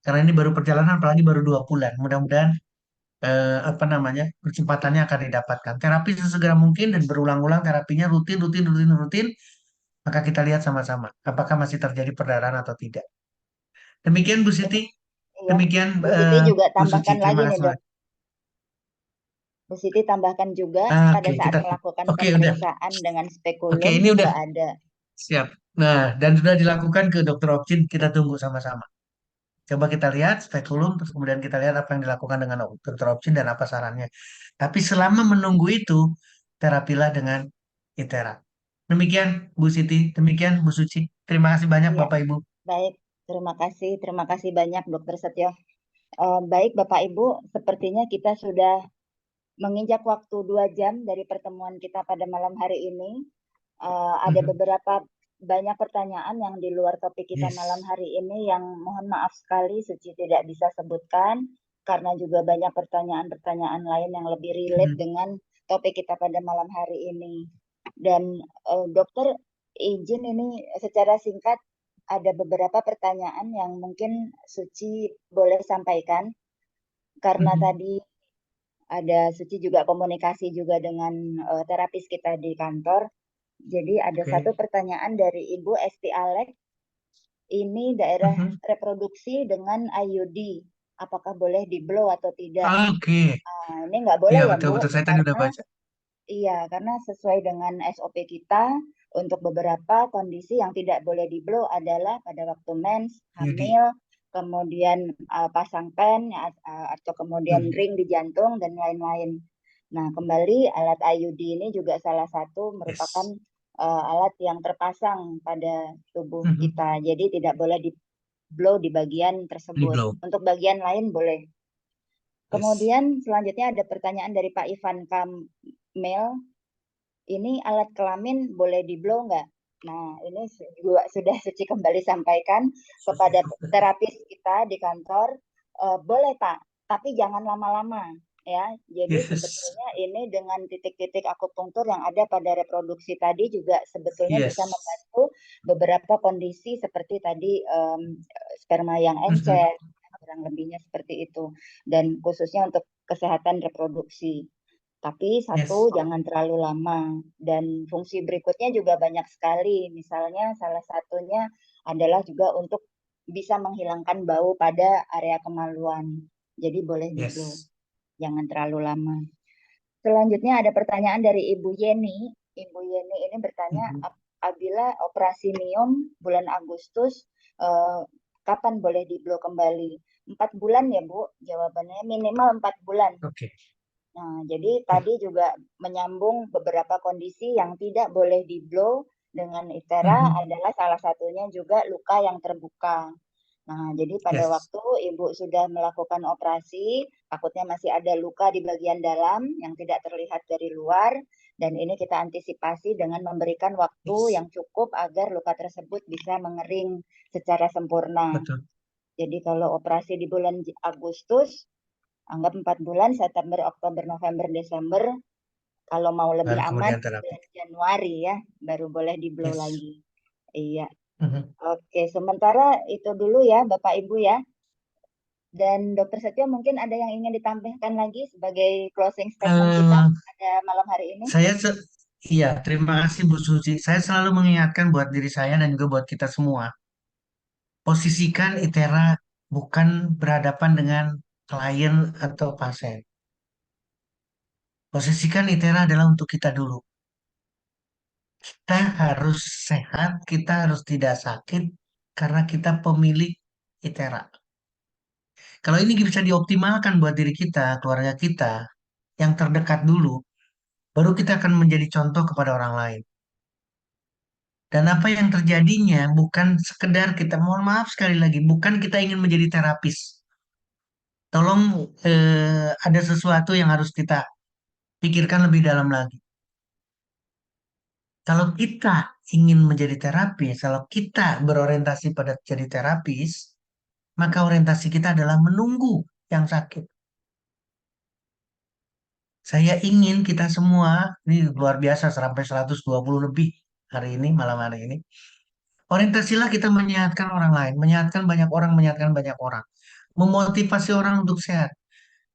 Karena ini baru perjalanan, apalagi baru 2 bulan. Mudah-mudahan apa namanya percepatannya akan didapatkan. Terapi sesegera mungkin dan berulang-ulang terapinya rutin, rutin, rutin, rutin. Maka kita lihat sama-sama, apakah masih terjadi perdarahan atau tidak. Demikian Bu Ini Siti, ya, demikian Bu Siti juga Bu Suci. tambahkan lagi Terima nih kasih. dok. Bu Siti tambahkan juga pada Oke, saat kita. melakukan Oke, udah. pemeriksaan dengan Oke, spekulum ini udah juga ada. siap. Nah, dan sudah dilakukan ke dokter Opcin, kita tunggu sama-sama. Coba kita lihat spekulum, terus kemudian kita lihat apa yang dilakukan dengan dokter Opcin dan apa sarannya. Tapi selama menunggu itu, terapilah dengan ITERA. Demikian Bu Siti, demikian Bu Suci. Terima kasih banyak Iya, Bapak Ibu. baik. Terima kasih banyak Dokter Setio. Baik Bapak Ibu, sepertinya kita sudah menginjak waktu 2 jam dari pertemuan kita pada malam hari ini. Ada Mhm. beberapa banyak pertanyaan yang di luar topik kita malam Yes. hari ini yang mohon maaf sekali Suci tidak bisa sebutkan karena juga banyak pertanyaan-pertanyaan lain yang lebih relate Mhm. dengan topik kita pada malam hari ini. Dan dokter izin ini secara singkat ada beberapa pertanyaan yang mungkin Suci boleh sampaikan karena Mhm. tadi ada Suci juga komunikasi juga dengan terapis kita di kantor. Jadi ada satu Oke. pertanyaan dari Ibu Esti Alek, ini daerah Mhm. reproduksi dengan IUD, apakah boleh di blow atau tidak? Oke. Ini nggak boleh Iya, ya Bu, betul-betul. Saya tadi udah karena baca. iya, karena sesuai dengan SOP kita untuk beberapa kondisi yang tidak boleh di blow adalah pada waktu mens, Yudi. hamil, kemudian pasang pen atau kemudian Mhm. ring di jantung dan lain-lain. Nah, kembali alat IUD ini juga salah satu merupakan Yes. alat yang terpasang pada tubuh Mhm. kita. Jadi tidak boleh di blow di bagian Di tersebut. blow. Untuk bagian lain boleh. Yes. Kemudian selanjutnya ada pertanyaan dari Pak Ivan Kamel. Ini alat kelamin boleh di blow nggak? Nah, ini juga sudah Suci kembali sampaikan kepada terapis kita di kantor. Boleh Pak, tapi jangan lama-lama ya. Jadi Yes. sebetulnya ini dengan titik-titik akupunktur yang ada pada reproduksi tadi juga sebetulnya bisa Yes. membantu beberapa kondisi seperti tadi sperma yang Mhm. encer, kurang lebihnya seperti itu. Dan khususnya untuk kesehatan reproduksi. Tapi satu, Yes. jangan terlalu lama. Dan fungsi berikutnya juga banyak sekali. Misalnya salah satunya adalah juga untuk bisa menghilangkan bau pada area kemaluan. Jadi boleh di blow, Yes. jangan terlalu lama. Selanjutnya ada pertanyaan dari Ibu Yeni. Ibu Yeni ini bertanya, Mhm. apabila operasi miom bulan Agustus, eh, kapan boleh di blow kembali? 4 bulan ya Bu, jawabannya minimal 4 bulan. Oke. Nah, jadi Ya. tadi juga menyambung beberapa kondisi yang tidak boleh di blow dengan ITERA Mhm. adalah salah satunya juga luka yang terbuka. Nah, jadi pada Yes. waktu Ibu sudah melakukan operasi, takutnya masih ada luka di bagian dalam yang tidak terlihat dari luar, dan ini kita antisipasi dengan memberikan waktu Yes. yang cukup agar luka tersebut bisa mengering secara sempurna. Betul. Jadi kalau operasi di bulan Agustus, anggap 4 bulan, September, Oktober, November, Desember. Kalau mau lebih Baru aman, kemudian terapi. bulan Januari ya, baru boleh di blow Yes. lagi. Iya. Mhm. Oke, sementara itu dulu ya, Bapak Ibu ya. Dan Dokter Setio mungkin ada yang ingin ditambahkan lagi sebagai closing statement kita Eh, pada malam hari ini. saya iya, terima kasih Bu Suci. Saya selalu mengingatkan buat diri saya dan juga buat kita semua. Posisikan ITERA bukan berhadapan dengan klien atau pasien. Posisikan ITERA adalah untuk kita dulu. Kita harus sehat, kita harus tidak sakit, karena kita pemilik ITERA. Kalau ini bisa dioptimalkan buat diri kita, keluarga kita, yang terdekat dulu, baru kita akan menjadi contoh kepada orang lain. Dan apa yang terjadinya bukan sekedar kita, mohon maaf sekali lagi, bukan kita ingin menjadi terapis. Tolong ada sesuatu yang harus kita pikirkan lebih dalam lagi. Kalau kita ingin menjadi terapis, kalau kita berorientasi pada jadi terapis, maka orientasi kita adalah menunggu yang sakit. Saya ingin kita semua, ini luar biasa sampai 120 lebih hari ini, malam hari ini. Orientasilah kita menyehatkan orang lain, menyehatkan banyak orang, menyehatkan banyak orang. Memotivasi orang untuk sehat.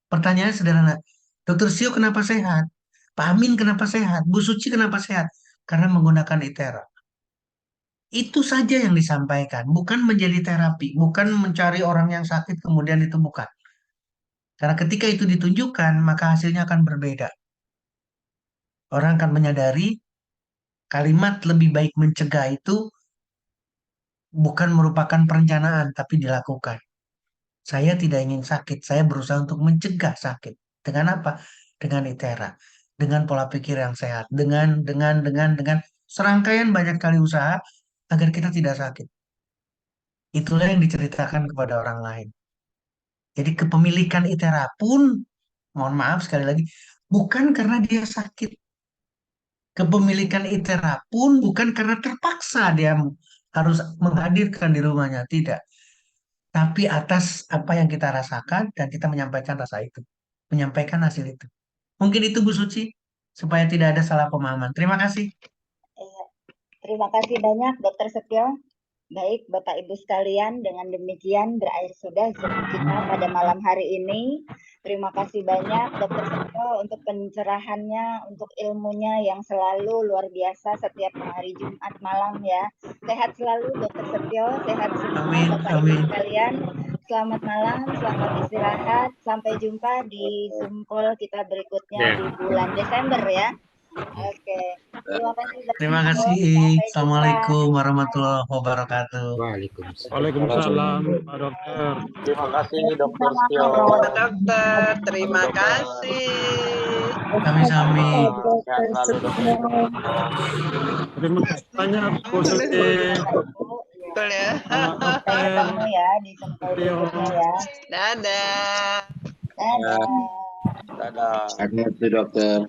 Pertanyaannya sederhana, Dokter Sio kenapa sehat? Pak Amin kenapa sehat? Bu Suci kenapa sehat? Karena menggunakan ITERA. Itu saja yang disampaikan, bukan menjadi terapi, bukan mencari orang yang sakit kemudian itu bukan. Karena ketika itu ditunjukkan, maka hasilnya akan berbeda. Orang akan menyadari kalimat lebih baik mencegah itu bukan merupakan perencanaan, tapi dilakukan. Saya tidak ingin sakit, saya berusaha untuk mencegah sakit. Dengan apa? Dengan ITERA, dengan pola pikir yang sehat, dengan serangkaian banyak kali usaha agar kita tidak sakit. Itulah yang diceritakan kepada orang lain. Jadi kepemilikan ITERA pun, mohon maaf sekali lagi, bukan karena dia sakit. Kepemilikan ITERA pun bukan karena terpaksa dia harus menghadirkan di rumahnya, tidak. Tapi atas apa yang kita rasakan dan kita menyampaikan rasa itu, menyampaikan hasil itu. Mungkin itu Bu Suci, supaya tidak ada salah pemahaman. Terima kasih. Iya. Terima kasih banyak Dokter Setio. Baik, Bapak Ibu sekalian, dengan demikian berakhir sudah Zoom kita pada malam hari ini. Terima kasih banyak Dokter Setio untuk pencerahannya, untuk ilmunya yang selalu luar biasa setiap hari Jumat malam ya. Sehat selalu Dokter Setio, sehat semua Amin, Bapak Ibu amin. sekalian. Selamat malam, selamat istirahat. Sampai jumpa di Zoom call kita berikutnya di bulan Desember ya. Oke, terima kasih Terima Dokter Setio. kasih. Sampai jumpa. Assalamualaikum warahmatullahi wabarakatuh. Waalaikumsalam. Waalaikumsalam, Pak Dokter. Terima kasih Dokter Stio. Pak Dokter, terima kasih. Sami-sami. Sehat selalu Dokter. Terima kasih banyak, Bu Suci. Betul ya. Sampai ketemu ya di sempol berikutnya ya. Dadah. Dadah. Dadah. Ada Dokter.